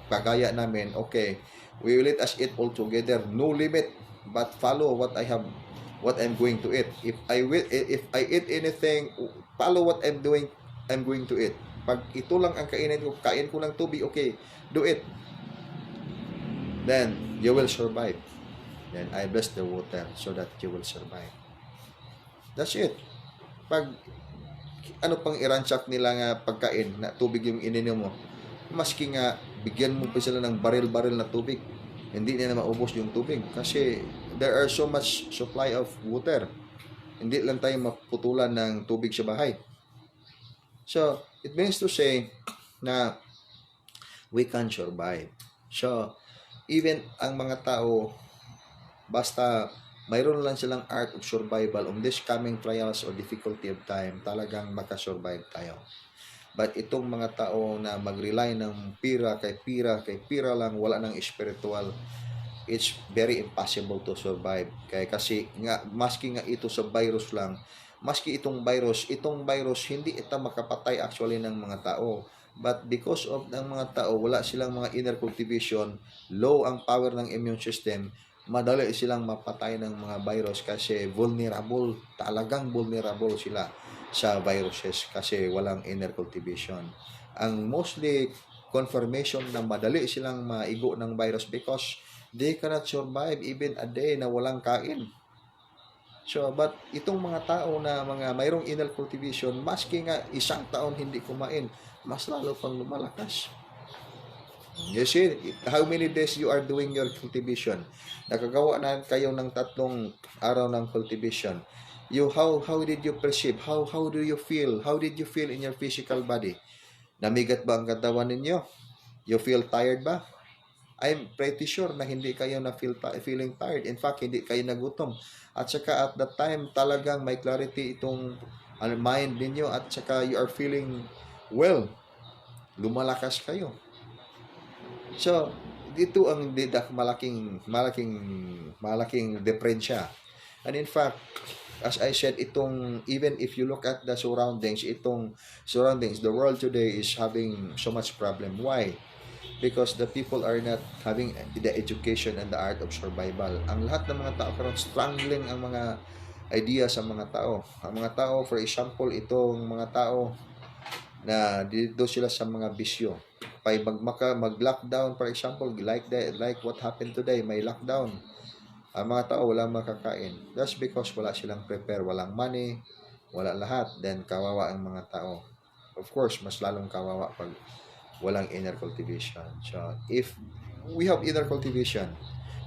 kagaya namin, okay, we will let us eat all together, no limit, but follow what I'm going to eat. If I eat anything, follow what I'm going to eat. Pag ito lang ang kainin ko, kain ko ng tubig, okay, do it. Then you will survive. Then I bless the water so that you will survive. That's it. Pag ano pang iransak nila nga pagkain na tubig yung ininom mo, maski nga bigyan mo pa sila ng baril-baril na tubig, hindi nila maubos yung tubig kasi there are so much supply of water. Hindi lang tayo maputulan ng tubig sa bahay. So, it means to say na we can survive. So, even ang mga tao, basta mayroon lang silang art of survival on this coming trials or difficulty of time, talagang makasurvive tayo. But itong mga tao na mag-rely ng pira lang, wala ng spiritual, it's very impossible to survive. Kasi nga, maski nga ito sa virus lang, maski itong virus, hindi ito makapatay actually ng mga tao. But because of ng mga tao, wala silang mga inner cultivation, low ang power ng immune system, madali silang mapatay ng mga virus kasi talagang vulnerable sila sa viruses kasi walang inner cultivation. Ang mostly confirmation na madali silang maigo ng virus because they cannot survive even a day na walang kain. So, but itong mga tao na mayroong inner cultivation, maski nga isang taon hindi kumain, mas lalo pang lumalakas. You see, how many days you are doing your cultivation? Nakagawa na kayo ng 3 araw ng cultivation. How did you perceive? How do you feel? How did you feel in your physical body? Namigat ba ang katawan ninyo? You feel tired ba? I'm pretty sure na hindi kayo feeling tired. In fact, hindi kayo nagutom. At saka at that time, talagang may clarity itong mind ninyo at saka you are feeling well. Lumalakas kayo. So, dito ang malaking diferensya. And in fact, as I said, even if you look at the surroundings, the world today is having so much problem. Why? Because the people are not having the education and the art of survival. Ang lahat ng mga tao karon strangling ang mga idea sa mga tao. Ang mga tao, for example, itong mga tao na dito sila sa mga bisyo. Mag-lockdown, for example, like what happened today, may lockdown. Ang mga tao walang makakain. That's because wala silang prepare, walang money, wala lahat. Then kawawa ang mga tao. Of course, mas lalong kawawa pag walang inner cultivation. So, if we have inner cultivation,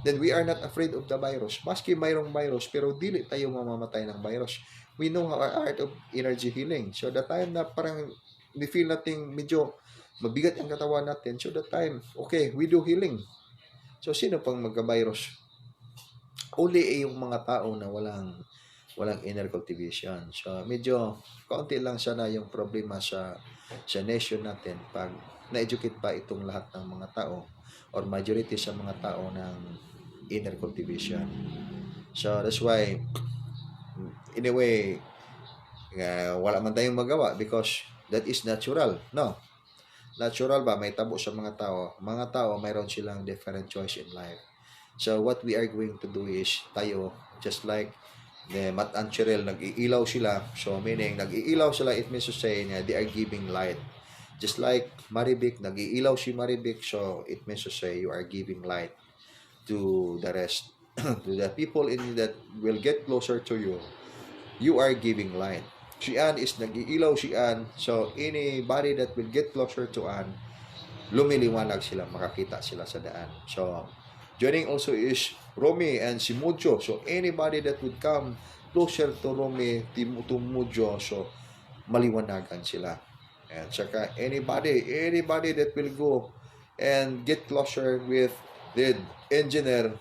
then we are not afraid of the virus. Maski mayroong virus, pero dili tayo mamamatay ng virus. We know our art of energy healing. So, the time na parang ni-feel natin medyo mabigat ang katawan natin, so the time, okay, we do healing. So, sino pang magka-virus? Only yung mga tao na walang inner cultivation. So, medyo kaunti lang sana yung problema sa nation natin pag na-educate pa itong lahat ng mga tao or majority sa mga tao ng inner cultivation. So, that's why, in a way, wala man tayong magawa because that is natural. No. Natural ba? May tabo sa mga tao. Mga tao, mayroon silang different choice in life. So, what we are going to do is, tayo, just like the Mat and Cheryl, nag-iilaw sila. So, meaning, nag-iilaw sila, it means to say na they are giving light. Just like Maribik, nag-iilaw si Maribik, so it means to say you are giving light to the rest. To the people that will get closer to you, you are giving light. Si Ann is nag-iilaw si Ann, so anybody that will get closer to Ann, lumiliwanag sila, makakita sila sa daan. So, joining also is Romy and si Mujo. So, anybody that would come closer to Romy, to Mujo, so maliwanagan sila. And saka anybody that will go and get closer with the engineer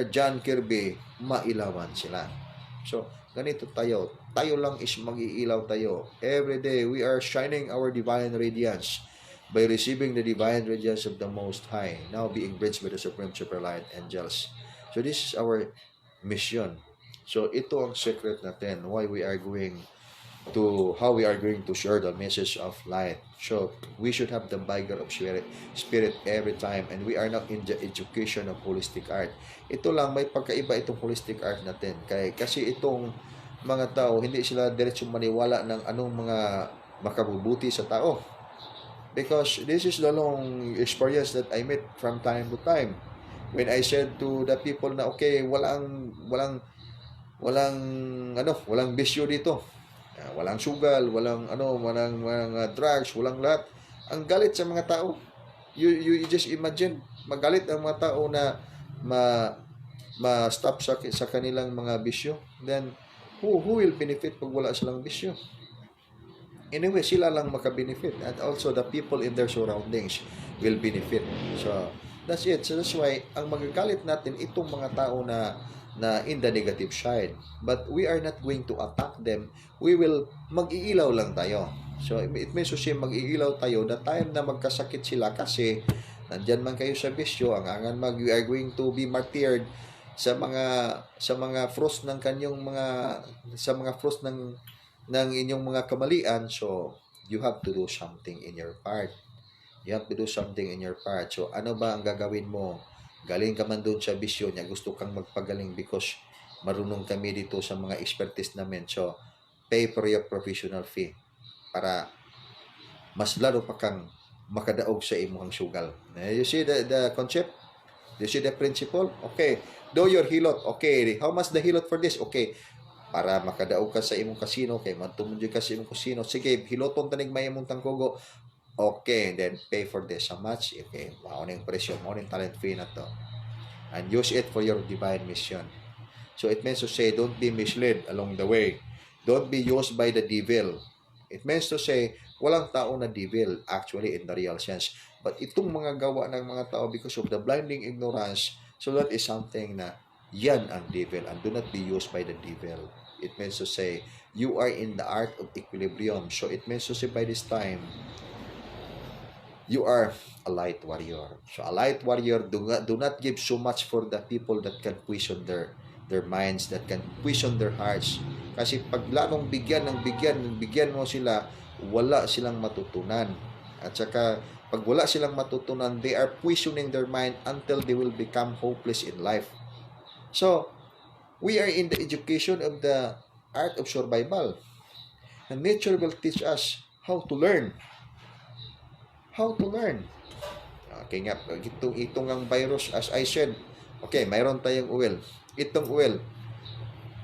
John Kirby, mailawan sila. So, ganito tayo. Tayo lang is mag-iilaw tayo. Every day, we are shining our divine radiance by receiving the divine radiance of the Most High, now being bridged by the Supreme Superlight Angels. So, this is our mission. So, ito ang secret natin, why we are going to, how we are going to share the message of light. So, we should have the vigor of spirit every time, and we are not in the education of holistic art. Ito lang, may pagkaiba itong holistic art natin. Kasi itong mga tao, hindi sila diretsong maniwala ng anong mga makabubuti sa tao. Because this is the long experience that I met from time to time. When I said to the people na, okay, walang bisyo dito. Walang sugal, walang drugs, walang lahat. Ang galit sa mga tao. You just imagine, magalit ang mga tao na ma-stop sa kanilang mga bisyo. Then, who will benefit pag wala silang bisyo? Anyway, sila lang maka-benefit. And also, the people in their surroundings will benefit. So, that's it. So, that's why, ang magagalit natin, itong mga tao na in the negative side. But we are not going to attack them. We will mag-iilaw lang tayo. So, it means to say, mag-iilaw tayo the time na magkasakit sila kasi nandyan man kayo sa bisyo, we are going to be martyred sa mga frost ng kanyang sa mga frost ng inyong mga kamalian. So, you have to do something in your part. You have to do something in your part. So, ano ba ang gagawin mo? Galing ka man doon sa bisyo niya, gusto kang magpagaling because marunong kami dito sa mga expertise namin. So, pay for your professional fee para mas lalo pa kang makadaog sa imong sugal. You see the concept? You see the principle? Okay. Do your hilot. Okay. How much the hilot for this? Okay. Para makadaog ka sa imong kasino, kay magtumunjoy ka sa imong kasino. Sige, hiloton tanig may imong tangkogo. Okay, then pay for this. How much? Okay, mauning presyo, mauning talent fee na to. And use it for your divine mission. So it means to say, don't be misled along the way. Don't be used by the devil. It means to say, walang tao na devil actually in the real sense. But itong mga gawa ng mga tao because of the blinding ignorance, so that is something na yan ang devil and do not be used by the devil. It means to say, you are in the art of equilibrium. So it means to say by this time, you are a light warrior. So a light warrior do not give so much for the people that can question the their minds, that can poison their hearts. Kasi pag lamang bigyan mo sila, wala silang matutunan. At saka, pag wala silang matutunan, they are poisoning their mind until they will become hopeless in life. So, we are in the education of the art of survival. And nature will teach us how to learn. How to learn. Okay nga, itong ang virus, as I said, okay, mayroon tayong oil. Itong oil,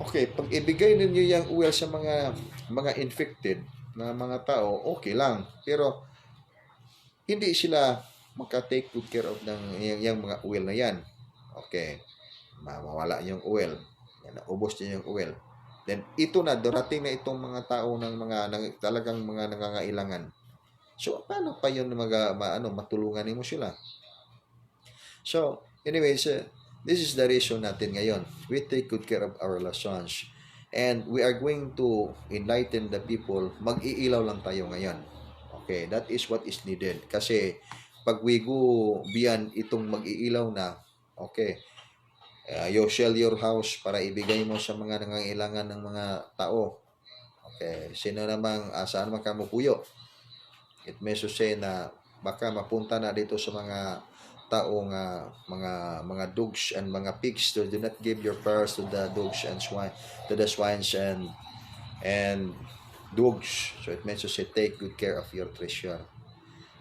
okay, pag ibigay ninyo yung oil sa mga infected na mga tao, okay lang. Pero, hindi sila magka-take good care of yung mga oil na yan. Okay, mawala yung oil. Yan, naubos niya yung oil. Then, ito na, darating na itong mga tao talagang mga nangangailangan. So, paano pa yun matulungan mo sila? So, anyways, this is the reason natin ngayon. We take good care of our lessons. And we are going to enlighten the people. Mag-iilaw lang tayo ngayon. Okay, that is what is needed. Kasi, pag we go beyond itong mag-iilaw na, okay, you sell your house para ibigay mo sa mga nangangailangan ng mga tao. Okay, sino namang, saan man ka mupuyo? It means to say na baka mapunta na dito sa mga taong mga dogs and mga pigs, to do not give your pearls to the dogs and swine, to the swines and dogs. So it means to say take good care of your treasure.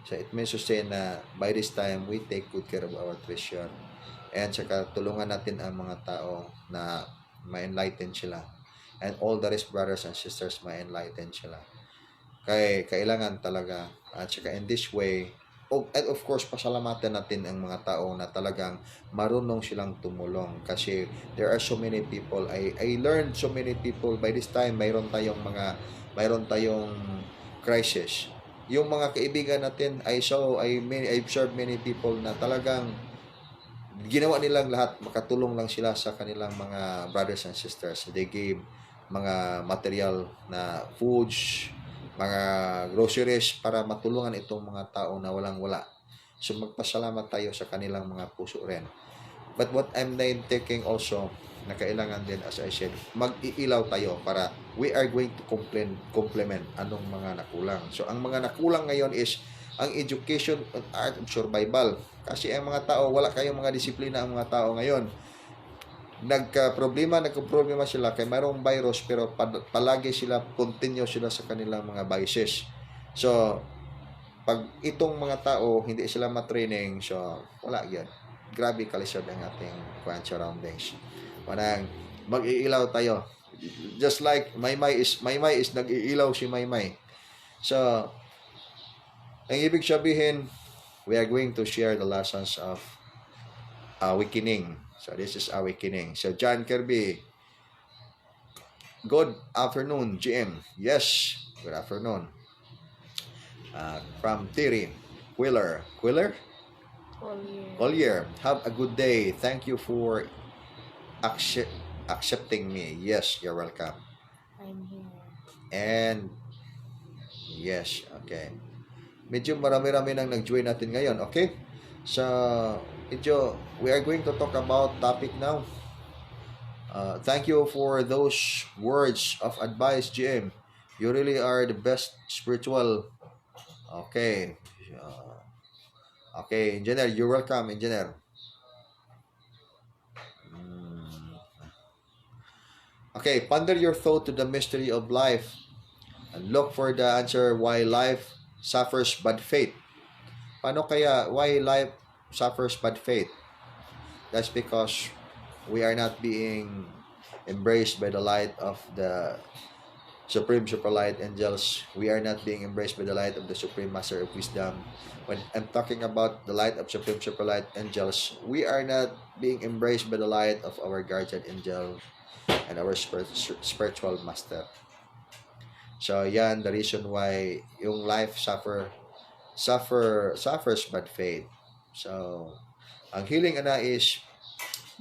So it means to say na by this time we take good care of our treasure. And saka tulungan natin ang mga tao na ma-enlighten sila. And all the rest brothers and sisters ma-enlighten sila. Kailangan talaga. At saka in this way, and of course, pasalamatan natin ang mga tao na talagang marunong silang tumulong. Kasi there are so many people. I learned so many people. By this time, mayroon tayong crisis. Yung mga kaibigan natin, I've observed many people na talagang ginawa nilang lahat, makatulong lang sila sa kanilang mga brothers and sisters. They gave mga material na foods, mga groceries para matulungan itong mga tao na walang-wala. So magpasalamat tayo sa kanilang mga puso rin. But what I'm taking also, na kailangan din, as I said, mag-iilaw tayo para we are going to complement anong mga nakulang. So ang mga nakulang ngayon is ang education and art of survival. Kasi ang mga tao, wala kayong mga disiplina ang mga tao ngayon. Nagka-problema sila kay mayroong virus, pero palagi sila, continue sila sa kanilang mga vices. So, pag itong mga tao, hindi sila matraining, so, wala yan. Grabe kalisod ang ating surroundings. Manang, mag-iilaw tayo. Just like, Maymay is nag-iilaw si Maymay. So, ang ibig sabihin, we are going to share the lessons of awakening. So, this is awakening. So, John Kirby, good afternoon, GM. Yes, good afternoon. From Thierry, Quiller. Collier. Have a good day. Thank you for accepting me. Yes, you're welcome. I'm here. And, yes, okay. Medyo marami-rami nang nag-join natin ngayon, okay? So, we are going to talk about topic now. Thank you for those words of advice, GM. You really are the best spiritual. Okay. Okay, Engineer, you're welcome, Engineer. Okay, ponder your thought to the mystery of life and look for the answer why life suffers bad fate. Paano kaya why life suffers bad fate? That's because we are not being embraced by the light of the Supreme Super Light Angels. We are not being embraced by the light of the Supreme Master of Wisdom. When I'm talking about the light of Supreme Super Light Angels, we are not being embraced by the light of our guardian angel and our spiritual master. So yan the reason why yung life suffers bad fate. So ang healing is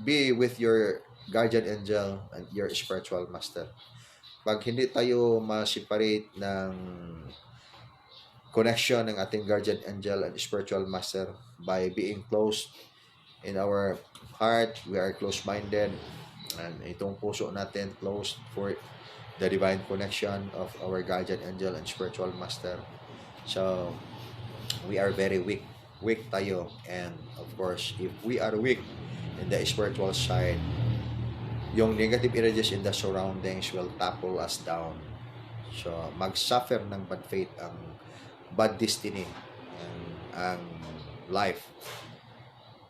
be with your guardian angel and your spiritual master. Pag hindi tayo ma-separate ng connection ng ating guardian angel and spiritual master by being close in our heart, we are close-minded, And itong puso natin closed for the divine connection of our guardian angel and spiritual master. So, we are very weak. Weak tayo. And of course, if we are weak in the spiritual side, yung negative energies in the surroundings will topple us down. So, mag-suffer ng bad fate ang bad destiny ang life.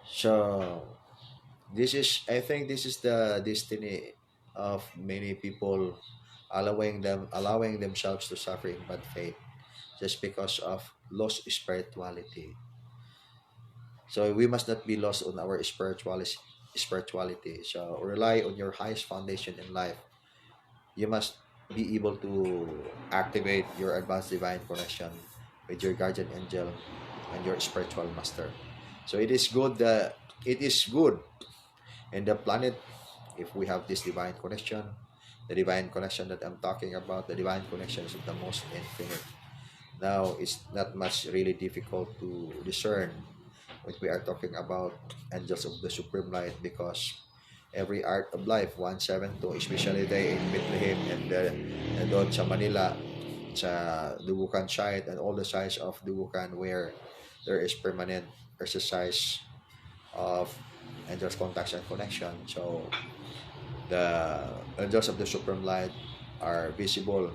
So, I think this is the destiny of many people allowing themselves to suffer in bad faith just because of lost spirituality. So we must not be lost on our spirituality. So rely on your highest foundation in life. You must be able to activate your advanced divine connection with your guardian angel and your spiritual master. So it is good in the planet if we have this divine connection. The divine connection that I'm talking about, the divine connection is the most infinite. Now, it's not much really difficult to discern what we are talking about angels of the supreme light, because every art of life 172, especially there in Bethlehem and doon sa Manila, sa Dugukan site and all the sites of Dugukan where there is permanent exercise of angels contacts and connection. So the angels of the supreme light are visible,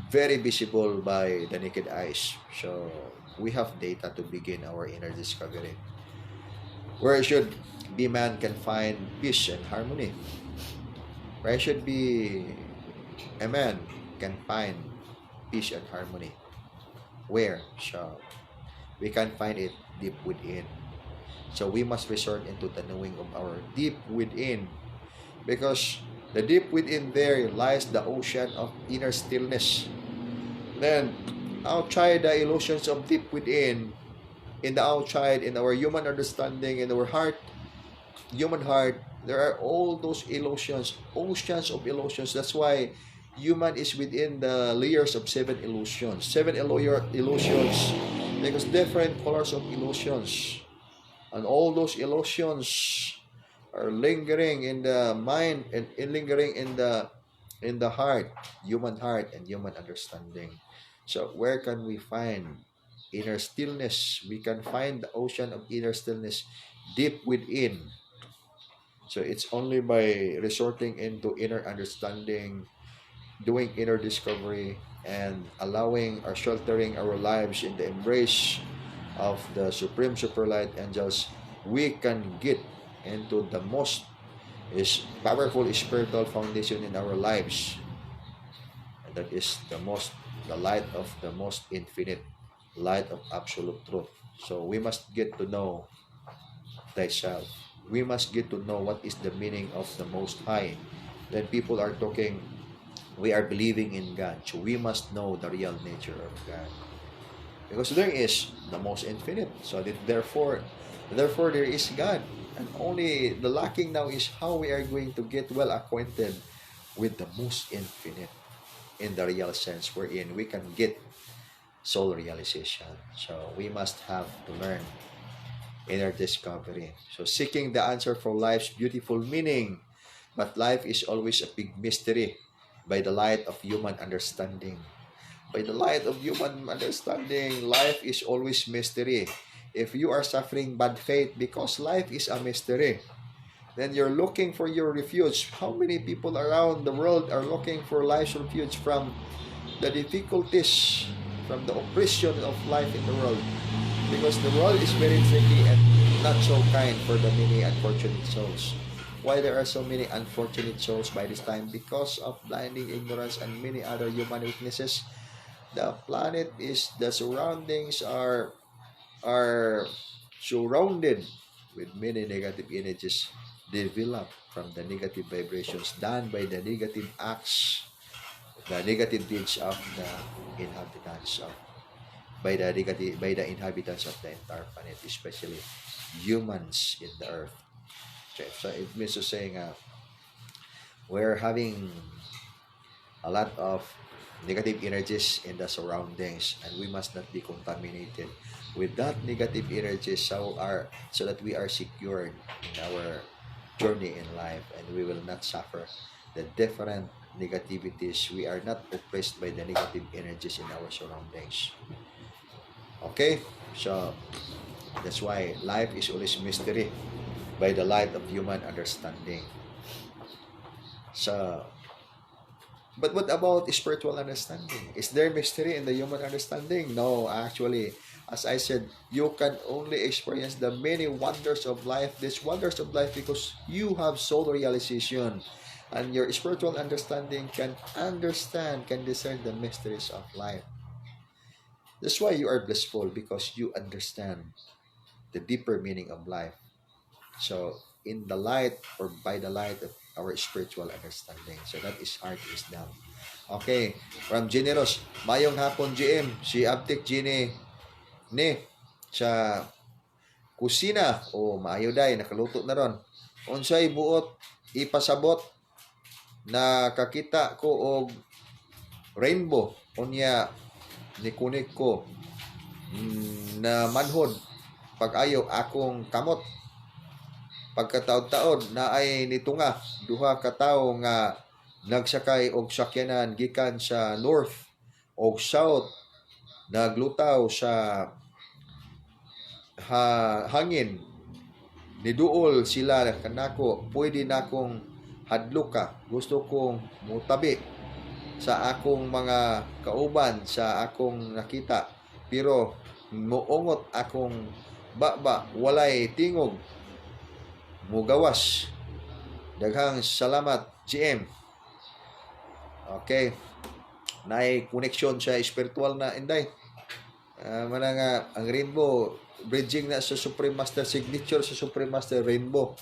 very visible by the naked eyes. So we have data to begin our inner discovery. Where should be man can find peace and harmony? Where should be a man can find peace and harmony? Where? So we can find it deep within. So we must resort into the knowing of our deep within, because the deep within there lies the ocean of inner stillness. Then outside the illusions of deep within, in the outside, in our human understanding, in our heart, human heart, there are all those illusions, oceans of illusions. That's why human is within the layers of 7 illusions. 7 illusions, because different colors of illusions. And all those illusions are lingering in the mind and lingering in the heart, human heart and human understanding. So where can we find inner stillness? We can find the ocean of inner stillness deep within. So it's only by resorting into inner understanding, doing inner discovery, and allowing or sheltering our lives in the embrace of the supreme superlight angels, we can get into the most powerful spiritual foundation in our lives, and that is the light of the most infinite, light of absolute truth. So we must get to know thyself. We must get to know what is the meaning of the Most High. Then people are talking, we are believing in God, so we must know the real nature of God, because there is the most infinite. So that therefore there is God, and only the lacking now is how we are going to get well acquainted with the most infinite in the real sense wherein we can get soul realization. So we must have to learn inner discovery. So seeking the answer for life's beautiful meaning, but life is always a big mystery by the light of human understanding. By the light of human understanding, life is always mystery. If you are suffering bad fate because life is a mystery, then you're looking for your refuge. How many people around the world are looking for life's refuge from the difficulties, from the oppression of life in the world? Because the world is very tricky and not so kind for the many unfortunate souls. Why there are so many unfortunate souls by this time? Because of blinding ignorance and many other human weaknesses. The planet the surroundings are surrounded with many negative energies developed from the negative vibrations done by the negative acts, the negative deeds of the inhabitants of by the inhabitants of the entire planet, especially humans in the earth. Okay, so it means to saying we're having a lot of negative energies in the surroundings, and we must not be contaminated with that negative energies so that we are secured in our journey in life, and we will not suffer the different negativities. We are not oppressed by the negative energies in our surroundings. Okay, so that's why life is always mystery by the light of human understanding. So, but what about spiritual understanding? Is there mystery in the human understanding? No, actually, as I said, you can only experience the many wonders of life. These wonders of life because you have soul realization, and your spiritual understanding can understand, can discern the mysteries of life. That's why you are blissful, because you understand the deeper meaning of life. So, in the light or by the light of our spiritual understanding. So, that is heart wisdom. Okay, from Generous, mayong hapon GM, si Abtik Gini ni sa kusina o maayo day nakaluto na ron. Unsay buot ipasabot na kakita ko og rainbow unya ni kunik ko na manhod pag-ayo akong kamot pagkataod-taod na ay nitunga duha ka tawo nga nagsakay og sakyanan gikan sa north o south, naglutaw sa hangin, niduol sila kanako, pwede na akong hadluka, gusto kong mutabi sa akong mga kauban, sa akong nakita, pero muungot akong baba, walay tingog, mugawas. Daghang salamat, GM. Okay. Naay connection sa spiritual na inday. Mana nga ang rainbow bridging na sa Supreme Master, signature sa Supreme Master rainbow.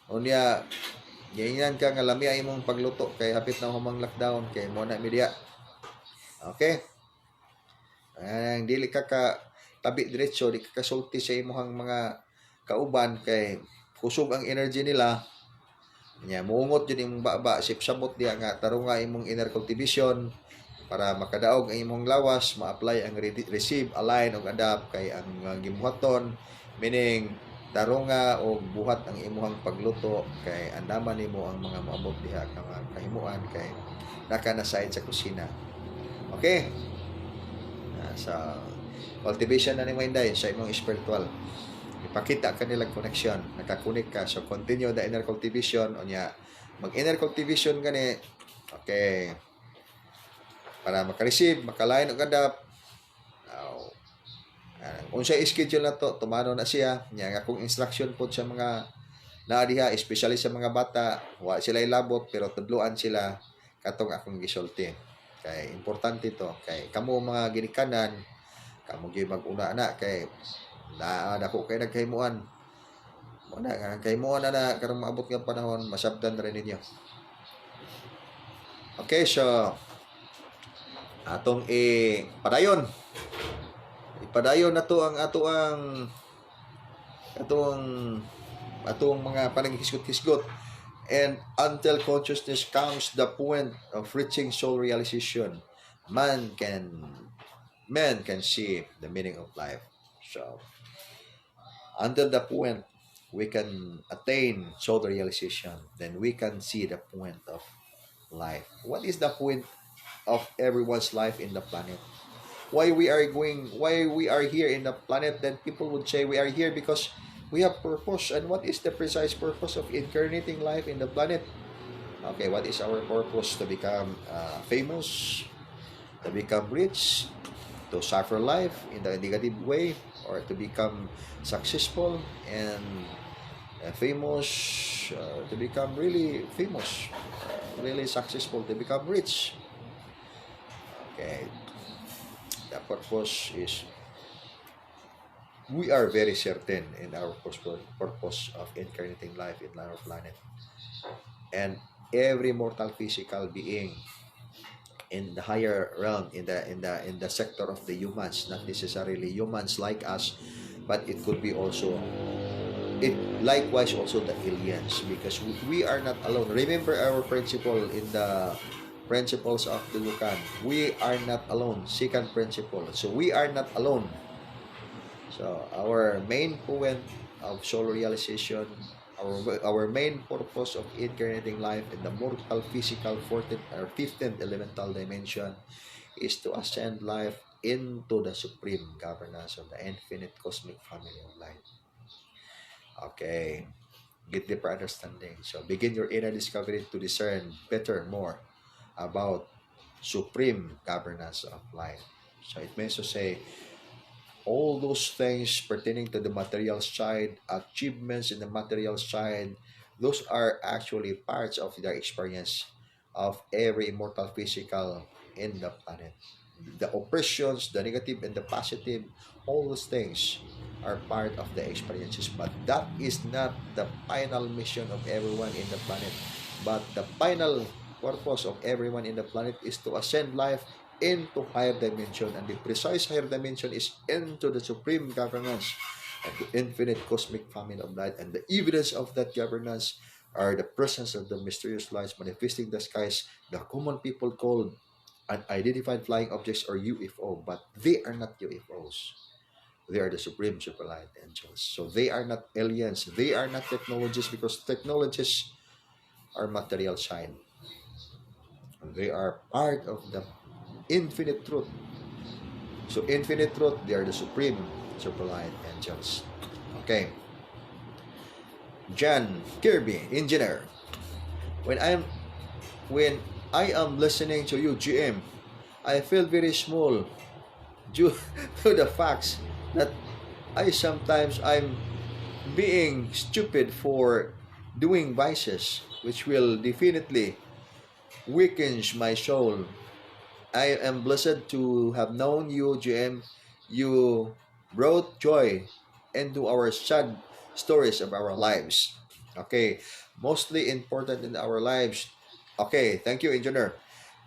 Unya ganyan ka nga lami ay imong pagluto kay hapit na humang lockdown kay mo na media. Okay? Ang dili ka tabi diretso, di ka kasulti sa imong mga kauban kay kusog ang energy nila. Nya muungot jud imong baba, sipsabot diya nga tarunga imong inner cultivation para makadaog ang imong lawas, ma-apply ang receive, align ug adapt kay ang gibuhaton, meaning tarunga o buhat ang imong pagluto kay andaman nimo ang mga moabot diha ka kahimuan kay naka na side sa kusina. Okay? Sa cultivation na nimo inday sa imong spiritual. Ipakita ka nilang connection, nakakunik ka. So, continue the inner cultivation. O niya, mag-inner cultivation gani. Okay. Para makareceive, makalain o adapt. Unsay schedule na to, tumano na siya. Niya nga kung instruction po sa mga naadiha, especially sa mga bata, wa sila ilabot, pero tudluan sila katong akong gisulti. Kay, importante to. Kay, kamo mga ginikanan, kamo gyud mag-una na, kay dako kay nagkahimuan mo na kahimuan na karong maabot nga panahon masabdan rin ninyo. Okay, so atong ipadayon na to ang atong mga panaghisgot-hisgot, and until consciousness comes the point of reaching soul realization, man can see the meaning of life. So until the point we can attain soul realization, then we can see the point of life. What is the point of everyone's life in the planet? Why we are here in the planet? Then people would say we are here because we have purpose. And what is the precise purpose of incarnating life in the planet? Okay, what is our purpose? To become famous, to become rich, to suffer life in the negative way, or to become successful and famous, to become really famous, really successful, to become rich. Okay, the purpose is, we are very certain in our purpose of incarnating life in our planet, and every mortal physical being in the higher realm, in the sector of the humans, not necessarily humans like us, but it could be also likewise also the aliens, because we are not alone. Remember our principle in the principles of Dugukan, we are not alone. Second principle, so we are not alone. So our main point of soul realization, our main purpose of incarnating life in the mortal, physical, 14th or 15th elemental dimension is to ascend life into the supreme governance of the infinite cosmic family of light. Okay, get deeper understanding. So begin your inner discovery to discern better, more about supreme governance of light. So it means to say, all those things pertaining to the material side, achievements in the material side, those are actually parts of the experience of every immortal physical in the planet. The oppressions, the negative and the positive, all those things are part of the experiences. But that is not the final mission of everyone in the planet. But the final purpose of everyone in the planet is to ascend life into higher dimension, and the precise higher dimension is into the supreme governance of the infinite cosmic family of light. And the evidence of that governance are the presence of the mysterious lights manifesting the skies, the common people called unidentified flying objects or UFO, but they are not UFOs. They are the supreme superlight angels. So they are not aliens. They are not technologies, because technologies are material side. They are part of the infinite truth. So infinite truth, they are the supreme superlight angels. Okay. John Kirby, engineer. When when I am listening to you, GM, I feel very small due to the facts that I'm being stupid for doing vices, which will definitely weakens my soul. I am blessed to have known you, GM. You brought joy into our sad stories of our lives. Okay, mostly important in our lives. Okay, thank you, engineer.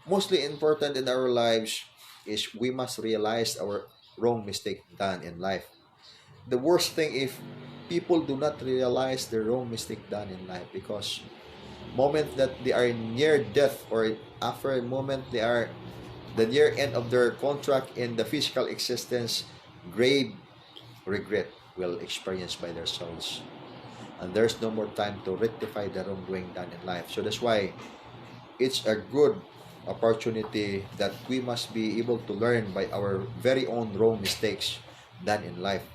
Mostly important in our lives is we must realize our wrong mistake done in life. The worst thing if people do not realize the wrong mistake done in life, because moment that they are near death, or after a moment they are the near end of their contract in the physical existence, grave regret will experience by their souls, and there's no more time to rectify the wrongdoing done in life. So that's why it's a good opportunity that we must be able to learn by our very own wrong mistakes done in life.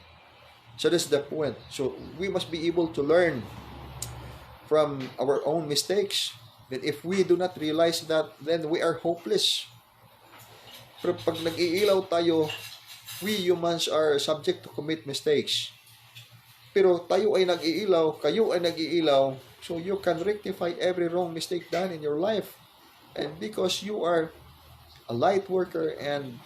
So that's the point. So we must be able to learn from our own mistakes. That if we do not realize that, then we are hopeless. Pero pag nag-iilaw tayo, we humans are subject to commit mistakes. Pero tayo ay nag-iilaw, kayo ay nag-iilaw, so you can rectify every wrong mistake done in your life. And because you are a light worker and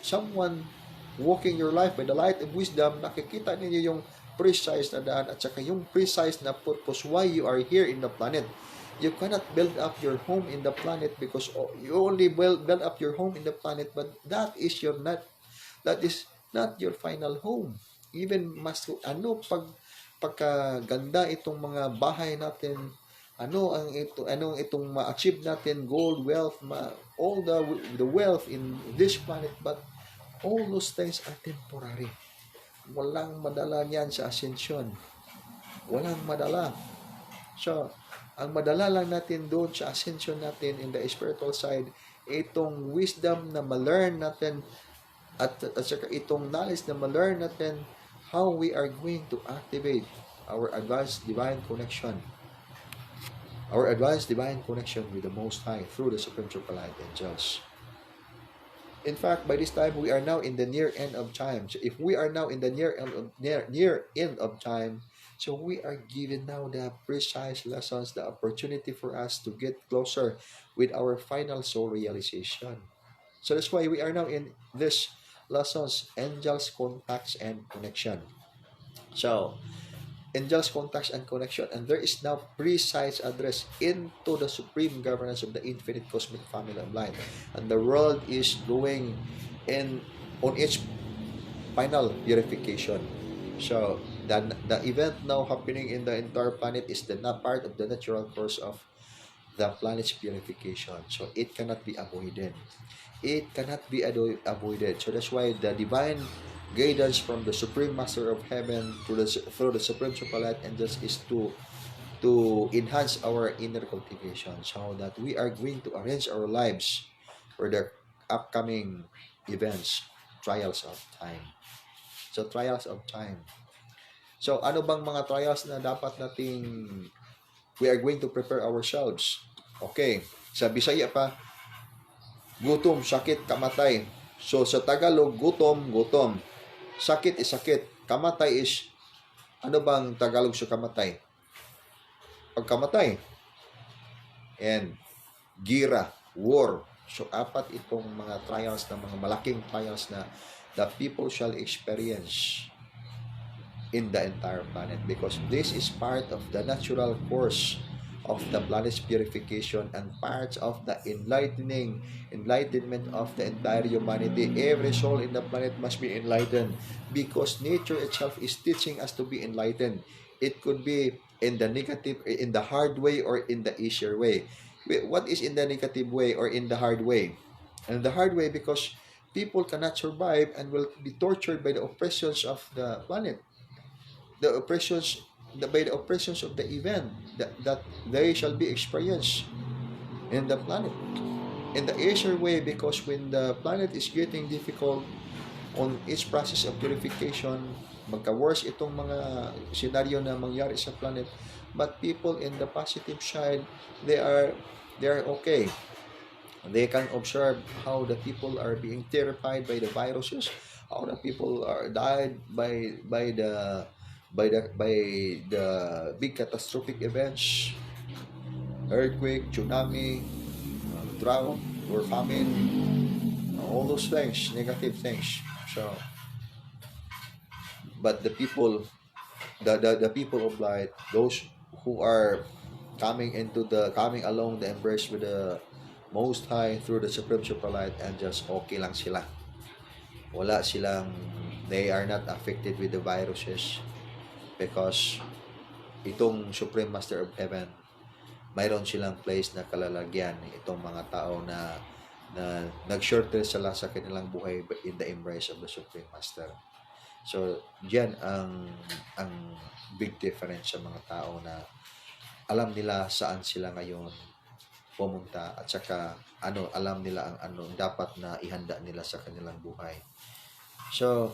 someone walking your life by the light of wisdom, nakikita ninyo yung precise na daan at saka yung precise na purpose why you are here in the planet. You cannot build up your home in the planet because you only build up your home in the planet, but that is not your final home. Even mas pagkaganda itong mga bahay natin, anong itong ma-achieve natin, gold, wealth, all the wealth in this planet, but all those things are temporary. Walang madala niyan sa ascension. Walang madala. So, ang madala lang natin doon sa ascension natin in the spiritual side, itong wisdom na ma-learn natin at saka itong knowledge na ma-learn natin how we are going to activate our advanced divine connection. Our advanced divine connection with the Most High through the Supreme Superlight Angels. In fact, by this time, we are now in the near end of time. So if we are now in the near end of time, so we are given now the precise lessons, the opportunity for us to get closer with our final soul realization. So that's why we are now in this lessons, angels, contacts, and connection. So, angels, contacts, and connection, and there is now precise address into the supreme governance of the infinite cosmic family of light, and the world is going on its final purification. So the event now happening in the entire planet is the part of the natural course of the planet's purification, so it cannot be avoided. So that's why the divine guidance from the Supreme Master of Heaven through the Supreme Superlight Angels is to to enhance our inner cultivation so that we are going to arrange our lives for the upcoming events, trials of time. So, trials of time. So, ano bang mga trials na dapat nating we are going to prepare ourselves? Okay, sa Bisaya pa, gutom, sakit, kamatay. So, sa Tagalog, gutom, gutom. Sakit is sakit. Kamatay is, ano bang Tagalog sa kamatay? Pagkamatay. And gira, war. So, apat itong mga trials na mga malaking trials na the people shall experience in the entire planet, because this is part of the natural course of the planet's purification and parts of the enlightenment of the entire humanity. Every soul in the planet must be enlightened because nature itself is teaching us to be enlightened. It could be in the negative, in the hard way, or in the easier way. What is in the negative way or in the hard way? And the hard way because people cannot survive and will be tortured by the oppressions of the planet, the oppressions, by the oppressions of the event that they shall be experienced in the planet. In the easier way because when the planet is getting difficult on its process of purification, magka-worse itong mga senaryo na mangyari sa planet, but people in the positive side, they are okay. They can observe how the people are being terrified by the viruses, how the people are died by the big catastrophic events, earthquake, tsunami, drought, or famine, all those things, negative things. So, but the people, the people of light, those who are coming along the embrace with the Most High through the Supreme Super Light, and just okay lang sila. Wala silang, they are not affected with the viruses because itong Supreme Master of Heaven, mayroon silang place na kalalagyan itong mga tao na nag-shorter sila sa kanilang buhay in the embrace of the Supreme Master. So, diyan ang big difference sa mga tao na alam nila saan sila ngayon pumunta at saka alam nila ang dapat na ihanda nila sa kanilang buhay. So,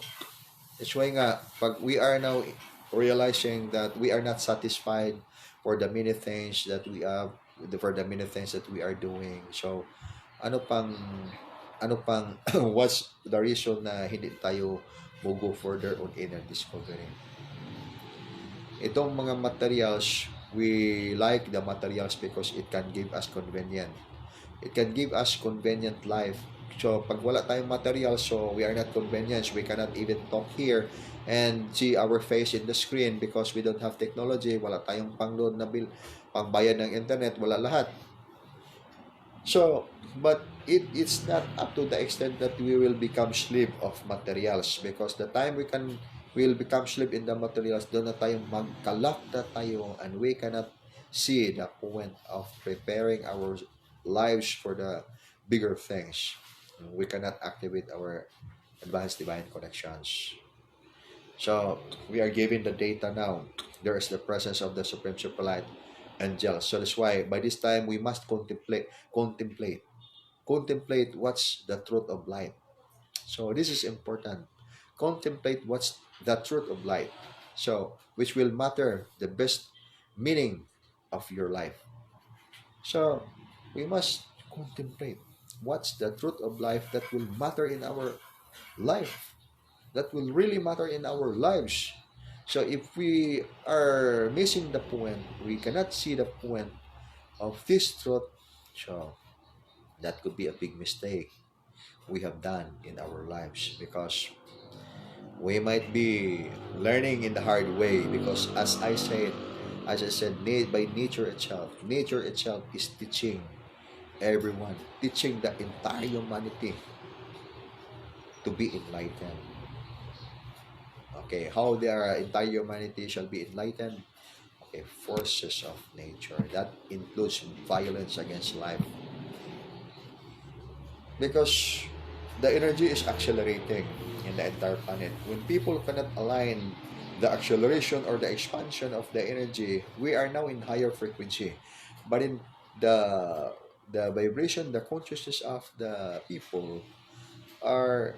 that's why nga pag we are now realizing that we are not satisfied for the many things that we have, for the many things that we are doing. So, ano pang what's the reason na hindi tayo go further on inner discovery? Itong mga materials, we like the materials because it can give us convenient. It can give us convenient life. So, pag wala tayong materials, so we are not convenient. We cannot even talk here and see our face in the screen because we don't have technology. Wala tayong pang-load na bill, pangbayad ng internet, wala lahat. So, but it's not up to the extent that we will become slave of materials, because the time we'll become slave in the materials, doon na tayo magkalak na tayo, and we cannot see the point of preparing our lives for the bigger things. We cannot activate our advanced divine connections. So, we are given the data now. There is the presence of the Supreme Super Light angels. So that's why by this time we must contemplate what's the truth of light. So this is important. Contemplate what's the truth of light. So, which will matter the best meaning of your life. So, we must contemplate what's the truth of life that will matter in our life, that will really matter in our lives. So, if we are missing the point, we cannot see the point of this truth, so that could be a big mistake we have done in our lives, because we might be learning in the hard way, because as I said, by nature itself is teaching everyone, teaching the entire humanity to be enlightened. Okay, how the entire humanity shall be enlightened? Okay, forces of nature. That includes violence against life. Because the energy is accelerating in the entire planet. When people cannot align the acceleration or the expansion of the energy, we are now in higher frequency. But in the the vibration, the consciousness of the people are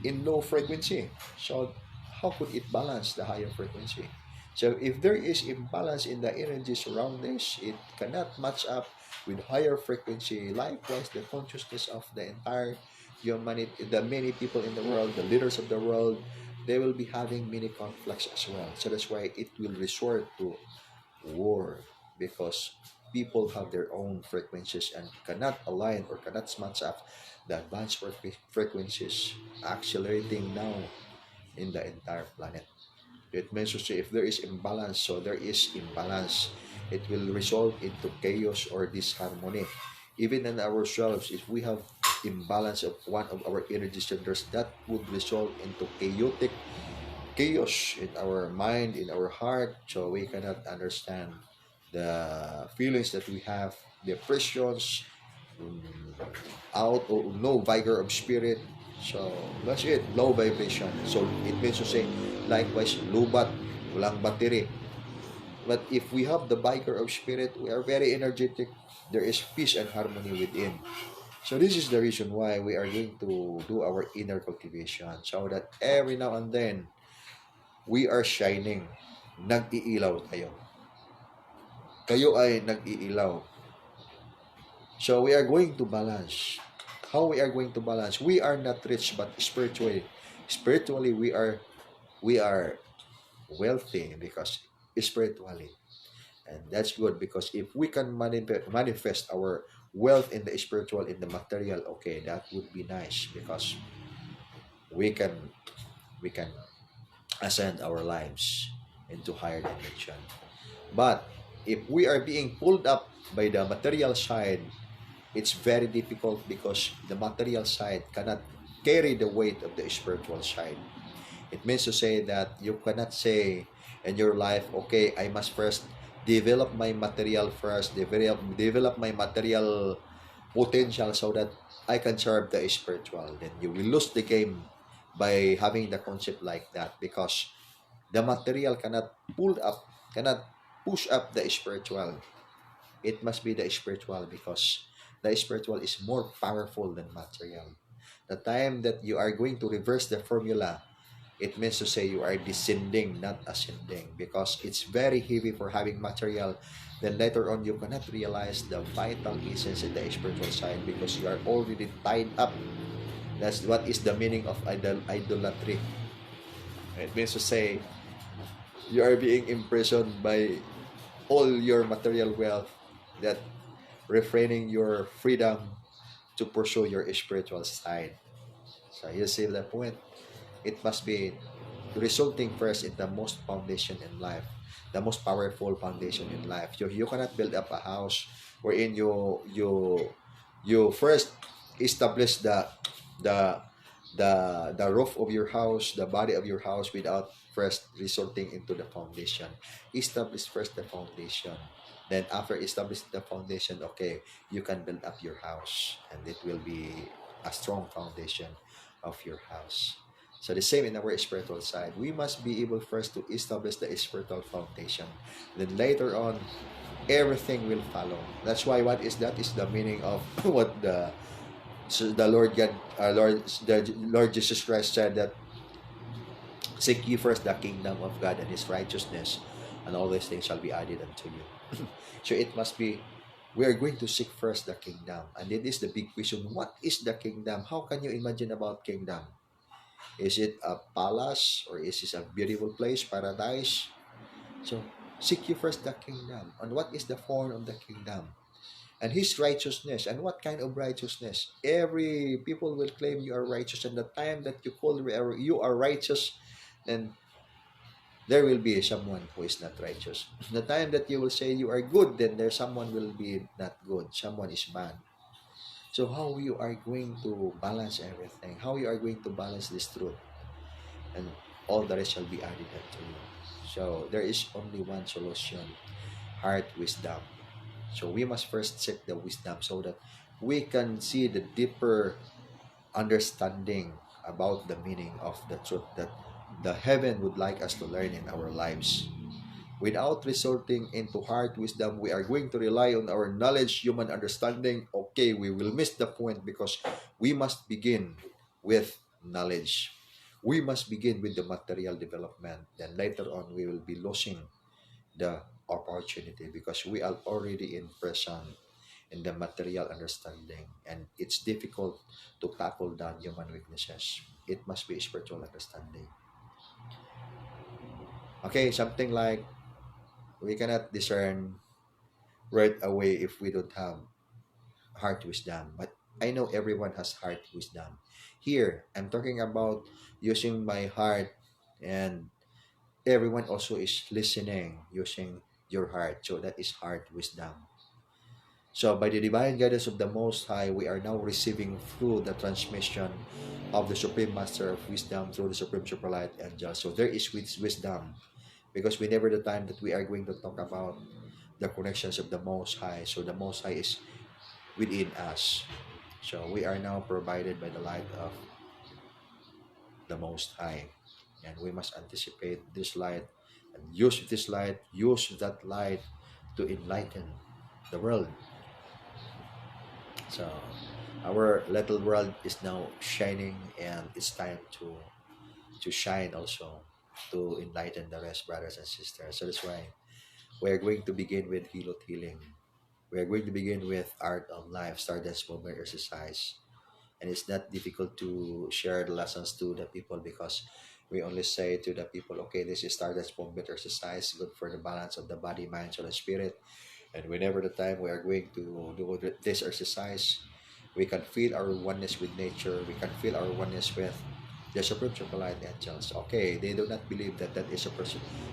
in low frequency. So how could it balance the higher frequency? So if there is imbalance in the energy surroundings, it cannot match up with higher frequency. Likewise, the consciousness of the entire humanity, the many people in the world, the leaders of the world, they will be having many conflicts as well. So that's why it will resort to war, because people have their own frequencies and cannot align or cannot match up the advanced frequencies accelerating now in the entire planet. It means to say if there is imbalance, so there is imbalance. It will result into chaos or disharmony. Even in ourselves, if we have imbalance of one of our energy centers, that would result into chaotic chaos in our mind, in our heart, so we cannot understand the feelings that we have, depressions, um, out or no vigor of spirit. So that's it, low vibration. So it means to say, likewise, lubat, walang battery. But if we have the vigor of spirit, we are very energetic. There is peace and harmony within. So this is the reason why we are going to do our inner cultivation, so that every now and then we are shining. Nag-iilaw tayo. Kayo ay nag-iilaw. So we are going to balance. How we are going to balance? We are not rich, but spiritually we are wealthy, because spiritually. And that's good, because if we can manifest our wealth in the spiritual, in the material, okay, that would be nice, because we can we can ascend our lives into higher dimension. But if we are being pulled up by the material side, it's very difficult, because the material side cannot carry the weight of the spiritual side. It means to say that you cannot say in your life, okay, I must first develop my material first, develop my material potential, so that I can serve the spiritual. Then you will lose the game by having the concept like that, because the material cannot cannot push up the spiritual. It must be the spiritual, because the spiritual is more powerful than material. The time that you are going to reverse the formula, it means to say you are descending, not ascending, because it's very heavy for having material. Then later on, you cannot realize the vital essence in the spiritual side, because you are already tied up. That's what is the meaning of idolatry. It means to say you are being imprisoned by all your material wealth, that refraining your freedom to pursue your spiritual side. So you see the point. It must be resulting first in the most foundation in life, the most powerful foundation in life. You cannot build up a house wherein you first establish the the roof of your house, the body of your house, without first resorting into the foundation. Establish first the foundation. Then after establishing the foundation, okay, you can build up your house, and it will be a strong foundation of your house. So the same in our spiritual side. We must be able first to establish the spiritual foundation. Then later on, everything will follow. That's why what is that is the meaning of what the Lord God, the Lord Jesus Christ said, that seek ye first the kingdom of God and His righteousness, and all these things shall be added unto you. So it must be, we are going to seek first the kingdom, and it is the big question: what is the kingdom? How can you imagine about kingdom? Is it a palace, or is it a beautiful place, paradise? So seek ye first the kingdom, and what is the form of the kingdom? And His righteousness. And what kind of righteousness? Every people will claim you are righteous, and the time that you call you are righteous, then there will be someone who is not righteous. The time that you will say you are good, then there someone will be not good. Someone is bad. So how you are going to balance everything? How you are going to balance this truth? And all the rest shall be added unto you. So there is only one solution: heart wisdom. So we must first seek the wisdom, so that we can see the deeper understanding about the meaning of the truth, that the heaven would like us to learn in our lives. Without resorting into heart wisdom, we are going to rely on our knowledge, human understanding. Okay, we will miss the point because we must begin with knowledge. We must begin with the material development. Then later on, we will be losing the opportunity because we are already in present in the material understanding, and it's difficult to tackle down human weaknesses. It must be spiritual understanding. Okay, something like we cannot discern right away if we don't have heart wisdom. But I know everyone has heart wisdom. Here, I'm talking about using my heart, and everyone also is listening using your heart. So that is heart wisdom. So by the divine guidance of the Most High, we are now receiving through the transmission of the Supreme Master of Wisdom through the Supreme Superlight Angel. So there is wisdom because we never the time that we are going to talk about the connections of the Most High. So the Most High is within us. So we are now provided by the light of the Most High. And we must anticipate this light and use this light, use that light to enlighten the world. So our little world is now shining, and it's time to shine also to enlighten the rest, brothers and sisters. So that's why we are going to begin with Hilot Healing. We are going to begin with Art of Life, Stardust Movement Exercise. And it's not difficult to share the lessons to the people because we only say to the people, okay, this is Stardust Movement Exercise, good for the balance of the body, mind, soul, and spirit. And whenever the time we are going to do this exercise, we can feel our oneness with nature. We can feel our oneness with the Supreme Superlight Angels. Okay, they do not believe that that is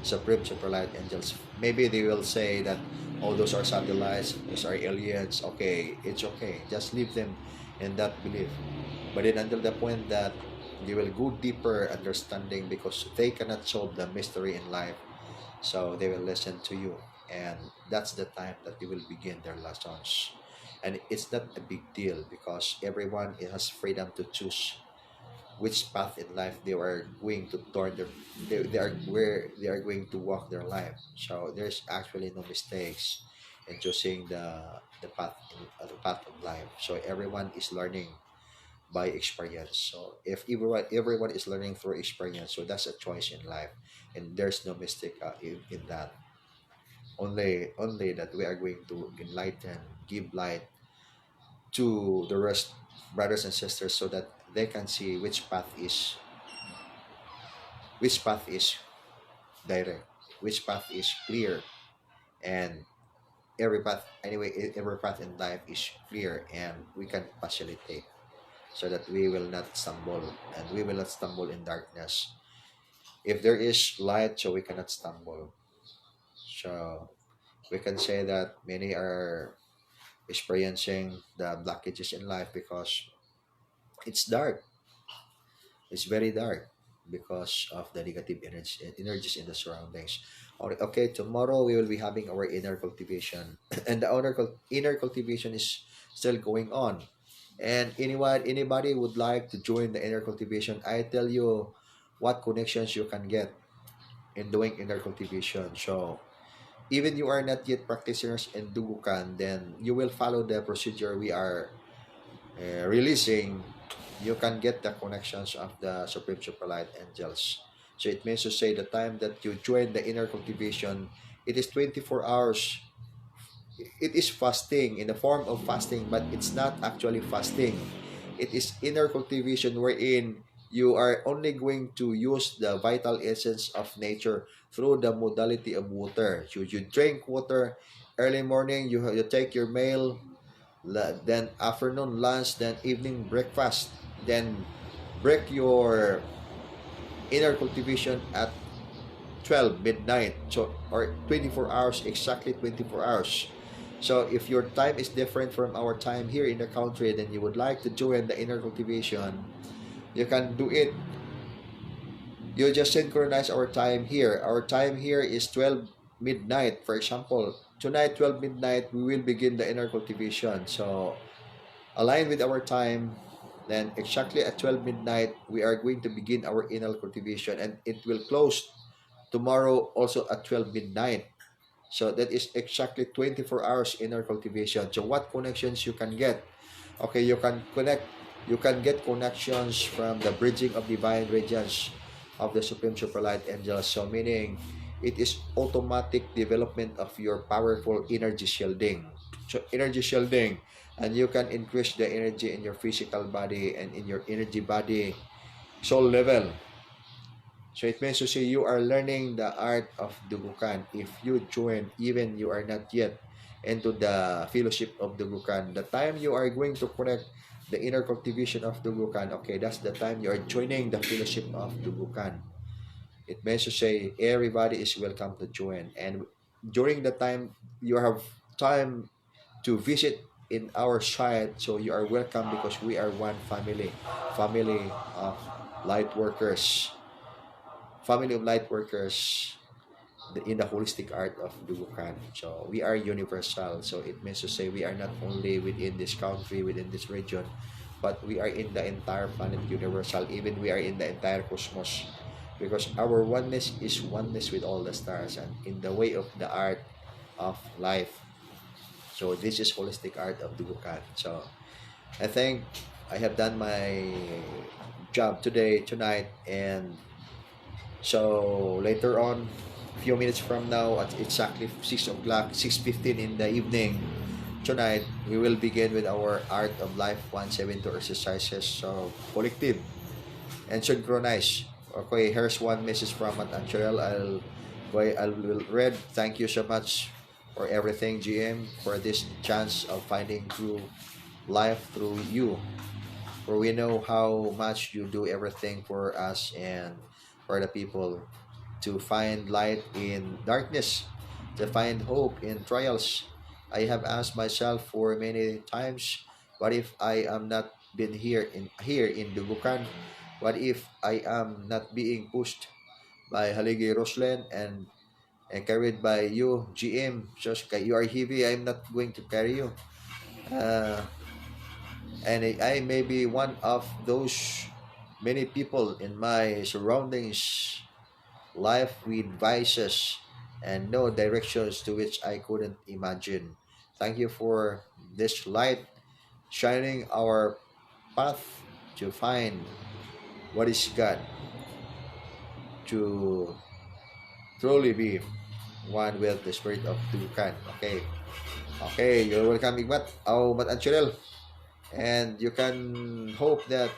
Supreme Superlight Angels. Maybe they will say that, oh, those are satellites, those are aliens. Okay, it's okay. Just leave them in that belief. But then until the point that you will go deeper understanding because they cannot solve the mystery in life, so they will listen to you, and that's the time that they will begin their lessons. And it's not a big deal because everyone has freedom to choose which path in life they are going to turn they are where they are going to walk their life. So there's actually no mistakes in choosing the path the path of life. So everyone is learning by experience. So if everyone is learning through experience, so that's a choice in life, and there's no mistake in that. Only that we are going to enlighten, give light to the rest, brothers and sisters, so that they can see which path is direct, which path is clear, and every path in life is clear, and we can facilitate so that we will not stumble, and we will not stumble in darkness. If there is light, so we cannot stumble. So we can say that many are experiencing the blockages in life because it's dark. It's very dark because of the negative energies in the surroundings. Okay, tomorrow we will be having our inner cultivation, and the inner cultivation is still going on. And anybody would like to join the inner cultivation, I tell you what connections you can get in doing inner cultivation. So even you are not yet practitioners in Dugukan, then you will follow the procedure we are releasing. You can get the connections of the Supreme Superlight Angels. So it means to say the time that you join the inner cultivation, it is 24 hours. It is fasting in the form of fasting, but it's not actually fasting. It is inner cultivation wherein you are only going to use the vital essence of nature through the modality of water. You drink water early morning, you take your meal, then afternoon lunch, then evening breakfast, then break your inner cultivation at 12 midnight, so or 24 hours, exactly 24 hours. So if your time is different from our time here in the country, then you would like to join the inner cultivation, you can do it. You just synchronize our time here. Our time here is 12 midnight, for example. Tonight 12 midnight we will begin the inner cultivation. So align with our time, Then exactly at 12 midnight, we are going to begin our inner cultivation, and it will close tomorrow also at 12 midnight. So that is exactly 24 hours inner cultivation. So what connections you can get? Okay, you can get connections from the bridging of divine radiance of the Supreme Superlight Angels. So meaning it is automatic development of your powerful energy shielding. So energy shielding, and you can increase the energy in your physical body and in your energy body soul level. So it means to say you are learning the art of Dugukan. If you join, even you are not yet into the fellowship of Dugukan, the time you are going to connect the inner cultivation of Dugukan, okay, that's the time you are joining the fellowship of Dugukan. It means to say everybody is welcome to join. And during the time you have time to visit in our site, so you are welcome because we are one family of light workers, family of light workers in the holistic art of Dugukan. So we are universal. So it means to say we are not only within this country, within this region, but we are in the entire planet universal. Even we are in the entire cosmos. Because our oneness is oneness with all the stars and in the way of the art of life. So this is holistic art of Dugukan. So I think I have done my job today, tonight, and so later on, a few minutes from now, at exactly 6 o'clock, 6:15 in the evening, tonight, we will begin with our Art of Life 172 exercises. So, collective and synchronize. Okay, here's one message from Anchorel. I will read. Thank you so much for everything, GM, for this chance of finding true life through you. For we know how much you do everything for us and for the people, to find light in darkness, to find hope in trials. I have asked myself for many times, what if I am not been here in Dugukan? What if I am not being pushed by Haligi Roslen and carried by you, GM? Just you are heavy, I'm not going to carry you. Uh, and I may be one of those many people in my surroundings, life with vices and no directions to which I couldn't imagine. Thank you for this light shining our path to find what is God, to truly be one with the spirit of Dugukan. Okay. Okay, you're welcome, Igmat. Oh, Mat Anchorel. And you can hope that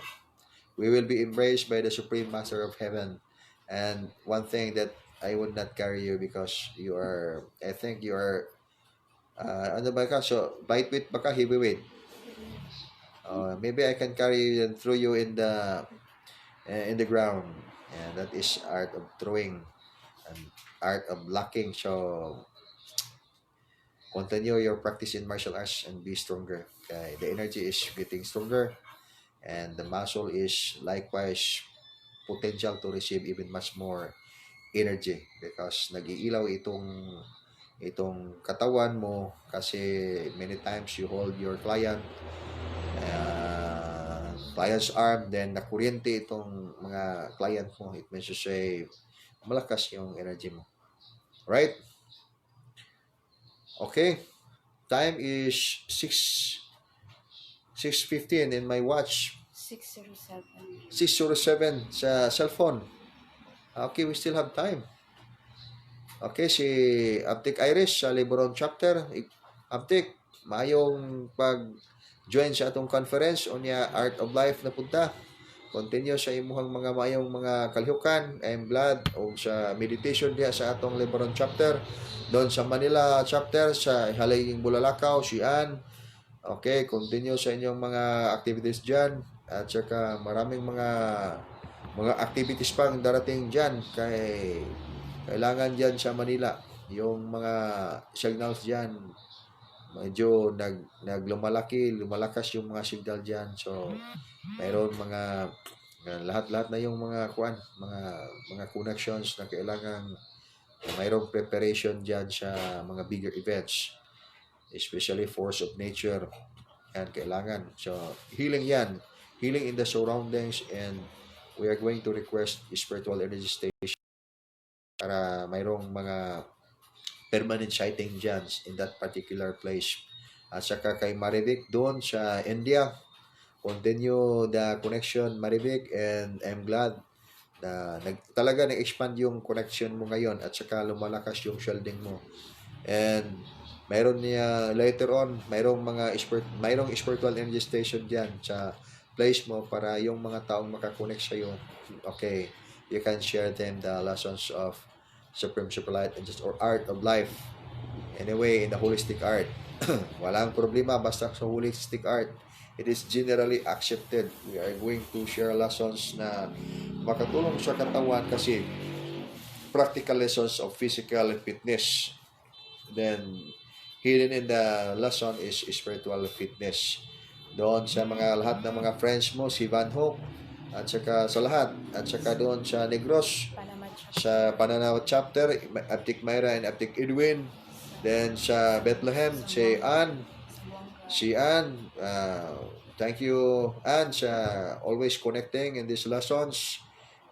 we will be embraced by the Supreme Master of Heaven. And one thing that I would not carry you because you are, I think you are, ano ba ka? So, lightweight ba ka? Heavyweight? Maybe I can carry you and throw you in the ground. And that is art of throwing and art of blocking. So, continue your practice in martial arts and be stronger. Okay? The energy is getting stronger and the muscle is likewise potential to receive even much more energy because nag-iilaw itong katawan mo kasi many times you hold your client's arm, then nakuryente itong mga client mo. It means to say malakas yung energy mo, right? Okay, time is 6:15 in my watch. 6:07 sa cellphone. Okay, we still have time. Okay, si Aptic Iris sa Libron Chapter. Aptic, mayong pag-join sa atong conference o niya Art of Life na punta. Continue sa imuhang mga mayong mga kalihukan and blood o sa meditation diya sa atong Libron Chapter. Doon sa Manila Chapter, sa Halaying Bulalakaw, Sian. Okay, continue sa inyong mga activities dyan. At saka maraming mga activities pang darating dyan kay kailangan dyan sa Manila yung mga signals dyan medyo lumalakas yung mga signal dyan. So mayroon mga lahat-lahat na yung mga mga connections na kailangan mayroong preparation dyan sa mga bigger events, especially force of nature, yan kailangan. So healing yan, healing in the surroundings, and we are going to request spiritual energy station para mayroong mga permanent sighting dyan in that particular place. At saka kay Marivic doon sa India, continue the connection, Marivic, and I'm glad na talaga nag-expand yung connection mo ngayon at saka lumalakas yung shielding mo. And mayroon niya later on, mayroong spiritual energy station diyan sa place mo para yung mga taong makakonect sa iyo. Okay, you can share them the lessons of Supreme Super Light and just or art of life. Anyway, in the holistic art, walang problema basta sa holistic art. It is generally accepted. We are going to share lessons na makatulong sa katawan kasi practical lessons of physical fitness. Then, hidden in the lesson is spiritual fitness. Doon sa mga lahat ng mga friends mo, si Van Hook, at saka sa lahat, at saka doon sa Negros, sa Pananaw chapter, Aptik Myra and Aptik Edwin, then sa Bethlehem, si Ann, thank you Ann sa always connecting in these lessons,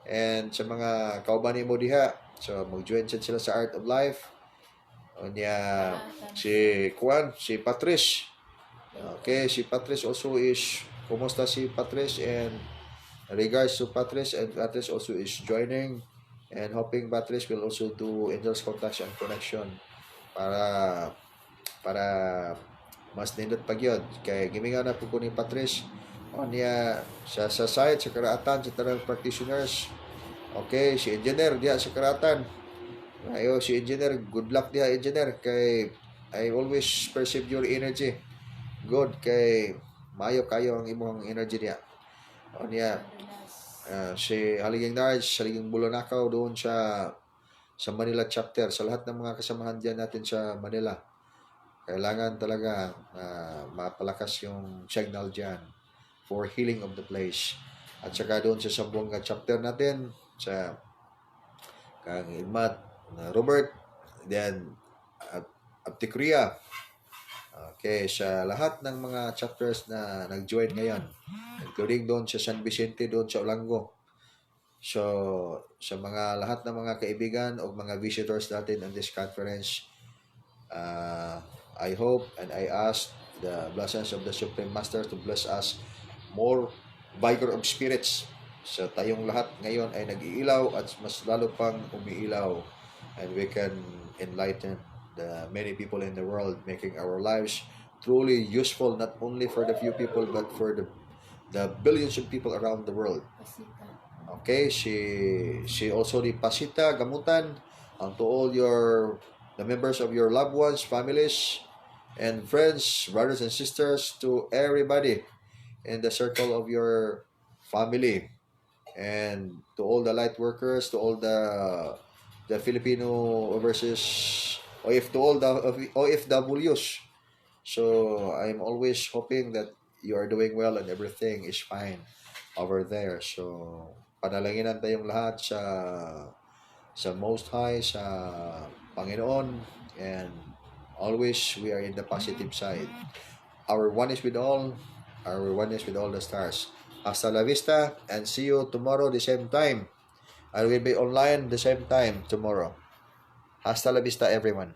and sa mga kaubani mo diha, so mag-join sila sa Art of Life. Niya si Patrice. Okay, si Patrice also is, kumusta si Patrice, and regards to Patrice, and Patrice also is joining, and hoping Patrice will also do angels contact and connection para mas nindot pag yun. Kaya gimingaw na po ko ni Patrice niya sa site, sa karatan, sa tanang practitioners. Okay, si engineer diya sa karatan. Ayo, si engineer, good luck diha engineer, kay I always perceive your energy good, kay maayo kayo ang imong energy diha. O niya si Haliging Nards, Haliging Bulonakaw doon sa Manila chapter, sa lahat ng mga kasamahan diyan natin sa Manila, kailangan talaga mapalakas yung signal diyan for healing of the place. At saka doon sa Sambuanga chapter natin sa Kang Igmat Robert, then Aptikria. Okay, sa lahat ng mga chapters na nag-join ngayon, including doon sa San Vicente, doon sa Olango. So, sa mga lahat ng mga kaibigan o mga visitors natin in this conference, I hope and I ask the blessings of the Supreme Master to bless us more vigor of spirits. So, tayong lahat ngayon ay nag-iilaw at mas lalo pang umiilaw, and we can enlighten the many people in the world, making our lives truly useful, not only for the few people but for the billions of people around the world. Okay, she also the Pasita Gamutan, and to all the members of your loved ones, families, and friends, brothers and sisters, to everybody in the circle of your family, and to all the light workers, to all the Filipino overseas, to all the OFWs. So I'm always hoping that you are doing well and everything is fine over there. So panalanginan tayong lahat sa Most High, sa Panginoon, and always we are in the positive side. Our one is with all, our one is with all the stars. Hasta la vista, and see you tomorrow the same time. I will be online the same time tomorrow. Hasta la vista, everyone.